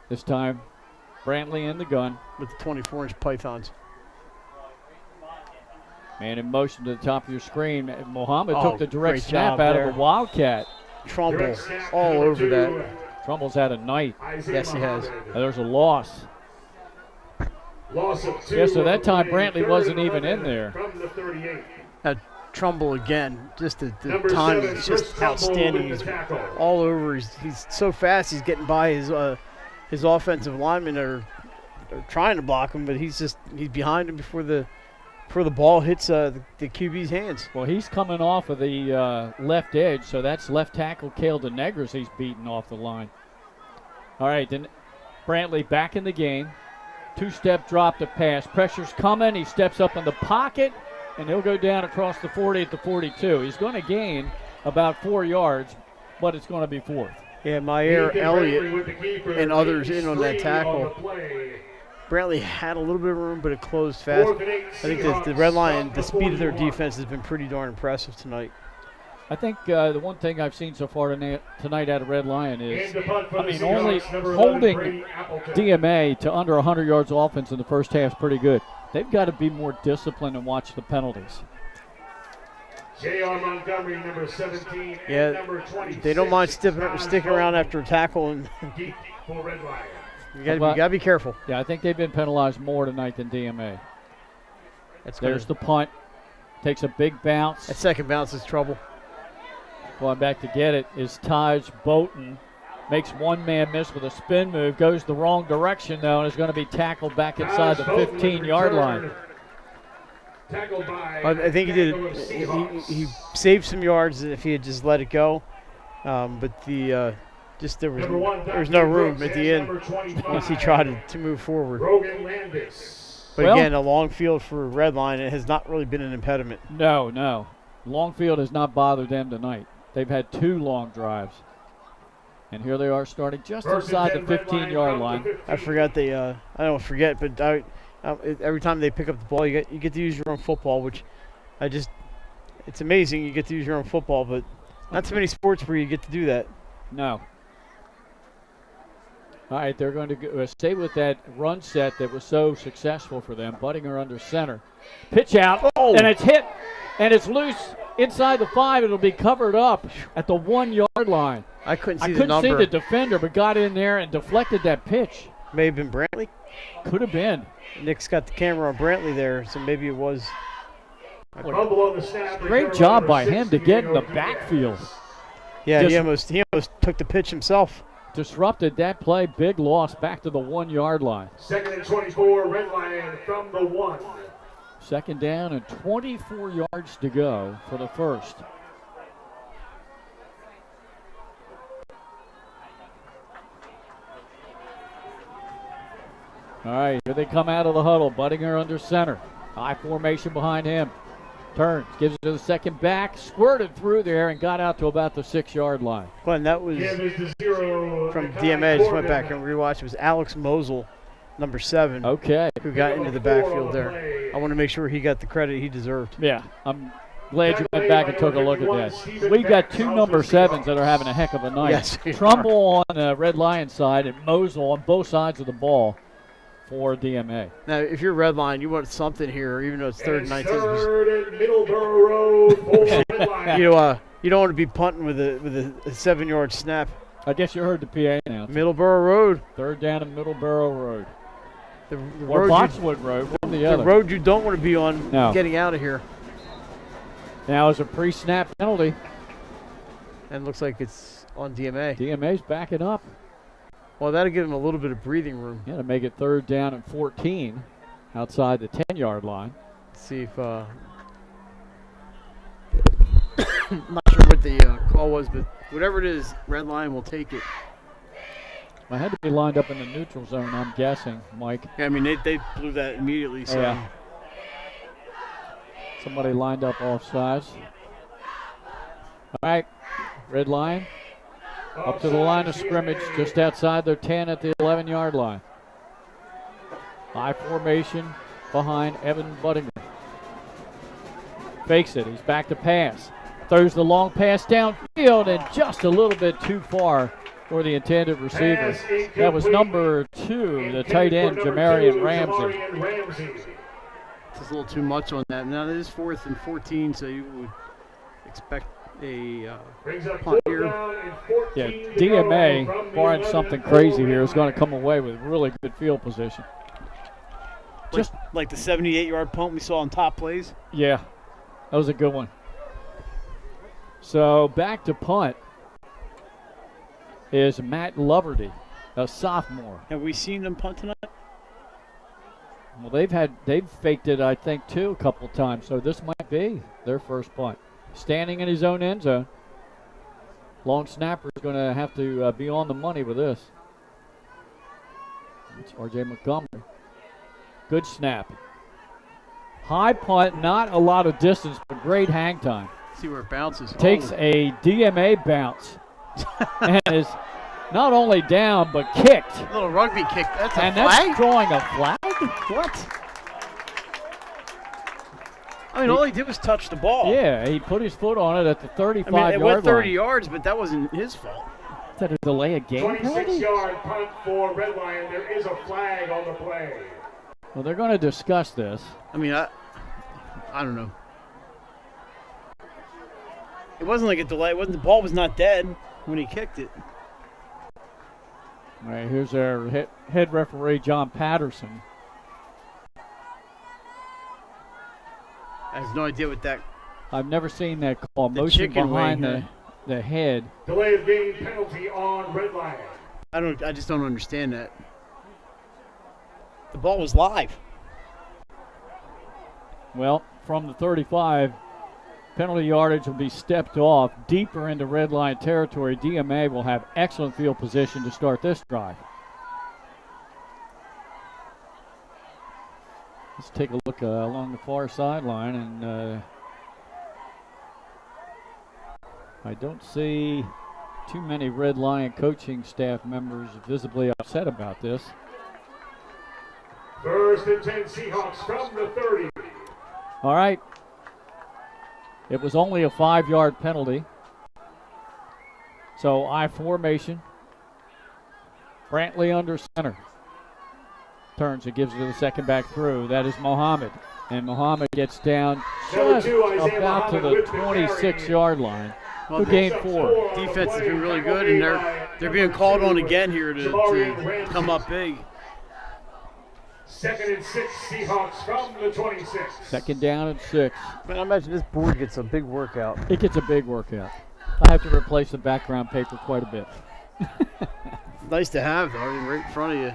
Speaker 2: This time, Brantley in the gun
Speaker 5: with the 24-inch pythons.
Speaker 2: Man in motion to the top of your screen. Mohammed took the direct snap out of a Wildcat.
Speaker 5: Trumbull all over that.
Speaker 2: Trumbull's had a night.
Speaker 5: Yes, he has.
Speaker 2: There's a loss.
Speaker 4: Loss of 2.
Speaker 2: Yeah, so that time Brantley wasn't even in there.
Speaker 4: From the 38.
Speaker 5: Trumbull again. Just the time is just outstanding. He's all over. He's so fast. He's getting by his offensive linemen are trying to block him, but he's behind him before the ball hits the QB's hands.
Speaker 2: Well, he's coming off of the left edge, so that's left tackle Cale DeNegris he's beaten off the line. All right, then Brantley back in the game. 2-step drop to pass. Pressure's coming. He steps up in the pocket, and he'll go down across the 40 at the 42. He's going to gain about 4 yards, but it's going to be 4th.
Speaker 5: Yeah, Meyer, Elliott, and others in on that tackle. Brantley had a little bit of room, but it closed fast. I think the Red Lion, the speed of their defense has been pretty darn impressive tonight.
Speaker 2: I think the one thing I've seen so far tonight out of Red Lion is, only holding DMA to under 100 yards of offense in the first half is pretty good. They've got to be more disciplined and watch the penalties.
Speaker 4: J.R. Montgomery, number 17,
Speaker 5: yeah,
Speaker 4: and number 26.
Speaker 5: They don't mind sticking around after a tackle. And You got to be careful.
Speaker 2: Yeah, I think they've been penalized more tonight than DMA. There's the punt. Takes a big bounce.
Speaker 5: That second bounce is trouble.
Speaker 2: Going back to get it is Taj Bolton. Makes one man miss with a spin move. Goes the wrong direction, though, and is going to be tackled back inside the 15-yard line.
Speaker 5: I think he did. He saved some yards if he had just let it go. But there was no room at the end once he tried to move forward. But again, a long field for Redline, it has not really been an impediment.
Speaker 2: No. Long field has not bothered them tonight. They've had 2 long drives. And here they are starting just inside the 15-yard line.
Speaker 5: I forgot I don't forget, but every time they pick up the ball, you get to use your own football, which it's amazing you get to use your own football, but not too many sports where you get to do that.
Speaker 2: No. All right, they're going to stay with that run set that was so successful for them. Buttinger under center. Pitch out, and it's hit, and it's loose inside the 5. It'll be covered up at the 1-yard line.
Speaker 5: I couldn't see
Speaker 2: the defender, but got in there and deflected that pitch.
Speaker 5: May have been Brantley.
Speaker 2: Could have been.
Speaker 5: Nick's got the camera on Brantley there, so maybe it was.
Speaker 2: Great job by him to get in the backfield.
Speaker 5: Yeah, he almost took the pitch himself.
Speaker 2: Disrupted that play. Big loss back to the 1-yard line.
Speaker 4: 2nd and 24, Red Lion from the 1.
Speaker 2: 2nd down and 24 yards to go for the first. All right, here they come out of the huddle. Buttinger under center. High formation behind him. Turns, gives it to the second back, squirted through there and got out to about the 6-yard line.
Speaker 5: Glenn, that was from DMA. I just went back and rewatched. It was Alex Mosel, number 7, who got into the backfield there. I want to make sure he got the credit he deserved.
Speaker 2: Yeah, I'm glad you went back and took a look at that. We've got 2 number 7s that are having a heck of a night.
Speaker 5: Yes,
Speaker 2: Trumbull on the Red Lion side and Mosel on both sides of the ball for DMA.
Speaker 5: Now, if you're Red Line, you want something here, even though it's 3rd and 19.
Speaker 4: 3rd and Middleborough Road for Red Lion.
Speaker 5: You don't want to be punting with a 7-yard snap.
Speaker 2: I guess you heard the PA now.
Speaker 5: Middleborough Road.
Speaker 2: 3rd down and Middleborough Road.
Speaker 5: Or
Speaker 2: Boxwood Road, one or the other.
Speaker 5: The road you don't want to be on getting out of here.
Speaker 2: Now is a pre-snap penalty.
Speaker 5: And looks like it's on DMA.
Speaker 2: DMA's backing up.
Speaker 5: Well, that'll give him a little bit of breathing room.
Speaker 2: Yeah, to make it 3rd down and 14 outside the 10-yard line.
Speaker 5: Let's see if I'm not sure what the call was, but whatever it is, Red Line will take it.
Speaker 2: I had to be lined up in the neutral zone, I'm guessing, Mike.
Speaker 5: Yeah, I mean, they blew that immediately. So.
Speaker 2: Yeah. Somebody lined up offsides. All right, Red Lion up to the line of scrimmage, just outside their 10 at the 11-yard line. High formation behind Evan Buttinger. Fakes it, he's back to pass. Throws the long pass downfield and just a little bit too far for the intended receiver. That was number 2, the tight end, Jamarian Ramsey.
Speaker 5: It's a little too much on that. Now, it is 4th and 14, so you would expect a punt here.
Speaker 2: Yeah, DMA, barring something crazy here, is going to come away with really good field position.
Speaker 5: Just like the 78-yard punt we saw on top plays?
Speaker 2: Yeah, that was a good one. So back to punt is Matt Loverty, a sophomore.
Speaker 5: Have we seen them punt tonight?
Speaker 2: Well, they've faked it, I think, too, a couple times. So this might be their first punt. Standing in his own end zone. Long snapper is going to have to be on the money with this. It's R.J. Montgomery. Good snap. High punt, not a lot of distance, but great hang time.
Speaker 5: See where it bounces.
Speaker 2: Takes a DMA bounce and is not only down, but kicked.
Speaker 5: A little rugby kick. That's a flag?
Speaker 2: That's drawing a flag?
Speaker 5: What? I mean, all he did was touch the ball.
Speaker 2: Yeah, he put his foot on it at the 35-yard
Speaker 5: line. It went 30
Speaker 2: line.
Speaker 5: yards, but that wasn't his fault.
Speaker 2: Is that a delay of game?
Speaker 4: 26-yard punt for Red Lion. There is a flag on the play.
Speaker 2: Well, they're going to discuss this.
Speaker 5: I mean, I don't know. It wasn't like a delay. The ball was not dead when he kicked it.
Speaker 2: All right, here's our head referee, John Patterson.
Speaker 5: I have no idea what that.
Speaker 2: I've never seen that call.
Speaker 5: The
Speaker 2: Motion
Speaker 5: chicken
Speaker 2: behind
Speaker 5: wing,
Speaker 2: the head.
Speaker 4: Delay of game penalty on red line.
Speaker 5: I just don't understand that. The ball was live.
Speaker 2: Well, from the 35, penalty yardage will be stepped off deeper into red line territory. DMA will have excellent field position to start this drive. Let's take a look along the far sideline, and I don't see too many Red Lion coaching staff members visibly upset about this.
Speaker 4: First and 10 Seahawks from the 30.
Speaker 2: All right. It was only a 5-yard penalty. So I formation. Brantley under center. Turns and gives it to the second back through. That is Mohammed. And Mohammed gets down just about to the 26-yard line.
Speaker 5: Well,
Speaker 2: Who gained 4?
Speaker 5: Defense has been really good, and they're being called on again here to come up big.
Speaker 4: Second and 6 Seahawks from the 26.
Speaker 2: Second down and 6.
Speaker 5: Man, I imagine this board gets a big workout.
Speaker 2: It gets a big workout. I have to replace the background paper quite a bit.
Speaker 5: It's nice to have, though, right in front of you.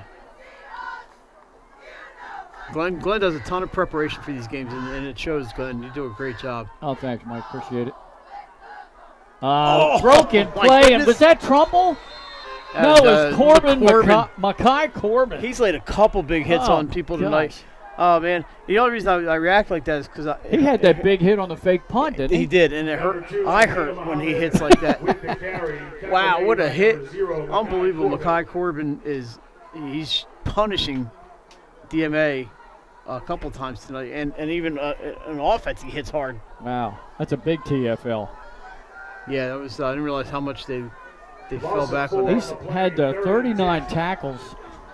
Speaker 5: Glenn does a ton of preparation for these games, and it shows, Glenn. You do a great job.
Speaker 2: Oh, thanks, Mike. Appreciate it. Broken play, and was that Trumbull? No, it was Corbin. Makai Corbin.
Speaker 5: He's laid a couple big hits on people tonight. Oh, man. The only reason I react like that is because
Speaker 2: he had that big hit on the fake punt, didn't he?
Speaker 5: He did, and it hurt. I hurt when he hits like that. Wow, what a hit. Unbelievable. Makai Corbin he's punishing DMA a couple times tonight, and even an offense, he hits hard.
Speaker 2: Wow, that's a big TFL.
Speaker 5: Yeah, that was. I didn't realize how much they fell back on that.
Speaker 2: He's had 39 tackles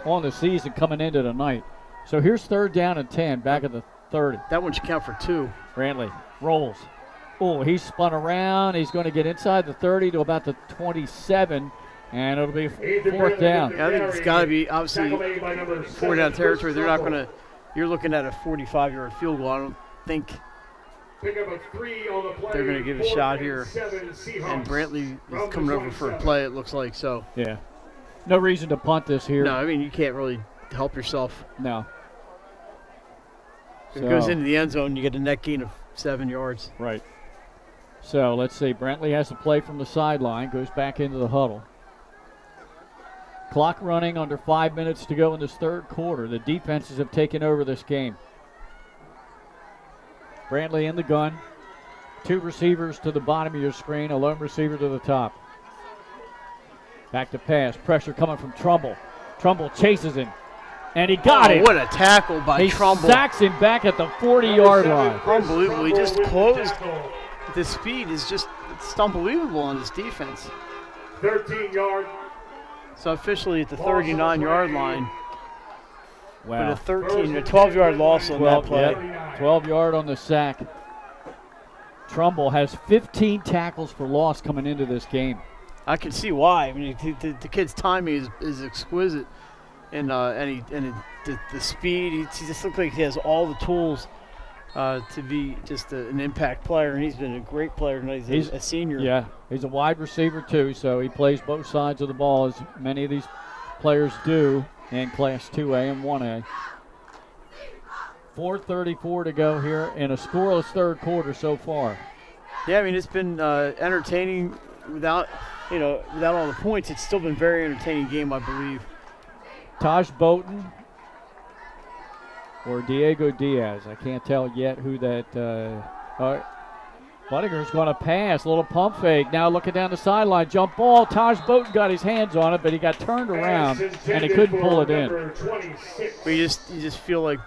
Speaker 2: on the season coming into tonight. So here's third down and 10, back at the 30.
Speaker 5: That one should count for 2.
Speaker 2: Brantley rolls. Oh, he's spun around. He's going to get inside the 30 to about the 27, and it'll be fourth down.
Speaker 5: Yeah, I think it's got to be, obviously, 4-down territory. They're not going to – you're looking at a 45-yard field goal. I don't think they're going to give a shot here. And Brantley is coming over for a play, it looks like. So
Speaker 2: yeah. No reason to punt this here.
Speaker 5: No, I mean, you can't really help yourself.
Speaker 2: No.
Speaker 5: If it goes into the end zone, you get a net gain of 7 yards.
Speaker 2: Right. So let's see. Brantley has the play from the sideline, goes back into the huddle. Clock running, under 5 minutes to go in this third quarter. The defenses have taken over this game. Brantley in the gun. 2 receivers to the bottom of your screen, a lone receiver to the top. Back to pass. Pressure coming from Trumbull. Trumbull chases him. And he got him.
Speaker 5: What a tackle by Trumbull.
Speaker 2: He sacks him back at the 40-yard line.
Speaker 5: Unbelievable. He just closed. The speed is just it's unbelievable on this defense.
Speaker 4: 13-yard.
Speaker 5: So officially at the 39-yard line.
Speaker 2: Wow.
Speaker 5: But a 12-yard loss on that play.
Speaker 2: 12-yard on the sack. Trumbull has 15 tackles for loss coming into this game.
Speaker 5: I can see why. I mean, the kid's timing is exquisite, and the speed. He just looks like he has all the tools to be just an impact player, and he's been a great player tonight. He's a senior.
Speaker 2: Yeah, he's a wide receiver too, so he plays both sides of the ball, as many of these players do in Class 2A and 1A. 4:34 to go here in a scoreless third quarter so far.
Speaker 5: Yeah, I mean, it's been entertaining without all the points. It's still been a very entertaining game, I believe.
Speaker 2: Taj Bowden or Diego Diaz. I can't tell yet who that. Buttinger's going to pass. A little pump fake. Now looking down the sideline. Jump ball. Taj Bowden got his hands on it, but he got turned around and he couldn't pull it in.
Speaker 5: But you just feel like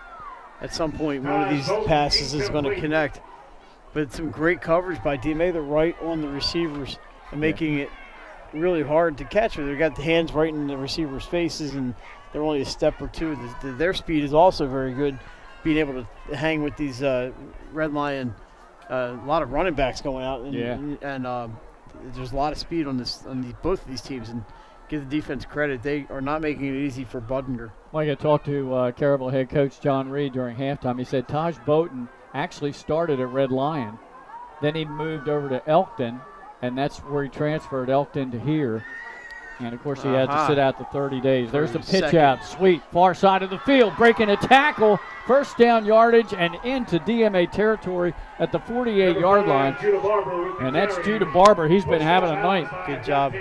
Speaker 5: at some point one of these passes is going to connect. But some great coverage by DMA. They're right on the receivers and making it really hard to catch. They got the hands right in the receivers' faces, and they're only a step or two. Their speed is also very good, being able to hang with these Red Lion. A lot of running backs going out, and there's a lot of speed on both of these teams. And give the defense credit. They are not making it easy for Budinger.
Speaker 2: Well, I got to talk to Caryville head coach John Reed during halftime. He said Taj Bowden actually started at Red Lion. Then he moved over to Elkton, and that's where he transferred Elkton to here. And, of course, he had to sit out the 30 days. There's the pitch out. Sweet. Far side of the field. Breaking a tackle. First down yardage and into DMA territory at the 48-yard line. And that's Judah Barber. He's been having a night.
Speaker 5: Good job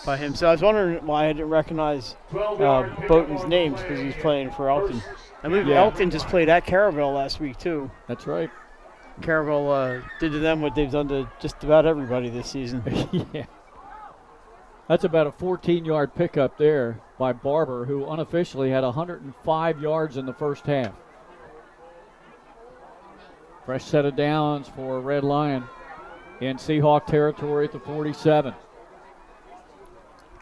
Speaker 5: by him. So I was wondering why I didn't recognize Bowden's names because he's playing for Elkton. I believe Elkton just played at Caryville last week, too.
Speaker 2: That's right.
Speaker 5: Caryville did to them what they've done to just about everybody this season.
Speaker 2: Yeah. That's about a 14-yard pickup there by Barber, who unofficially had 105 yards in the first half. Fresh set of downs for Red Lion in Seahawk territory at the 47.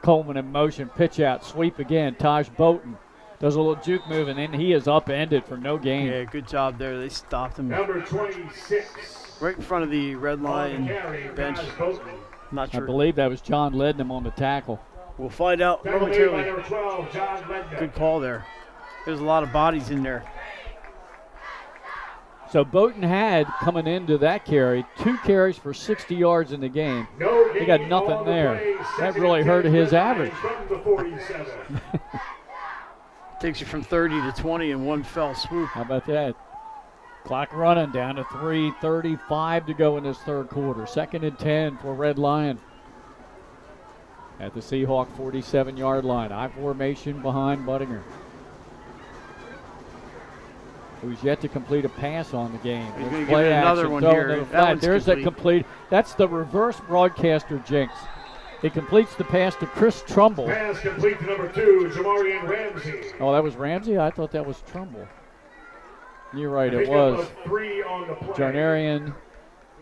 Speaker 2: Coleman in motion, pitch out, sweep again. Taj Bowden does a little juke move, and then he is upended for no gain.
Speaker 5: Yeah, good job there. They stopped him.
Speaker 4: Number 26.
Speaker 5: Right in front of the Red Lion bench. Not sure.
Speaker 2: I believe that was John Lednam on the tackle.
Speaker 5: We'll find out momentarily. Good call there. There's a lot of bodies in there.
Speaker 2: So Bowden had, coming into that carry, 2 carries for 60 yards in the game. He got nothing there. That really hurt his average.
Speaker 5: Takes you from 30 to 20 in one fell swoop.
Speaker 2: How about that? Clock running down to 3:35 to go in this third quarter. 2nd and 10 for Red Lion at the Seahawk 47-yard line. I formation behind Budinger, who's yet to complete a pass on the game.
Speaker 5: He's going to get another one here.
Speaker 2: There's that complete. That's the reverse broadcaster jinx. He completes the pass to Chris Trumbull.
Speaker 4: Pass complete to number 2, Jamarian Ramsey.
Speaker 2: Oh, that was Ramsey? I thought that was Trumbull. You're right, it was. Jarnarian,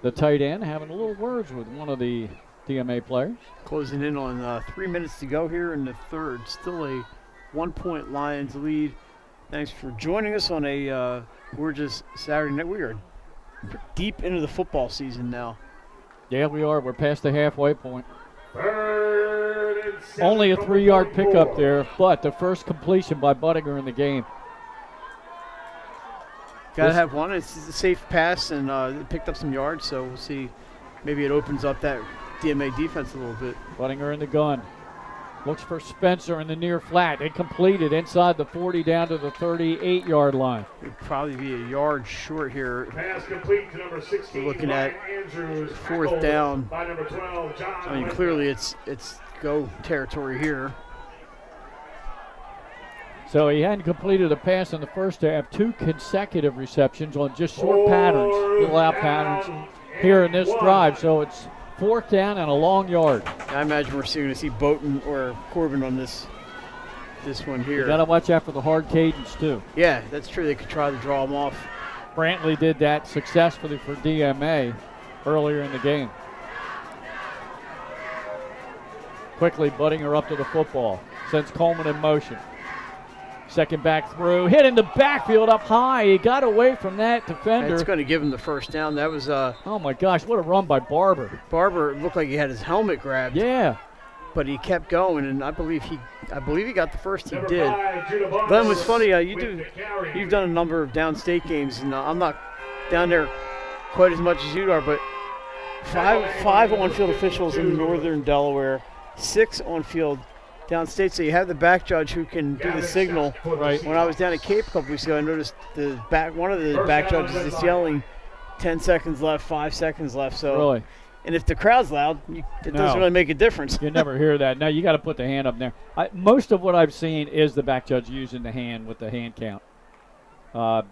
Speaker 2: the tight end, having a little words with one of the DMA players.
Speaker 5: Closing in on 3 minutes to go here in the third. Still a 1-point Lions lead. Thanks for joining us on a gorgeous Saturday night. We are deep into the football season now.
Speaker 2: Yeah, we are. We're past the halfway point. Only a 3-yard pickup there, but the first completion by Budinger in the game.
Speaker 5: Got to have one. It's a safe pass, and it picked up some yards, so we'll see. Maybe it opens up that DMA defense a little bit.
Speaker 2: Budinger in the gun. Looks for Spencer in the near flat. They completed inside the 40 down to the 38-yard line.
Speaker 5: It'd probably be a yard short here.
Speaker 4: Pass complete to number 16.
Speaker 5: We're looking at
Speaker 4: Andrews,
Speaker 5: 4th down.
Speaker 4: By number 12, John.
Speaker 5: I mean, clearly it's go territory here.
Speaker 2: So he hadn't completed a pass in the first half. 2 consecutive receptions on just short patterns, little out patterns here in this drive. So it's 4th down and a long yard.
Speaker 5: I imagine we're going to see Bowden or Corbin on this one here.
Speaker 2: You got to watch out for the hard cadence too.
Speaker 5: Yeah, that's true. They could try to draw him off.
Speaker 2: Brantley did that successfully for DMA earlier in the game. Quickly, Budinger up to the football. Sends Coleman in motion. Second back through, hit in the backfield up high. He got away from that defender.
Speaker 5: It's going to give him the first down. That was
Speaker 2: oh my gosh, what a run by Barber.
Speaker 5: Barber looked like he had his helmet grabbed.
Speaker 2: Yeah.
Speaker 5: But he kept going, and I believe he got the first. He did. Glenn, what's funny, you've done a number of downstate games, and I'm not down there quite as much as you are, but five on-field officials in northern Delaware, 6 on-field downstate, so you have the back judge who can do the signal.
Speaker 2: Right.
Speaker 5: When I was down at Cape a couple weeks ago, I noticed one of the back judges is yelling 10 seconds left, 5 seconds left. So
Speaker 2: really?
Speaker 5: And if the crowd's loud, it doesn't really make a difference.
Speaker 2: You never hear that. No, you got to put the hand up there. Most of what I've seen is the back judge using the hand with the hand count.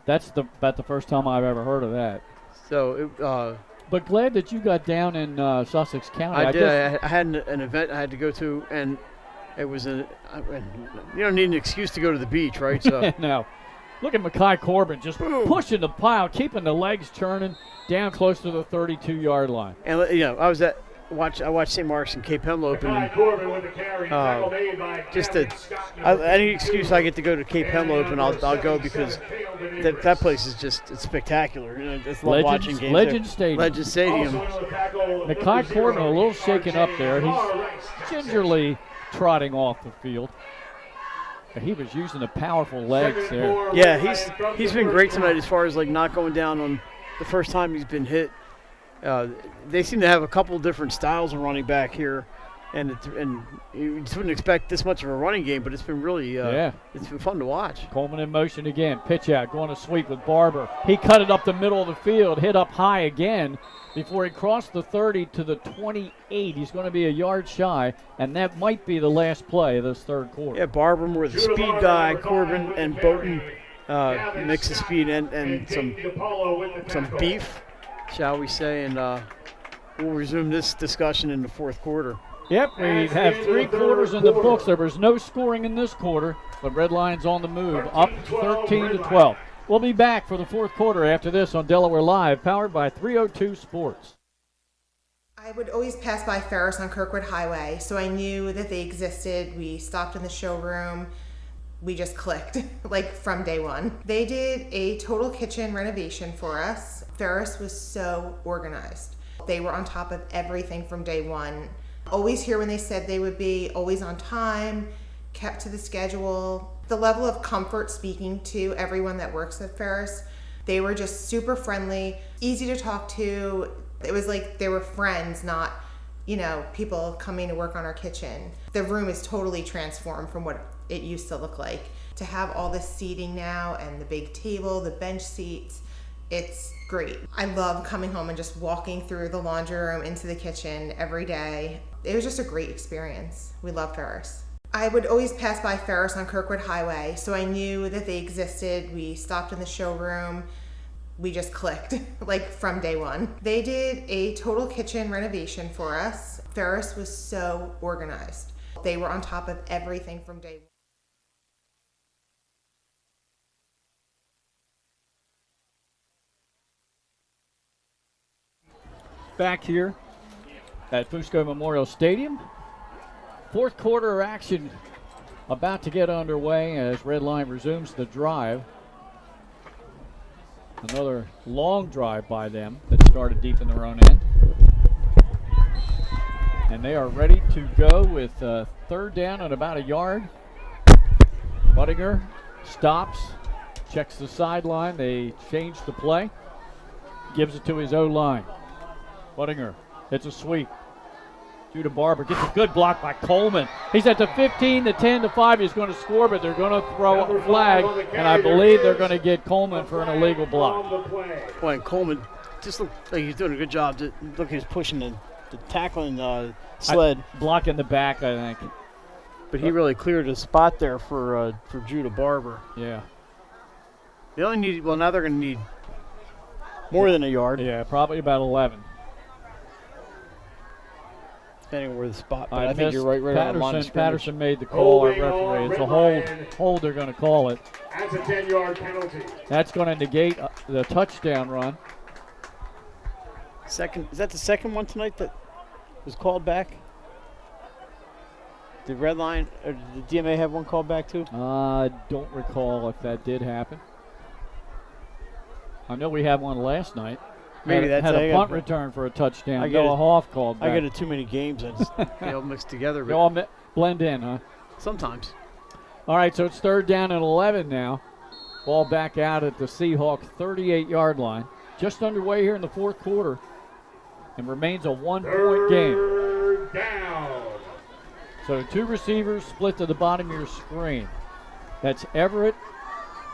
Speaker 2: That's about the first time I've ever heard of that.
Speaker 5: So,
Speaker 2: but glad that you got down in Sussex County.
Speaker 5: I did. I had an event I had to go to, and it was you don't need an excuse to go to the beach, right? So
Speaker 2: no. Look at Mekhi Corbin just pushing the pile, keeping the legs churning down close to the 32-yard line.
Speaker 5: And I watched St. Mark's and Cape Hemlow Open. Any excuse I get to go to Cape Hemlow Open, I'll go because that place is it's spectacular. It's love watching games.
Speaker 2: Legend Stadium.
Speaker 5: Legend Stadium.
Speaker 2: Mekhi Corbin a little shaken up there. He's gingerly trotting off the field. He was using the powerful legs there.
Speaker 5: Yeah, he's been great tonight as far as like not going down on the first time he's been hit. They seem to have a couple different styles of running back here, and you just wouldn't expect this much of a running game, but it's been really it's been fun to watch.
Speaker 2: Coleman in motion again, pitch out, going to sweep with Barber. He cut it up the middle of the field, hit up high again before he crossed the 30 to the 28. He's going to be a yard shy, and that might be the last play of this third quarter.
Speaker 5: Yeah, Barber more the speed guy, Corbin and Bowden mix of speed and some beef, shall we say, and we'll resume this discussion in the fourth quarter.
Speaker 2: Yep, we have 3 quarters in the books. There was no scoring in this quarter, but Red Lions on the move, up 13 to 12. We'll be back for the fourth quarter after this on Delaware Live, powered by 302 Sports.
Speaker 14: I would always pass by Ferris on Kirkwood Highway, so I knew that they existed. We stopped in the showroom. We just clicked, like from day one. They did a total kitchen renovation for us. Ferris was so organized. They were on top of everything from day one. Always here when they said they would be, always on time, kept to the schedule. The level of comfort speaking to everyone that works at Ferris, they were just super friendly, easy to talk to. It was like they were friends, not, people coming to work on our kitchen. The room is totally transformed from what it used to look like. To have all this seating now and the big table, the bench seats, it's great. I love coming home and just walking through the laundry room into the kitchen every day. It was just a great experience. We love Ferris. I would always pass by Ferris on Kirkwood Highway, so I knew that they existed. We stopped in the showroom. We just clicked, like from day one. They did a total kitchen renovation for us. Ferris was so organized. They were on top of everything from day one.
Speaker 2: Back here at Fusco Memorial Stadium. Fourth quarter action about to get underway as Red Lion resumes the drive. Another long drive by them that started deep in their own end. And they are ready to go with third down at about a yard. Buttinger stops, checks the sideline. They change the play. Gives it to his O-line. Buttinger hits a sweep. Judah Barber gets a good block by Coleman. He's at the 15, the 10, the 5. He's going to score, but they're going to throw a flag, and I believe they're going to get Coleman for an illegal block.
Speaker 5: Boy, and Coleman just looked like he's doing a good job. Look, he's pushing the tackling sled.
Speaker 2: Block in the back, I think.
Speaker 5: But he really cleared a spot there for Judah Barber.
Speaker 2: Yeah.
Speaker 5: They only need, now they're going to need more than a yard.
Speaker 2: Yeah, probably about 11.
Speaker 5: Depending on where the spot, but I think you're right on the line of scrimmage.
Speaker 2: Patterson made the call, our referee. It's a hold they're going to call it.
Speaker 4: That's a 10-yard penalty.
Speaker 2: That's going to negate the touchdown run.
Speaker 5: Is that the second one tonight that was called back? Did Red Lion, or did the DMA have one called back too?
Speaker 2: I don't recall if that did happen. I know we had one last night.
Speaker 5: Maybe
Speaker 2: had a punt return for a touchdown. Noah Hoff called back.
Speaker 5: I get it too many games. They all mix together.
Speaker 2: They all blend in, huh?
Speaker 5: Sometimes.
Speaker 2: All right, so it's third down and 11 now. Ball back out at the Seahawks 38-yard line. Just underway here in the fourth quarter. And remains a one-point game.
Speaker 4: Third down.
Speaker 2: So 2 receivers split to the bottom of your screen. That's Everett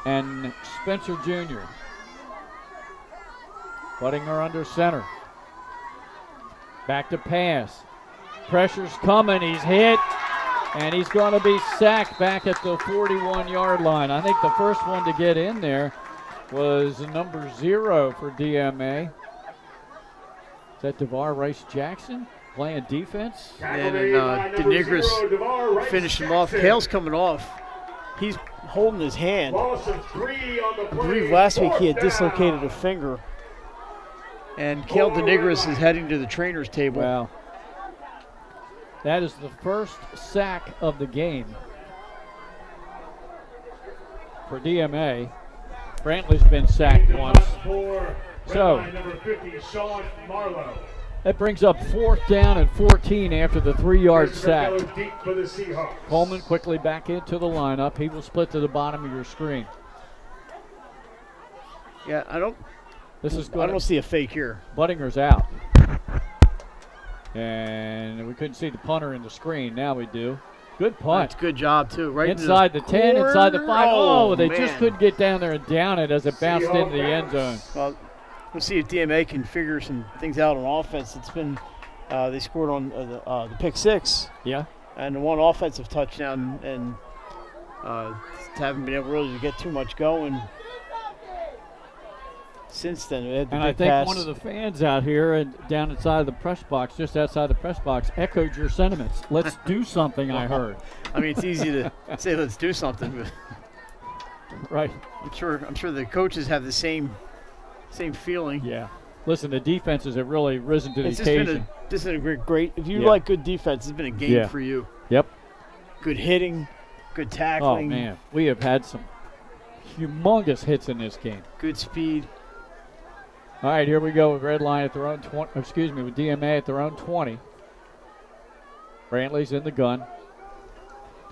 Speaker 2: and Spencer Jr. Buttinger under center. Back to pass. Pressure's coming. He's hit. And he's going to be sacked back at the 41-yard line. I think the first one to get in there was number 0 for DMA. Is that DeVar Rice-Jackson playing defense?
Speaker 5: And DeNigris finished him off. Kale's coming off. He's holding his hand. I believe last week he had dislocated a finger. And Cale DeNigris is heading to the trainer's table.
Speaker 2: Wow. That is the first sack of the game for DMA. Brantley's been sacked once.
Speaker 4: So, number 50, Sean Marlowe.
Speaker 2: That brings up 4th down and 14 after the 3-yard sack.
Speaker 4: Deep for the Seahawks.
Speaker 2: Coleman quickly back into the lineup. He will split to the bottom of your screen.
Speaker 5: Yeah, I don't see a fake here.
Speaker 2: Buttinger's out. And we couldn't see the punter in the screen. Now we do. Good punt.
Speaker 5: That's good job, too. Right
Speaker 2: inside the 10, inside the 5. Oh, they
Speaker 5: man.
Speaker 2: just couldn't get down there and down it as it bounced into the end zone.
Speaker 5: Well, we'll see if DMA can figure some things out on offense. It's been they scored on the pick 6.
Speaker 2: Yeah.
Speaker 5: And one offensive touchdown, and haven't been able really to get too much going since then.
Speaker 2: And I think one of the fans out here and down inside the press box, just outside the press box, echoed your sentiments. Let's do something, I heard.
Speaker 5: I mean, it's easy to say let's do something, but
Speaker 2: right.
Speaker 5: I'm sure the coaches have the same feeling.
Speaker 2: Yeah. Listen, the defenses have really risen to the occasion.
Speaker 5: This has been a great. If you like good defense, it's been a game for you.
Speaker 2: Yep.
Speaker 5: Good hitting, good tackling.
Speaker 2: Oh man, we have had some humongous hits in this game.
Speaker 5: Good speed.
Speaker 2: All right, here we go with Red Line at their own 20. Excuse me, with DMA at their own 20. Brantley's in the gun.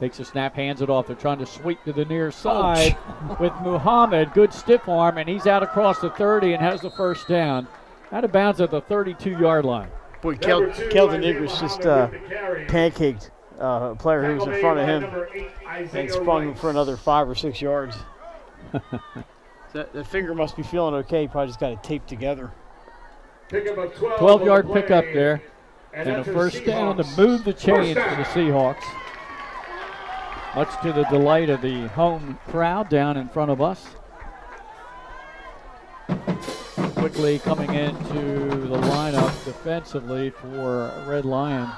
Speaker 2: Takes a snap, hands it off. They're trying to sweep to the near side with Muhammad. Good stiff arm, and he's out across the 30 and has the first down. Out of bounds at the 32-yard line.
Speaker 5: Boy, Keldon Igris just pancaked a player who was in front of him and sprung for another 5 or 6 yards. That finger must be feeling okay. He probably just got it taped together.
Speaker 2: 12-yard pickup there. And a first down to move the chains for the Seahawks. Much to the delight of the home crowd down in front of us. Quickly coming into the lineup defensively for Red Lion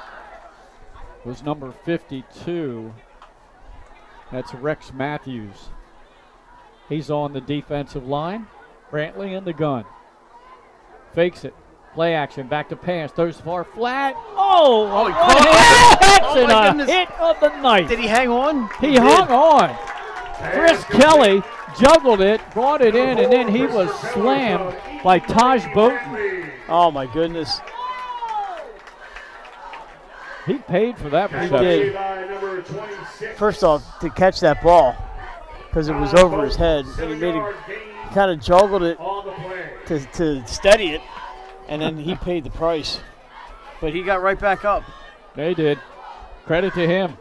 Speaker 2: was number 52. That's Rex Matthews. He's on the defensive line. Brantley in the gun. Fakes it. Play action. Back to pass. Throws far flat. Oh, that's a hit of the night.
Speaker 5: Did he hang on?
Speaker 2: He hung on. Chris Kelly juggled it, brought it in, and then he was slammed by Taj Boaton.
Speaker 5: Oh, my goodness.
Speaker 2: He paid for that reception.
Speaker 5: He did. First off, to catch that ball, because it was over his head, and he kind of juggled it to steady it, and then he paid the price. But he got right back up.
Speaker 2: They did. Credit to him.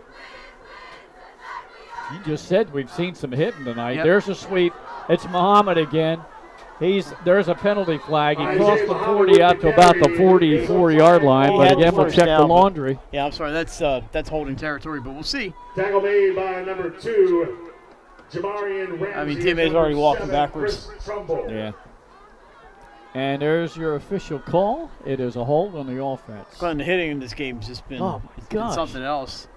Speaker 2: You just said we've seen some hitting tonight.
Speaker 5: Yep.
Speaker 2: There's a sweep. It's Muhammad again. There's a penalty flag. He crossed the 40 out to about the 44-yard line, but again, we'll check the laundry.
Speaker 5: Yeah, I'm sorry. That's holding territory, but we'll see.
Speaker 4: Tackle made by number 2, Jamarian Ramsey.
Speaker 5: I mean, DMA's already walking backwards.
Speaker 2: Yeah. And there's your official call. It is a hold on the offense.
Speaker 5: Glenn, the hitting in this game has just been, been something else.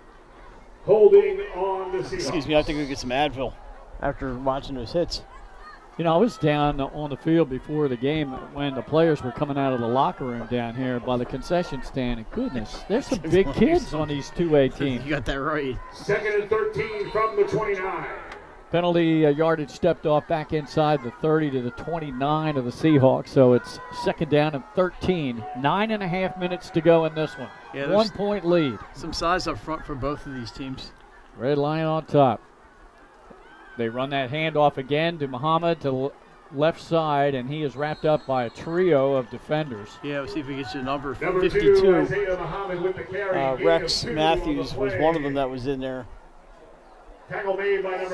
Speaker 4: Holding on the Seahawks.
Speaker 5: Excuse me, I think we get some Advil after watching those hits.
Speaker 2: You know, I was down on the field before the game when the players were coming out of the locker room down here by the concession stand. And goodness, there's some big kids on these 2A teams.
Speaker 5: You got that right.
Speaker 4: 2nd and 13 from the 29.
Speaker 2: Penalty yardage stepped off back inside the 30 to the 29 of the Seahawks. So it's 2nd down and 13. 9.5 minutes to go in this one.
Speaker 5: Yeah,
Speaker 2: 1 point lead.
Speaker 5: Some size up front for both of these teams.
Speaker 2: Red Lion on top. They run that handoff again to Muhammad to the left side, and he is wrapped up by a trio of defenders.
Speaker 5: Yeah, we'll see if we get you number
Speaker 4: 52.
Speaker 5: 52. Rex Matthews was one of them that was in there.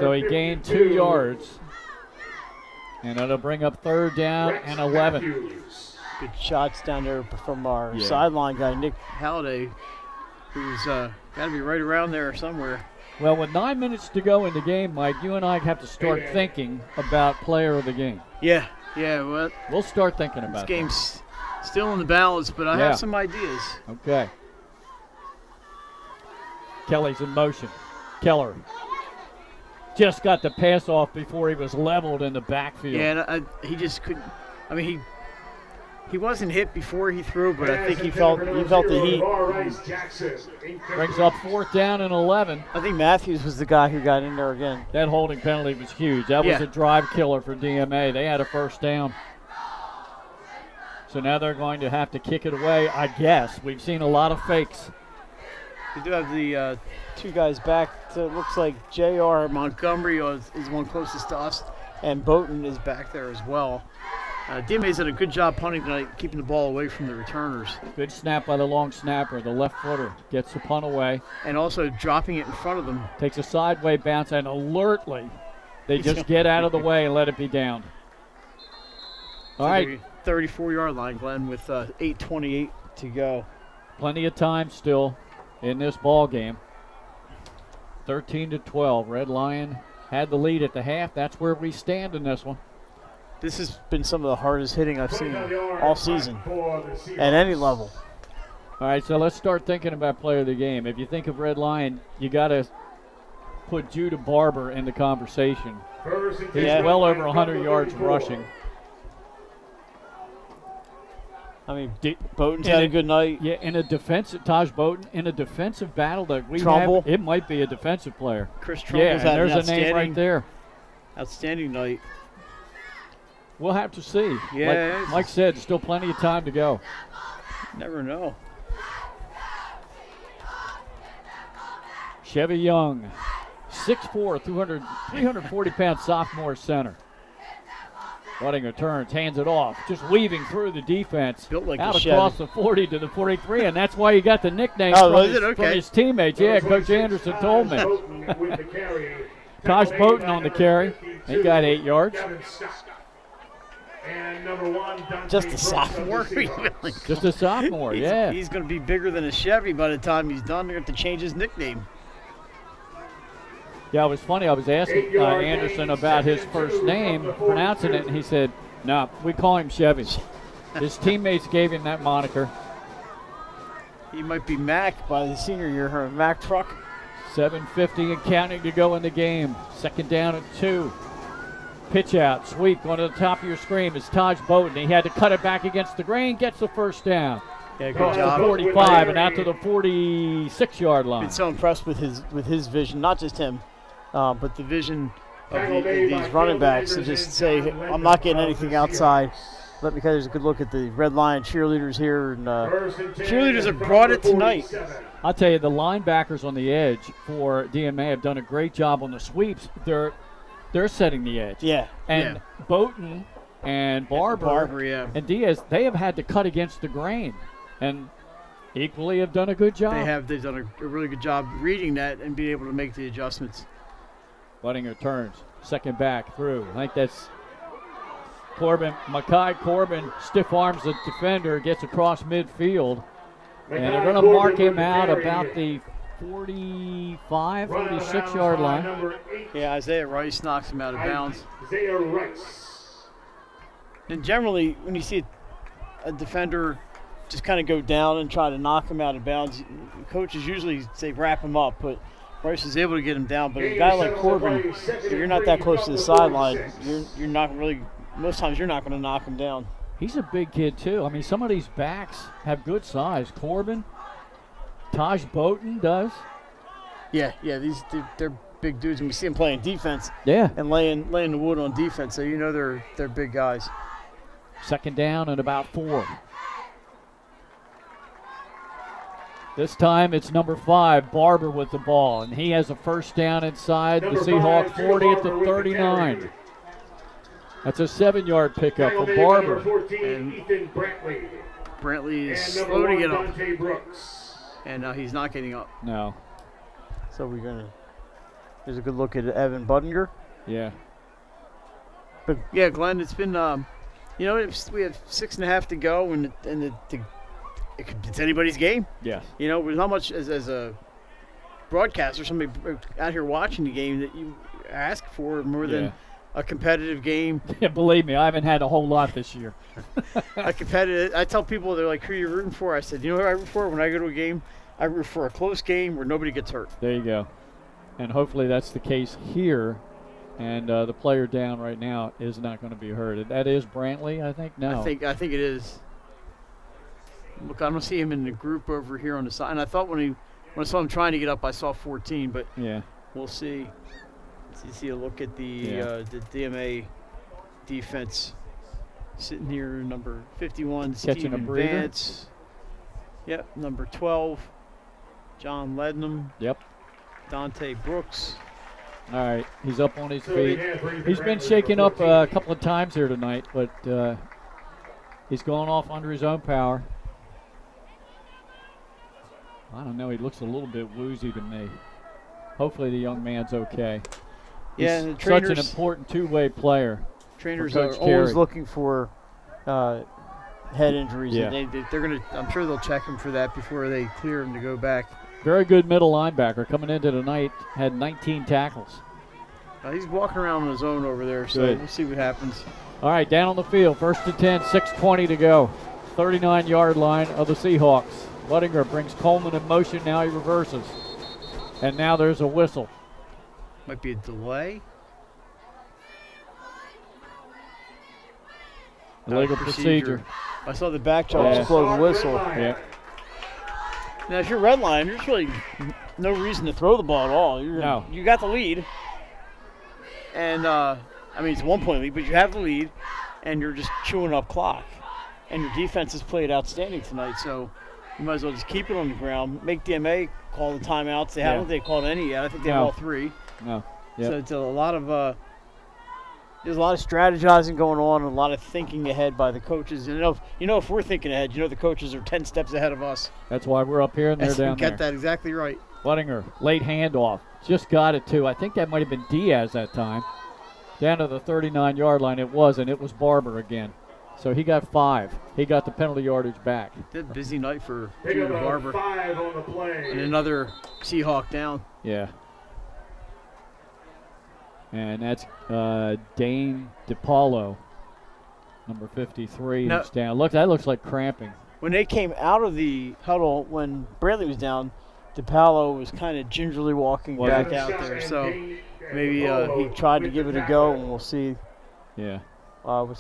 Speaker 2: So he gained 2 yards. And it'll bring up 3rd down and 11.
Speaker 5: Good shots down there from our sideline guy, Nick Halliday, who's got to be right around there somewhere.
Speaker 2: Well, with 9 minutes to go in the game, Mike, you and I have to start thinking about player of the game.
Speaker 5: Yeah. Well,
Speaker 2: we'll start thinking about
Speaker 5: this game's still in the balance, but I have some ideas.
Speaker 2: Okay. Kelly's in motion. Keller just got the pass off before he was leveled in the backfield.
Speaker 5: Yeah, and he just couldn't. I mean, he wasn't hit before he threw, but I think he felt the heat.
Speaker 2: Brings up 4th down and 11.
Speaker 5: I think Matthews was the guy who got in there again.
Speaker 2: That holding penalty was huge. That was a drive killer for DMA. They had a first down. So now they're going to have to kick it away, I guess. We've seen a lot of fakes.
Speaker 5: We do have the two guys back. So it looks like J.R. Montgomery is one closest to us, and Bowden is back there as well. DMA's done a good job punting tonight, keeping the ball away from the returners.
Speaker 2: Good snap by the long snapper. The left footer gets the punt away.
Speaker 5: And also dropping it in front of them.
Speaker 2: Takes a sideway bounce, and alertly, they just get out of the way and let it be down. All right.
Speaker 5: 34-yard line, Glenn, with 8:28 to go.
Speaker 2: Plenty of time still in this ball game. 13-12. Red Lion had the lead at the half. That's where we stand in this one.
Speaker 5: This has been some of the hardest hitting I've seen all season at any level.
Speaker 2: All right, so let's start thinking about player of the game. If you think of Red Lion, you got to put Judah Barber in the conversation. He's well over 100 yards rushing.
Speaker 5: I mean, Bowden's had a good night.
Speaker 2: Yeah, in a defensive, Taj Bowden, in a defensive battle that we
Speaker 5: Trumbull.
Speaker 2: have, it might be a defensive player.
Speaker 5: Chris Trumbull's had
Speaker 2: there's a name right there.
Speaker 5: Outstanding night.
Speaker 2: We'll have to see.
Speaker 5: Yeah.
Speaker 2: Like Mike said, still plenty of time to go.
Speaker 5: Never know.
Speaker 2: Chevy Young, 6'4", 340-pound sophomore center. Buttinger turns, hands it off, just weaving through the defense.
Speaker 5: Built like
Speaker 2: out
Speaker 5: a
Speaker 2: across
Speaker 5: Chevy.
Speaker 2: the 40 to the 43, and that's why he got the nickname from his teammates. Yeah, Coach Anderson told me. Taj Bowden on the carry. He got 8 yards.
Speaker 4: And number 1,
Speaker 5: Just a sophomore.
Speaker 2: Just a sophomore, yeah.
Speaker 5: He's going to be bigger than a Chevy by the time he's done. They're going to have to change his nickname.
Speaker 2: Yeah, it was funny. I was asking Anderson about his first name, pronouncing it, and he said, no, we call him Chevy. His teammates gave him that moniker.
Speaker 5: He might be Mac by the senior year, or Mac truck.
Speaker 2: 7:50 and counting to go in the game. Second down and 2. Pitch out, sweep, going to the top of your screen is Taj Bowden. He had to cut it back against the grain, gets the first down.
Speaker 5: Yeah, good
Speaker 2: Across
Speaker 5: job.
Speaker 2: the 45 and out to the 46-yard line.
Speaker 5: Been so impressed with his vision, not just him, but the vision of these running backs to just say, hey, I'm not getting anything outside. Let me get a good look at the Red Lion cheerleaders here. And cheerleaders have brought it tonight.
Speaker 2: I'll tell you, the linebackers on the edge for DMA have done a great job on the sweeps. They're setting the edge.
Speaker 5: Yeah.
Speaker 2: And Bowden and Barber and Diaz, they have had to cut against the grain and equally have done a good job.
Speaker 5: They've done a really good job reading that and being able to make the adjustments.
Speaker 2: Buttinger turns, second back through. I think that's Corbin. Makai Corbin stiff arms the defender, gets across midfield. And they're going to mark him out about the 45, 46-yard line.
Speaker 5: Yeah, Isaiah Rice knocks him out of bounds.
Speaker 4: Isaiah Rice.
Speaker 5: And generally, when you see a defender just kind of go down and try to knock him out of bounds, coaches usually say wrap him up, but Rice is able to get him down. But a guy like Corbin, if you're not that close to the sideline, you're not really, most times you're not going to knock him down.
Speaker 2: He's a big kid, too. I mean, some of these backs have good size. Corbin, Taj Bowden does.
Speaker 5: Yeah, they're big dudes, and we see them playing defense.
Speaker 2: Yeah.
Speaker 5: And laying the wood on defense, so you know they're big guys.
Speaker 2: Second down and about 4. This time it's number 5, Barber with the ball, and he has a first down inside the Seahawk 40 at the 39. That's a 7-yard pickup for Barber.
Speaker 4: 14, Ethan Brantley.
Speaker 5: Brantley is slow to get up. And he's not getting up.
Speaker 2: No.
Speaker 5: So there's a good look at Evan Buttinger.
Speaker 2: Yeah.
Speaker 5: But yeah, Glenn, it's been, we have 6.5 to go, and it's anybody's game.
Speaker 2: Yes.
Speaker 5: You know, there's not much as a broadcaster, somebody out here watching the game that you ask for more than a competitive game.
Speaker 2: Yeah, believe me, I haven't had a whole lot this year.
Speaker 5: A competitive. I tell people, they're like, who are you rooting for? I said, you know what I root for when I go to a game? I root for a close game where nobody gets hurt.
Speaker 2: There you go. And hopefully that's the case here. And the player down right now is not going to be hurt. That is Brantley, I think? No.
Speaker 5: I think it is. Look, I don't see him in the group over here on the side. And I thought when I saw him trying to get up, I saw 14, but we'll see. Let's see a look at the DMA defense. Sitting here, number 51,
Speaker 2: Catching a
Speaker 5: Steven
Speaker 2: breather.
Speaker 5: Vance. Yep, number 12, John Lednam.
Speaker 2: Yep.
Speaker 5: Dante Brooks.
Speaker 2: All right, he's up on his feet. He's been shaken up a couple of times here tonight, but he's going off under his own power. I don't know, he looks a little bit woozy to me. Hopefully the young man's okay.
Speaker 5: Yeah,
Speaker 2: He's
Speaker 5: and the trainers,
Speaker 2: such an important two-way player.
Speaker 5: Trainers
Speaker 2: for
Speaker 5: are
Speaker 2: Coach
Speaker 5: always
Speaker 2: Terry.
Speaker 5: looking for head injuries.
Speaker 2: Yeah.
Speaker 5: And they're gonna. I'm sure they'll check him for that before they clear him to go back.
Speaker 2: Very good middle linebacker coming into tonight, had 19 tackles.
Speaker 5: He's walking around on his own over there, so
Speaker 2: Good.
Speaker 5: we'll see what happens.
Speaker 2: All right, down on the field, 1st and 10, 6:20 to go. 39-yard line of the Seahawks. Buttinger brings Coleman in motion, now he reverses. And now there's a whistle.
Speaker 5: Might be a delay.
Speaker 2: Illegal procedure.
Speaker 5: I saw the back jump blow the whistle.
Speaker 2: Yeah.
Speaker 5: Now, if you're red line, there's really no reason to throw the ball at all.
Speaker 2: No.
Speaker 5: You got the lead. And, I mean, it's a 1-point lead, but you have the lead, and you're just chewing up clock. And your defense has played outstanding tonight, so you might as well just keep it on the ground. Make DMA call the timeouts. They haven't called any yet. I think they have all 3.
Speaker 2: No. Yep.
Speaker 5: So it's a lot of there's a lot of strategizing going on and a lot of thinking ahead by the coaches. And if we're thinking ahead, the coaches are 10 steps ahead of us.
Speaker 2: That's why we're up here and they're down there.
Speaker 5: Get that exactly right.
Speaker 2: Buttinger, late handoff. Just got it, too. I think that might have been Diaz that time. Down to the 39-yard line it was, and it was Barber again. So he got 5. He got the penalty yardage back.
Speaker 5: Did a busy night for
Speaker 4: Pick
Speaker 5: Junior
Speaker 4: up
Speaker 5: Barber.
Speaker 4: 5 on the play.
Speaker 5: And another Seahawk down.
Speaker 2: Yeah. And that's Dane DiPaolo, number 53, who's down. Look, that looks like cramping.
Speaker 5: When they came out of the huddle, when Bradley was down, DiPaolo was kind of gingerly walking back out there. So maybe he tried to give it a go, and we'll see.
Speaker 2: Yeah.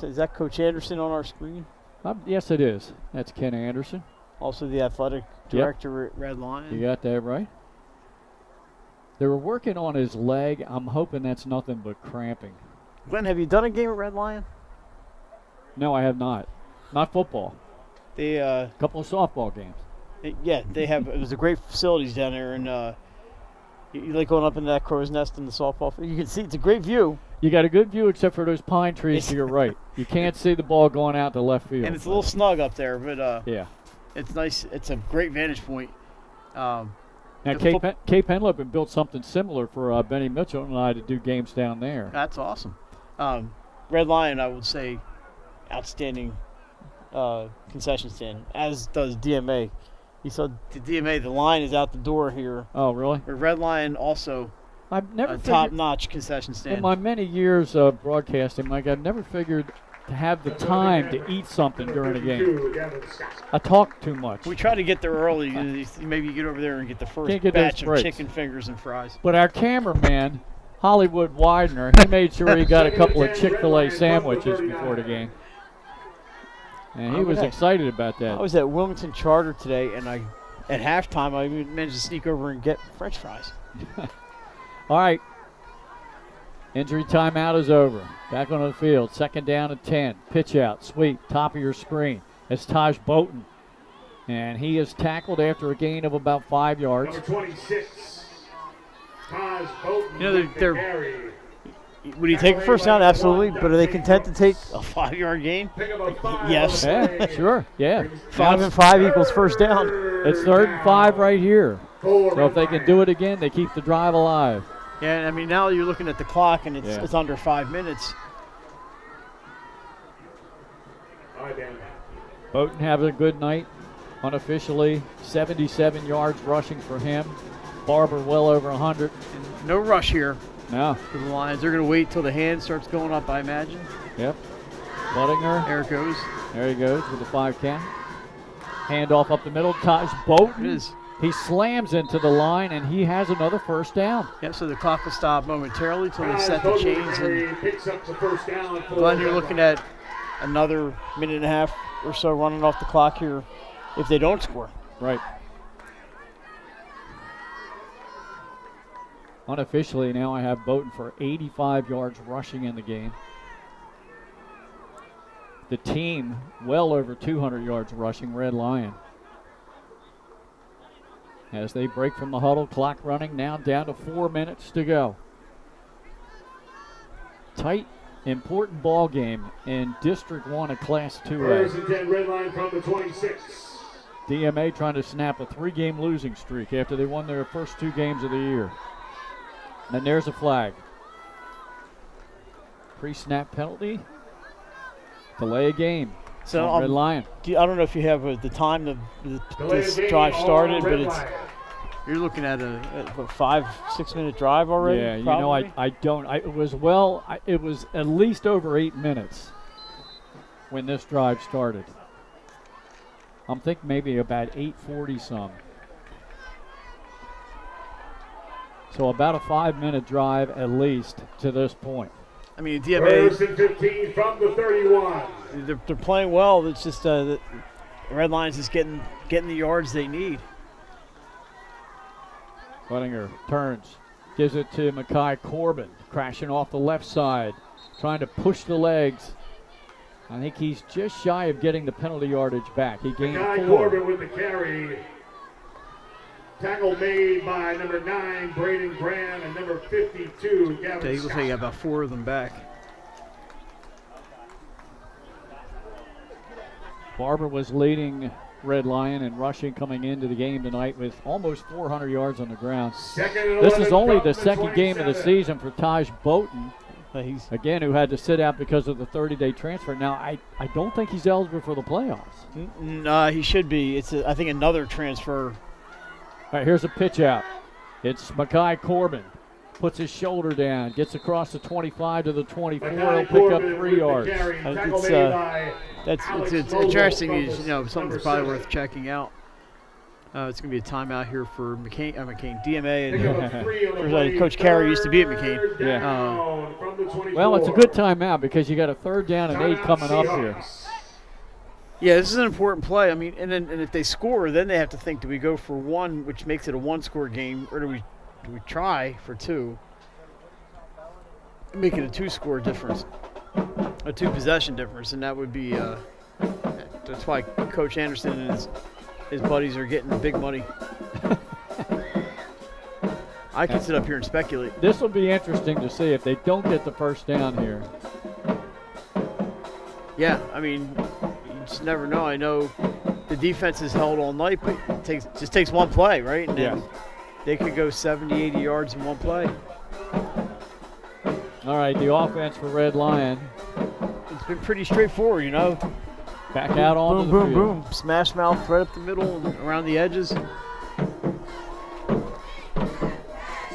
Speaker 5: Is that Coach Anderson on our screen?
Speaker 2: Yes, it is. That's Ken Anderson.
Speaker 5: Also the athletic director at Red Lion.
Speaker 2: You got that right. They were working on his leg. I'm hoping that's nothing but cramping.
Speaker 5: Glenn, have you done a game at Red Lion?
Speaker 2: No, I have not. Not football.
Speaker 5: A
Speaker 2: couple of softball games.
Speaker 5: They have. It was a great facilities down there, and you like going up into that crow's nest in the softball field. You can see it's a great view.
Speaker 2: You got a good view except for those pine trees to your right. You can't see the ball going out to left field.
Speaker 5: And it's a little snug up there, but
Speaker 2: yeah,
Speaker 5: it's nice. It's a great vantage point.
Speaker 2: Now, Cape Henlopen built something similar for Benny Mitchell and I to do games down there.
Speaker 5: That's awesome. Red Lion, I would say, outstanding concession stand, as does DMA. You saw the DMA, the line is out the door here.
Speaker 2: Oh, really?
Speaker 5: But Red Lion also
Speaker 2: I've never
Speaker 5: top-notch concession stand.
Speaker 2: In my many years of broadcasting, Mike, I've never figured to have the time to eat something during a game. I talk too much.
Speaker 5: We try to get there early. Maybe you get over there and get the first batch of chicken fingers and fries.
Speaker 2: But our cameraman, Hollywood Widener, he made sure he got a couple of Chick-fil-A sandwiches before the game. And he was excited about that.
Speaker 5: I was at Wilmington Charter today, and at halftime, I managed to sneak over and get French fries.
Speaker 2: All right. Injury timeout is over. Back on the field. 2nd down and 10. Pitch out. Sweep. Top of your screen. It's Taj Bolton. And he is tackled after a gain of about 5 yards.
Speaker 4: Number 26, Taj Bolton.
Speaker 5: They're would he take a first down? Absolutely. But are they content to take a 5-yard gain? Yes.
Speaker 2: Yeah, sure. Yeah.
Speaker 5: 5 and 5 equals first down.
Speaker 2: It's 3rd and 5 right here. So if they can do it again, they keep the drive alive.
Speaker 5: Yeah, I mean, now you're looking at the clock, and it's under 5 minutes.
Speaker 2: Bolton having a good night. Unofficially, 77 yards rushing for him. Barber well over 100.
Speaker 5: And no rush here.
Speaker 2: No.
Speaker 5: For the Lions. They're going to wait till the hand starts going up, I imagine.
Speaker 2: Yep. Buttinger.
Speaker 5: There it goes.
Speaker 2: There he goes with the 5 count. Handoff up the middle. Taj Bolton.
Speaker 5: It is.
Speaker 2: He slams into the line, and he has another first down.
Speaker 5: Yeah, so the clock will stop momentarily till they set the chains. And
Speaker 4: picks up the first down.
Speaker 5: Glenn, you're looking at another minute and a half or so running off the clock here if they don't score.
Speaker 2: Right. Unofficially, now I have Bolton for 85 yards rushing in the game. the team well over 200 yards rushing, Red Lion. As they break from the huddle, clock running now down to 4 minutes to go. Tight, important ball game in District 1 of Class 2A.
Speaker 4: First and 10, Red Line from the 26.
Speaker 2: DMA trying to snap a 3-game losing streak after they won their first 2 games of the year. And there's a flag. Pre-snap penalty. Delay a game.
Speaker 5: So
Speaker 2: Red Lion.
Speaker 5: I don't know if you have the time this drive started, but you're looking at a 5-6 minute drive already.
Speaker 2: Yeah,
Speaker 5: probably?
Speaker 2: you know I don't. It was at least over 8 minutes when this drive started. I'm thinking maybe about 8:40 some. So about a 5-minute drive at least to this point.
Speaker 5: I mean, DMA.
Speaker 4: First and 15 from the 31.
Speaker 5: They're playing well. It's just the Red Lions is getting the yards they need.
Speaker 2: Buttinger turns, gives it to Mackay Corbin, crashing off the left side, trying to push the legs. I think he's just shy of getting the penalty yardage back. He gained
Speaker 4: Mackay
Speaker 2: 4.
Speaker 4: Corbin with the carry. Tackle made by number 9, Braden Graham, and number 52, Gavin
Speaker 5: He looks like he got about 4 of them back.
Speaker 2: Barber was leading Red Lion in rushing coming into the game tonight with almost 400 yards on the ground. This is only the second game of the season for Taj Bowton, again, who had to sit out because of the 30-day transfer. Now, I don't think he's eligible for the playoffs.
Speaker 5: No, he should be. It's, I think, another transfer.
Speaker 2: All right, here's a pitch out. It's Mackay Corbin. Puts his shoulder down, gets across the 25 to the 24. He'll pick up 3 yards.
Speaker 5: It's interesting. You know, something's probably worth checking out. It's going to be a timeout here for McCain, DMA, and Coach Carey used to be at McCain.
Speaker 2: Yeah. Well, it's a good timeout because you got a 3rd down and 8 coming up here.
Speaker 5: Yeah, this is an important play. I mean, and if they score, then they have to think: do we go for 1, which makes it a 1-score game, or do we try for 2, make it a 2-score difference, a 2-possession difference, and that would be. That's why Coach Anderson and his buddies are getting the big money. I can sit up here and speculate.
Speaker 2: This will be interesting to see if they don't get the first down here.
Speaker 5: Yeah, I mean, you just never know. I know the defense is held all night, but it just takes one play, right? And then they could go 70, 80 yards in one play.
Speaker 2: All right, the offense for Red Lion.
Speaker 5: It's been pretty straightforward, you know.
Speaker 2: Back out onto the field.
Speaker 5: Boom. Smash mouth right up the middle and around the edges.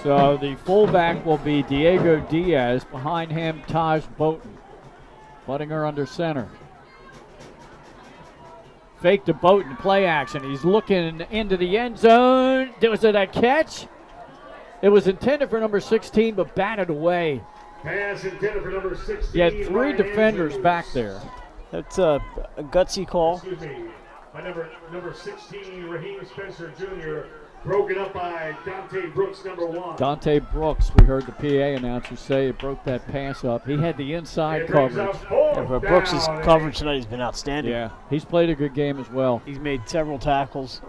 Speaker 2: So the fullback will be Diego Diaz. Behind him, Taj Bowton. Buttinger under center. Fake to Bowton, play action. He's looking into the end zone. Was it a catch? It was intended for number 16, but batted away.
Speaker 4: Pass intended for number 16.
Speaker 2: He had 3 defenders back there.
Speaker 5: That's a gutsy call.
Speaker 4: Excuse me. By number 16, Raheem Spencer Jr., broken up by Dante Brooks, number 1.
Speaker 2: Dante Brooks, we heard the PA announcer say, it broke that pass up. He had the inside coverage.
Speaker 5: But Brooks' coverage tonight has been outstanding.
Speaker 2: Yeah, he's played a good game as well.
Speaker 5: He's made several tackles.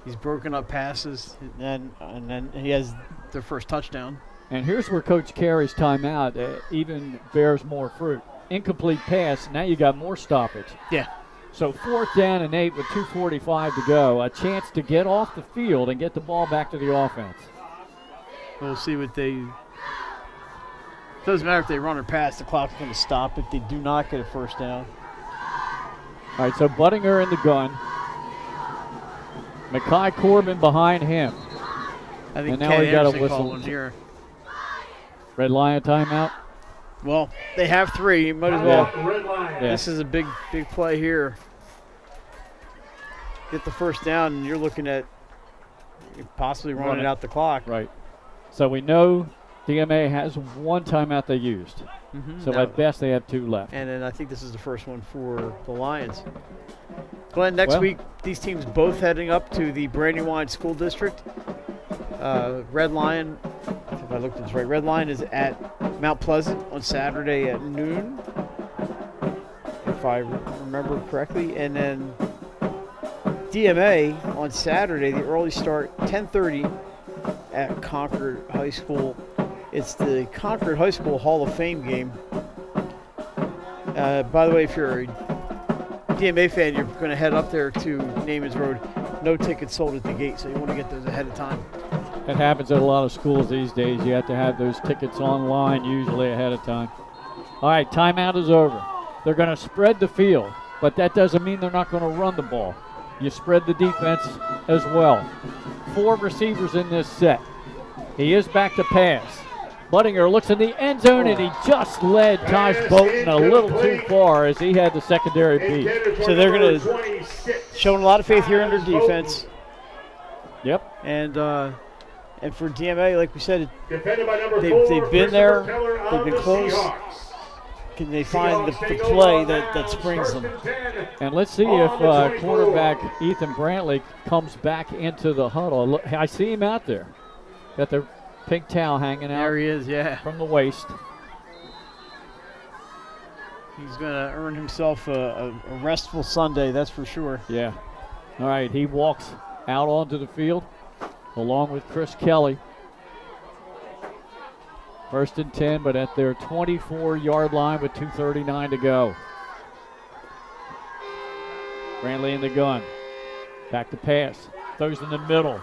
Speaker 5: He's broken up passes, and then he has their first touchdown.
Speaker 2: And here's where Coach Carey's timeout even bears more fruit. Incomplete pass, now you got more stoppage.
Speaker 5: Yeah.
Speaker 2: So 4th down and 8 with 2:45 to go. A chance to get off the field and get the ball back to the offense.
Speaker 5: We'll see what they... Doesn't matter if they run or pass, the clock's going to stop if they do not get a first down.
Speaker 2: All right, so Buttinger in the gun. Mackay Corbin behind him.
Speaker 5: I think
Speaker 2: and now we got a whistle
Speaker 5: here.
Speaker 2: Red Lion timeout.
Speaker 5: Well, they have 3. You might as well.
Speaker 2: Yeah.
Speaker 5: This is a big play here. Get the first down, and you're looking at possibly running out the clock.
Speaker 2: Right. So we know DMA has 1 timeout they used. So at best they have 2 left.
Speaker 5: And then I think this is the first one for the Lions. Glenn, next week, these teams both heading up to the Brandywine School District. Red Lion, if I looked at this right, Red Lion is at Mount Pleasant on Saturday at noon. If I remember correctly. And then DMA on Saturday, the early start, 10:30 at Concord High School. It's the Concord High School Hall of Fame game. By the way, if you're a DMA fan, you're going to head up there to Naaman's Road. No tickets sold at the gate, so you want to get those ahead of time.
Speaker 2: That happens at a lot of schools these days. You have to have those tickets online usually ahead of time. All right, timeout is over. They're going to spread the field, but that doesn't mean they're not going to run the ball. You spread the defense as well. 4 receivers in this set. He is back to pass. Buttinger looks in the end zone, and he just led Tosh Bolton a little too far as he had the secondary beat.
Speaker 5: So they're going to showing a lot of faith here in their defense.
Speaker 2: Yep.
Speaker 5: And for DMA, like we said, they've
Speaker 4: they've
Speaker 5: been there, they've been close. Can they find the play that springs them?
Speaker 2: And let's see if quarterback Ethan Brantley comes back into the huddle. Look, I see him out there. Got the pink towel hanging out.
Speaker 5: There he is, yeah.
Speaker 2: From the waist.
Speaker 5: He's going to earn himself a restful Sunday, that's for sure.
Speaker 2: Yeah. All right, he walks out onto the field along with Chris Kelly. 1st and 10, but at their 24-yard line with 2:39 to go. Brantley in the gun. Back to pass. Throws in the middle.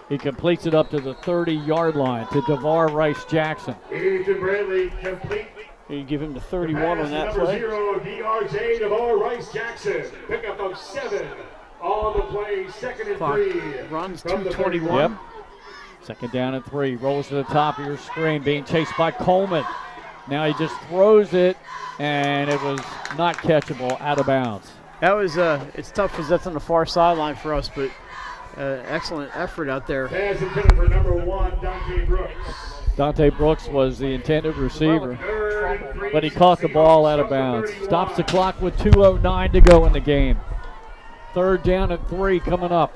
Speaker 2: He completes it up to the 30-yard line to DeVar Rice-Jackson.
Speaker 4: Ethan Brantley complete.
Speaker 5: You give him the 31 on that play.
Speaker 4: Number 0, DRJ DeVar Rice-Jackson. Pickup of 7 on the play. 2nd and 3.
Speaker 5: Runs 2:21.
Speaker 2: Yep. 2nd down and 3. Rolls to the top of your screen, being chased by Coleman. Now he just throws it, and it was not catchable, out of bounds.
Speaker 5: That was it's tough because that's on the far sideline for us, but excellent effort out there.
Speaker 4: Pass intended for number 1, Dante Brooks.
Speaker 2: Dante Brooks was the intended receiver, but he caught the ball out of bounds. Stops the clock with 2:09 to go in the game. 3rd down and 3 coming up.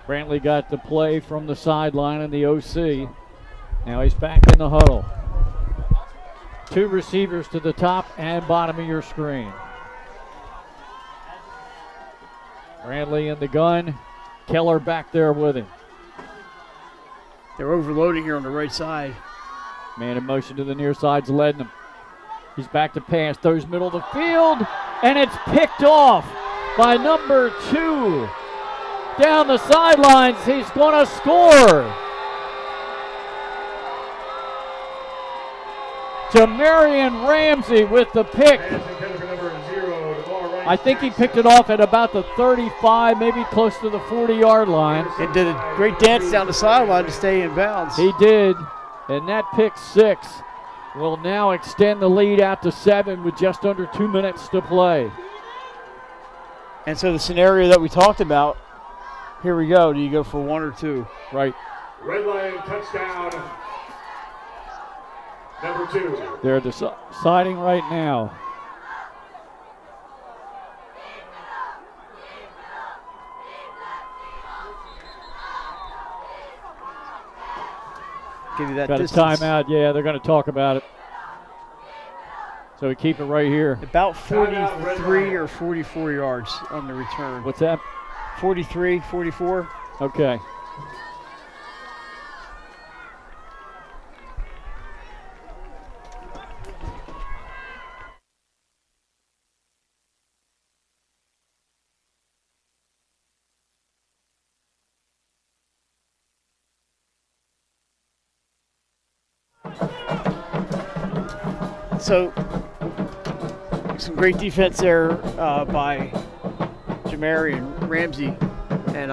Speaker 2: Brantley got the play from the sideline in the OC. Now he's back in the huddle. 2 receivers to the top and bottom of your screen. Brantley in the gun. Keller back there with him.
Speaker 5: They're overloading here on the right side.
Speaker 2: Man in motion to the near side's leading him. He's back to pass. Throws middle of the field, and it's picked off by number 2. Down the sidelines, he's going to score. Jamarian Ramsey with the pick. I think he picked it off at about the 35, maybe close to the 40-yard line.
Speaker 5: And did a great dance down the sideline to stay in bounds.
Speaker 2: He did, and that pick 6 will now extend the lead out to 7 with just under 2 minutes to play.
Speaker 5: And so the scenario that we talked about, here we go. Do you go for 1 or 2?
Speaker 2: Right.
Speaker 4: Red Lion touchdown. Number 2.
Speaker 2: They're deciding right now.
Speaker 5: Give you that
Speaker 2: Got
Speaker 5: distance.
Speaker 2: a timeout. Yeah, they're going to talk about it. So we keep it right here.
Speaker 5: About 43 or 44 yards on the return.
Speaker 2: What's that?
Speaker 5: 43, 44.
Speaker 2: Okay.
Speaker 5: So, some great defense there by Jamarian Ramsey, and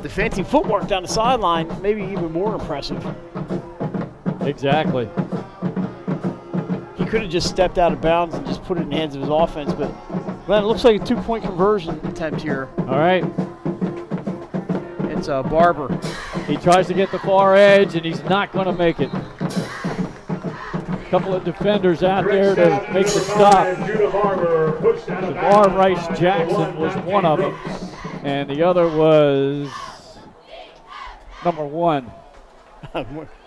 Speaker 5: the fancy footwork down the sideline, maybe even more impressive.
Speaker 2: Exactly.
Speaker 5: He could have just stepped out of bounds and just put it in the hands of his offense, but Glenn, it looks like a 2-point conversion attempt here.
Speaker 2: All right.
Speaker 5: It's Barber.
Speaker 2: He tries to get the far edge, and he's not going to make it. Couple of defenders out there to make the stop. DeVar Rice-Jackson was one of them, and the other was number 1.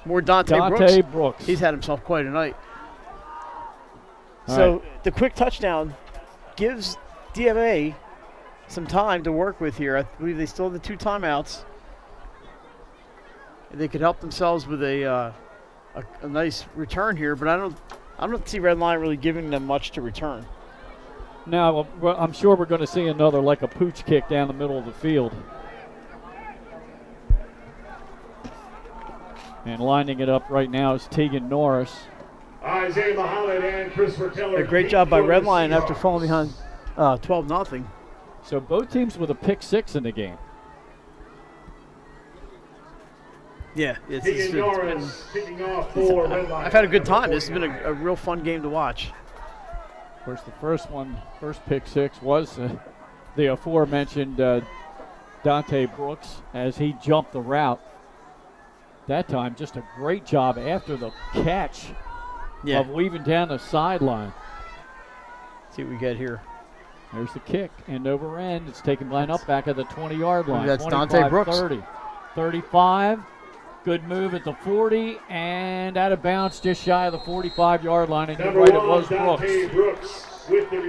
Speaker 5: More Dante
Speaker 2: Brooks.
Speaker 5: He's had himself quite a night.
Speaker 2: All
Speaker 5: So
Speaker 2: right.
Speaker 5: the quick touchdown gives DMA some time to work with here. I believe they still have the 2 timeouts. They could help themselves with a nice return here, but I don't see Red Lion really giving them much to return.
Speaker 2: Now, I'm sure we're going to see another, like a pooch kick down the middle of the field. And lining it up right now is Tegan Norris.
Speaker 4: Isaiah Muhammad and Christopher Taylor.
Speaker 5: A great job by Red Lion after falling behind 12-0.
Speaker 2: So both teams with a pick 6 in the game.
Speaker 5: Yeah,
Speaker 4: Tegan Norris kicking off for Red Lion.
Speaker 5: I've had a good time. This has been a real fun game to watch.
Speaker 2: Of course, the first pick 6 was the aforementioned Dante Brooks as he jumped the route. That time, just a great job after the catch of weaving down the sideline.
Speaker 5: See what we get here.
Speaker 2: There's the kick, end over end. It's taken line up back at the 20-yard line.
Speaker 5: That's Dante Brooks.
Speaker 2: 30. 35. Good move at the 40 and out of bounds just shy of the 45-yard line. And you're right, it was Brooks.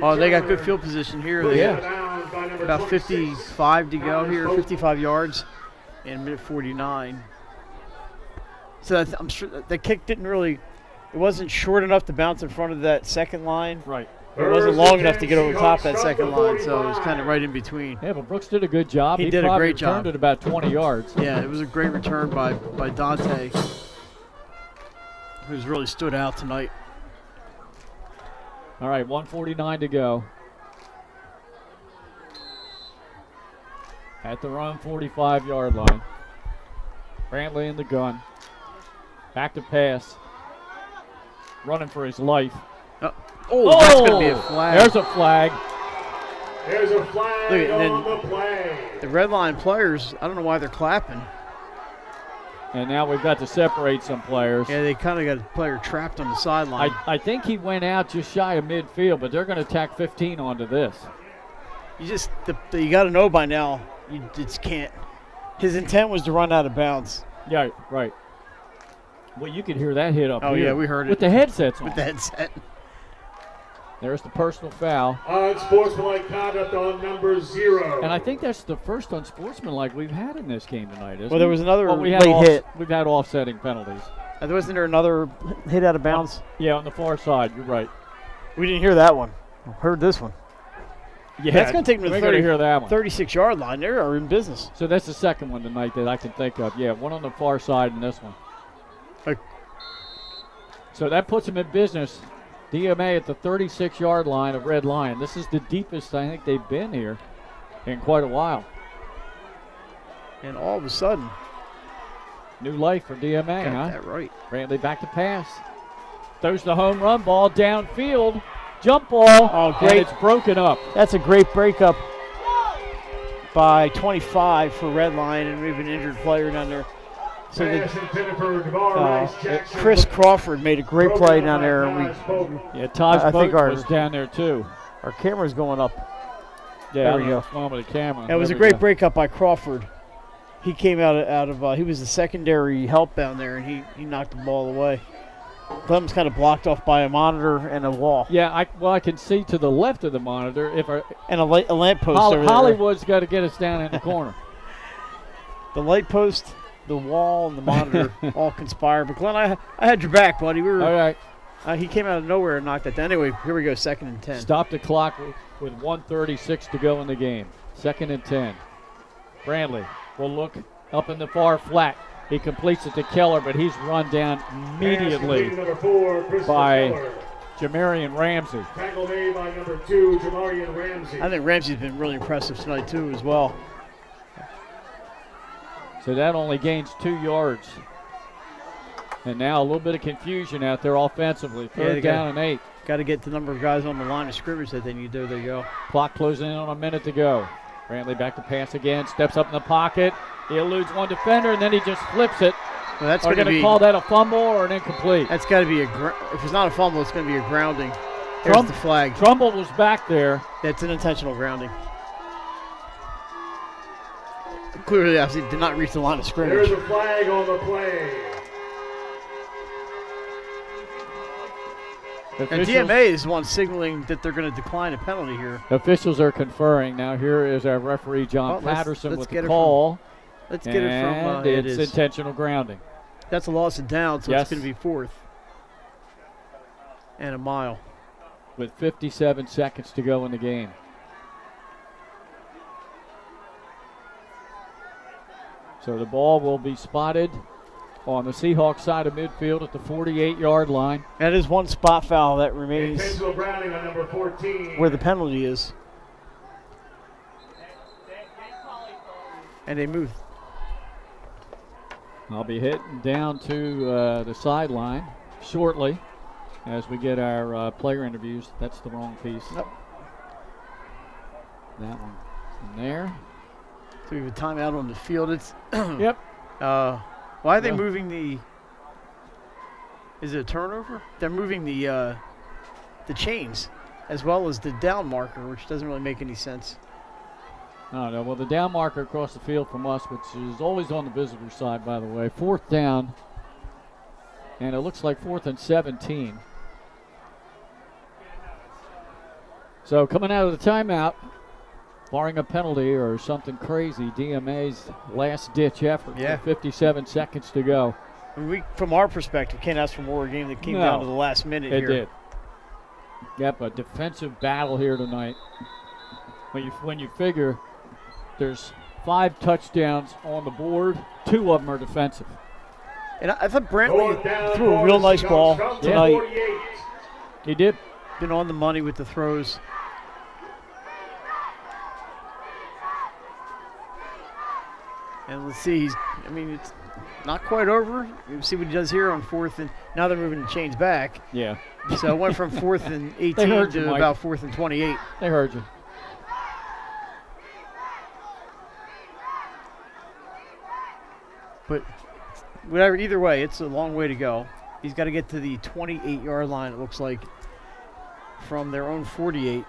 Speaker 5: Oh, they got good field position here. They have about 55 to go here, 55 yards, and minute 49. So I'm sure the kick didn't really, it wasn't short enough to bounce in front of that second line.
Speaker 2: Right.
Speaker 5: It wasn't long enough to get over top that second line, so it was kind of right in between.
Speaker 2: Yeah, but Brooks did a good job.
Speaker 5: He did a great job.
Speaker 2: Returned it about 20 yards.
Speaker 5: Yeah, it was a great return by Dante, who's really stood out tonight.
Speaker 2: All right, 1:49 to go. At their own 45-yard line. Brantley in the gun. Back to pass. Running for his life.
Speaker 5: Oh, that's going to be a flag.
Speaker 2: There's a flag.
Speaker 4: There's a flag on the play.
Speaker 5: The Red Line players, I don't know why they're clapping.
Speaker 2: And now we've got to separate some players.
Speaker 5: Yeah, they kind of got a player trapped on the sideline.
Speaker 2: I think he went out just shy of midfield, but they're going to tack 15 onto this.
Speaker 5: You got to know by now, you just can't. His intent was to run out of bounds.
Speaker 2: Yeah, right. Well, you could hear that hit up here.
Speaker 5: Oh, yeah, we heard it.
Speaker 2: With the headsets on.
Speaker 5: With the headset.
Speaker 2: There's the personal foul.
Speaker 4: Unsportsmanlike conduct on number 0.
Speaker 2: And I think that's the first unsportsmanlike we've had in this game tonight, isn't it?
Speaker 5: Well, there was another
Speaker 2: late
Speaker 5: hit.
Speaker 2: We've had offsetting penalties.
Speaker 5: Wasn't there another hit out of bounds?
Speaker 2: Yeah, on the far side. You're right.
Speaker 5: We didn't hear that one. I heard this one.
Speaker 2: Yeah,
Speaker 5: that's going to take them to the
Speaker 2: hear that one.
Speaker 5: 36-yard line. They are in business.
Speaker 2: So that's the second one tonight that I can think of. Yeah, one on the far side and this one. So that puts them in business. DMA at the 36-yard line of Red Lion. This is the deepest I think they've been here in quite a while.
Speaker 5: And all of a sudden,
Speaker 2: new life for DMA,
Speaker 5: got that right.
Speaker 2: Brantley back to pass. Throws the home run ball downfield. Jump ball.
Speaker 5: Oh, great.
Speaker 2: And it's broken up.
Speaker 5: That's a great breakup by 25 for Red Lion, and we have an injured player down there. So Chris Crawford made a great play down there.
Speaker 2: Taj Boat was down there too.
Speaker 5: Our camera's going up.
Speaker 2: Yeah,
Speaker 5: there we go.
Speaker 2: With the camera.
Speaker 5: It was a great breakup by Crawford. He came out of he was the secondary help down there, and he knocked the ball away. Clem's kind of blocked off by a monitor and a wall.
Speaker 2: Yeah, I can see to the left of the monitor
Speaker 5: and a lamp post over there.
Speaker 2: Hollywood's got to get us down in the corner.
Speaker 5: The light post, the wall, and the monitor all conspire. But Glenn, I had your back, buddy. We were
Speaker 2: all right.
Speaker 5: He came out of nowhere and knocked that down. Anyway, here we go, 2nd and 10.
Speaker 2: Stop the clock with 1:36 to go in the game. 2nd and 10. Brantley will look up in the far flat. He completes it to Keller, but he's run down immediately by Jamarian Ramsey.
Speaker 4: Tackle made by number 2, Jamarian Ramsey.
Speaker 5: I think Ramsey's been really impressive tonight, too, as well.
Speaker 2: So that only gains 2 yards. And now a little bit of confusion out there offensively. Third down and 8.
Speaker 5: Got to get the number of guys on the line of scrimmage that they need to do. There you go.
Speaker 2: Clock closing in on a minute to go. Brantley back to pass again. Steps up in the pocket. He eludes one defender, and then he just flips it.
Speaker 5: Well, that's
Speaker 2: going to call that a fumble or an incomplete.
Speaker 5: That's got to be if it's not a fumble, it's going to be a grounding. There's the flag.
Speaker 2: Trumbull was back there.
Speaker 5: That's an intentional grounding. Clearly, obviously, did not reach the line of scrimmage.
Speaker 4: There's a flag on the play.
Speaker 5: And DMA is one signaling that they're going to decline a penalty here.
Speaker 2: Officials are conferring. Now here is our referee, John Patterson, with the call.
Speaker 5: Let's get it from
Speaker 2: it's intentional grounding.
Speaker 5: That's a loss of down, so it's going to be 4th and a mile.
Speaker 2: With 57 seconds to go in the game. So the ball will be spotted on the Seahawks side of midfield at the 48-yard line.
Speaker 5: That is one spot foul that remains
Speaker 4: Browning on number 14.
Speaker 5: where the penalty is. And they move.
Speaker 2: I'll be hitting down to the sideline shortly as we get our player interviews. That's the wrong piece.
Speaker 5: Yep.
Speaker 2: That one from there.
Speaker 5: So we have a timeout on the field. It's
Speaker 2: yep.
Speaker 5: Why are they moving the? Is it a turnover? They're moving the chains as well as the down marker, which doesn't really make any sense.
Speaker 2: I don't know. Well, the down marker across the field from us, which is always on the visitor side, by the way. 4th down, and it looks like 4th and 17. So coming out of the timeout, barring a penalty or something crazy, DMA's last-ditch effort.
Speaker 5: Yeah.
Speaker 2: 57 seconds to go.
Speaker 5: We, from our perspective, can't ask for more game that came down to the last minute here.
Speaker 2: It did. Yep, a defensive battle here tonight. When you figure there's 5 touchdowns on the board, 2 of them are defensive.
Speaker 5: And I thought Brantley threw a real nice ball tonight.
Speaker 2: He did.
Speaker 5: Been on the money with the throws. And let's see, it's not quite over. We'll see what he does here on 4th, and now they're moving the chains back.
Speaker 2: Yeah.
Speaker 5: So it went from 4th and 18 to about 4th and 28.
Speaker 2: They heard you.
Speaker 5: But whatever, either way, it's a long way to go. He's got to get to the 28-yard line, it looks like, from their own 48.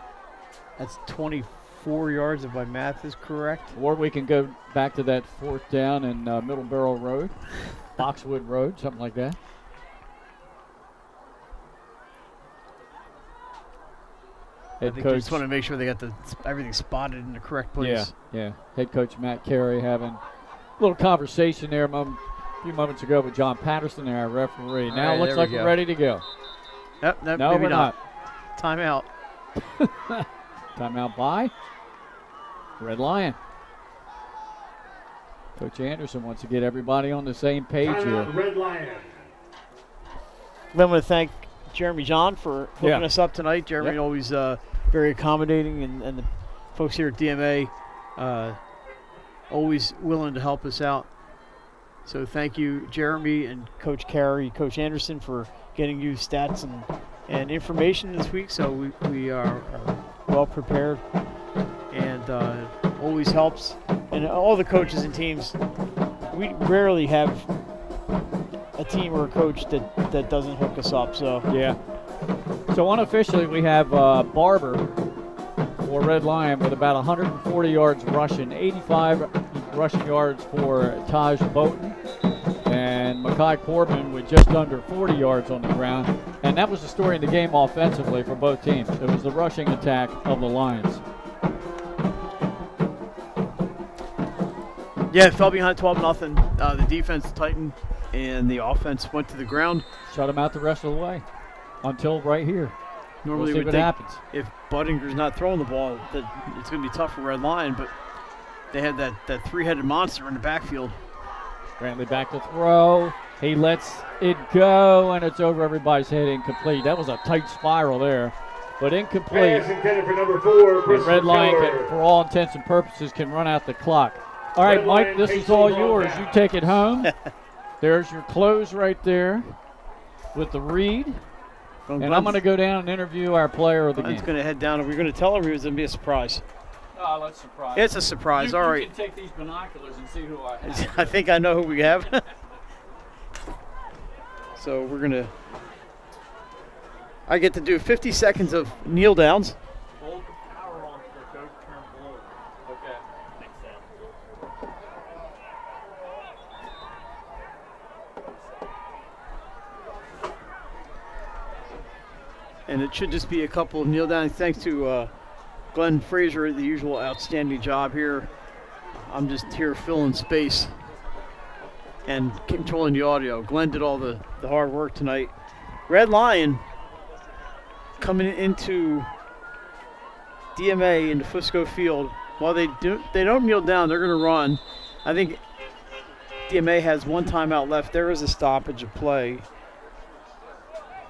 Speaker 5: That's 24 yards if my math is correct.
Speaker 2: Or we can go back to that 4th down in Middleborough Road, Boxwood Road, something like that.
Speaker 5: I think they just want to make sure they got everything spotted in the correct place.
Speaker 2: Yeah. Head coach Matt Carey having a little conversation there a few moments ago with John Patterson, our referee.
Speaker 5: All
Speaker 2: now
Speaker 5: right,
Speaker 2: it looks like we're ready to go.
Speaker 5: Yep,
Speaker 2: no,
Speaker 5: maybe
Speaker 2: we're not.
Speaker 5: Timeout.
Speaker 2: Timeout by Red Lion. Coach Anderson wants to get everybody on the same page here.
Speaker 4: Red Lion.
Speaker 5: I want to thank Jeremy John for hooking us up tonight. Jeremy always very accommodating, and the folks here at DMA always willing to help us out. So thank you, Jeremy and Coach Carey, Coach Anderson, for getting you stats and information this week. So we are well prepared, and always helps. And all the coaches and teams, we rarely have a team or a coach that doesn't hook us up. So
Speaker 2: yeah. So unofficially, we have Barber for Red Lion with about 140 yards rushing, 85 rushing yards for Taj Bowden, and Makai Corbin with just under 40 yards on the ground. And that was the story in the game offensively for both teams. It was the rushing attack of the Lions.
Speaker 5: Yeah, it fell behind 12-0. The defense tightened, and the offense went to the ground.
Speaker 2: Shut them out the rest of the way until right here.
Speaker 5: Normally,
Speaker 2: we'll see what happens.
Speaker 5: If Buddinger's not throwing the ball, that it's going to be tough for Red Lion, but they had that three-headed monster in the backfield.
Speaker 2: Brantley back to throw. He lets it go, and it's over everybody's head, incomplete. That was a tight spiral there, but incomplete.
Speaker 4: Pass intended for number 4.
Speaker 2: And Red Lion, for all intents and purposes, can run out the clock. All right, Mike, this is all yours. You take it home. There's your close right there with the read. And I'm going to go down and interview our player of the game.
Speaker 5: Glenn's going to head down, and we're going to tell him it was going to be a surprise.
Speaker 2: Oh, let's surprise.
Speaker 5: It's a surprise, all right.
Speaker 2: You can take these binoculars and see who I have.
Speaker 5: I think I know who we have. So we're going to... I get to do 50 seconds of kneel downs.
Speaker 2: Hold the power on for go turn blue. Okay. Thanks, Sam.
Speaker 5: And it should just be a couple of kneel down. Thanks to Glenn Fraser, the usual outstanding job here. I'm just here filling space and controlling the audio. Glenn did all the hard work tonight. Red Lion coming into DMA into Fusco Field. While they don't kneel down, they're going to run. I think DMA has one timeout left. There is a stoppage of play.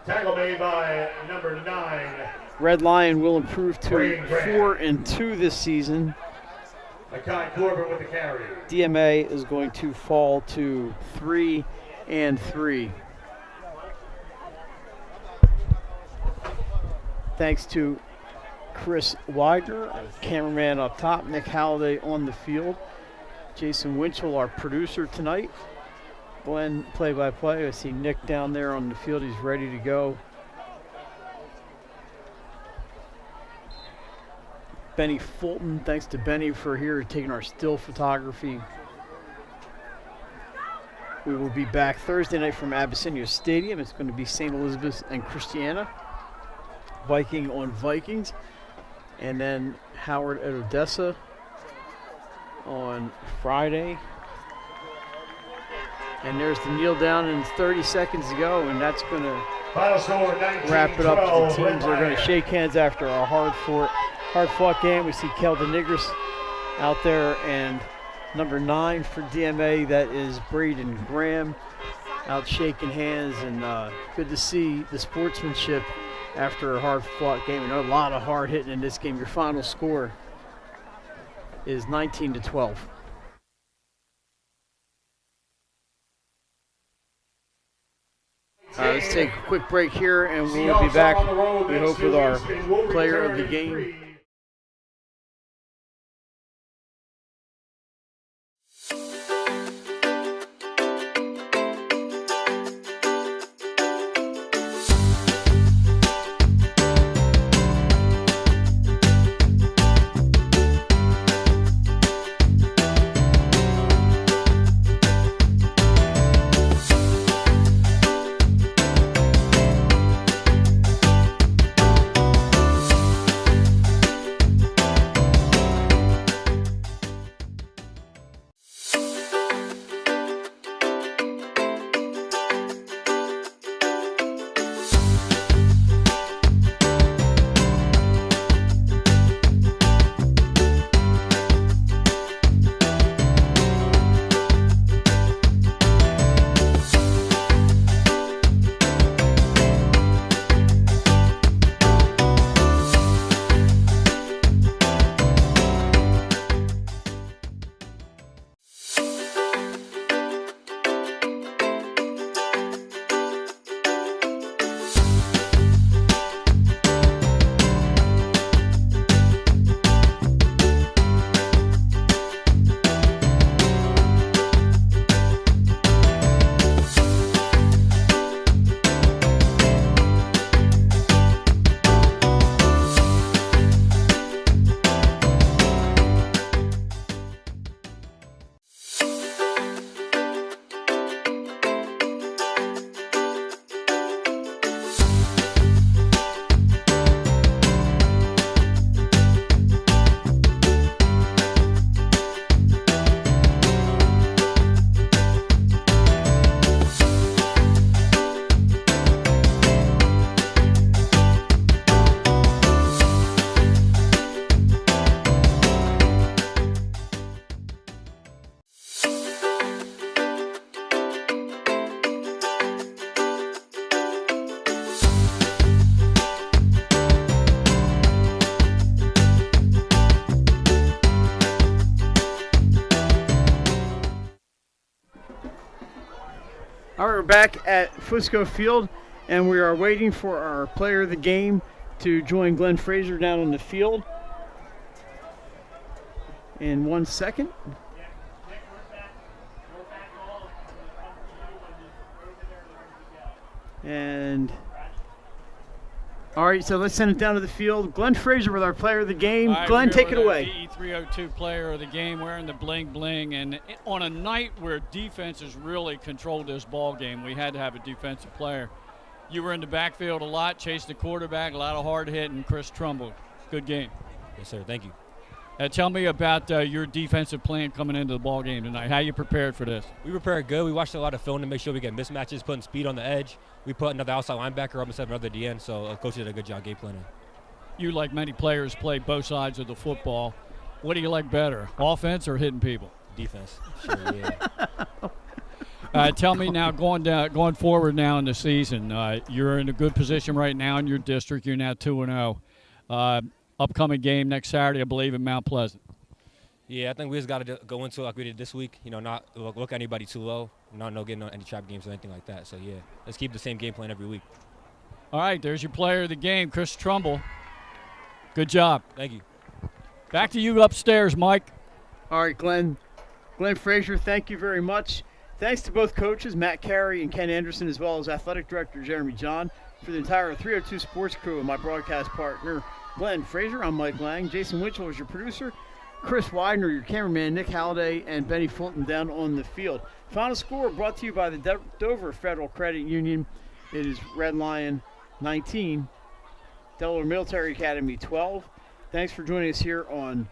Speaker 4: Tackle made by number 9.
Speaker 5: Red Lion will improve to 4-2 this season.
Speaker 4: Akai Corbett with the carry.
Speaker 5: DMA is going to fall to 3-3. Thanks to Chris Widener, our cameraman up top, Nick Halliday on the field, Jason Winchell, our producer tonight, Glenn play-by-play. I see Nick down there on the field. He's ready to go. Benny Fulton, thanks to Benny for here taking our still photography. We will be back Thursday night from Abyssinia Stadium. It's going to be St. Elizabeth and Christiana. Viking on Vikings. And then Howard at Odessa on Friday. And there's the kneel down and 30 seconds to go, and that's going to wrap it up. The teams are going to shake hands after a hard-fought game. We see Keldon Nigris out there, and number 9 for DMA, that is Braden Graham, out shaking hands, and good to see the sportsmanship after a hard-fought game. A lot of hard hitting in this game. Your final score is 19-12. Let's take a quick break here, and we'll be back, we hope, with our player of the game. All right, we're back at Fusco Field, and we are waiting for our player of the game to join Glenn Fraser down on the field in 1 second. And all right, so let's send it down to the field. Glenn Fraser with our player of the game. Glenn, take it away.
Speaker 2: DE 302 player of the game, wearing the bling bling, and on a night where defenses really controlled this ball game, we had to have a defensive player. You were in the backfield a lot, chasing the quarterback, a lot of hard hitting. Chris Trumbull, good game.
Speaker 15: Yes, sir. Thank you.
Speaker 2: Tell me about your defensive plan coming into the ball game tonight. How you prepared for this?
Speaker 15: We prepared good. We watched a lot of film to make sure we get mismatches, putting speed on the edge. We put another outside linebacker up instead of another DN, so coach did a good job game planning.
Speaker 2: You, like many players, play both sides of the football. What do you like better, offense or hitting people?
Speaker 15: Defense. Sure,
Speaker 2: yeah. Tell me now, going forward now in the season, you're in a good position right now in your district. You're now 2-0. Upcoming game next Saturday, I believe, in Mount Pleasant.
Speaker 15: Yeah, I think we just got to go into it like we did this week. Not look at anybody too low, not getting any trap games or anything like that. So, yeah, let's keep the same game plan every week.
Speaker 2: All right, there's your player of the game, Chris Trumbull. Good job.
Speaker 15: Thank you.
Speaker 2: Back to you upstairs, Mike.
Speaker 5: All right, Glenn Frazier, thank you very much. Thanks to both coaches, Matt Carey and Ken Anderson, as well as Athletic Director Jeremy John. For the entire 302 Sports crew and my broadcast partner, Glenn Frazier, I'm Mike Lang. Jason Winchell is your producer. Chris Widener, your cameraman, Nick Halliday, and Benny Fulton down on the field. Final score brought to you by the Dover Federal Credit Union. It is Red Lion 19, Delaware Military Academy 12. Thanks for joining us here on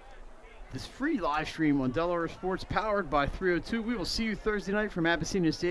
Speaker 5: this free live stream on Delaware Sports, powered by 302. We will see you Thursday night from Abyssinia Stadium.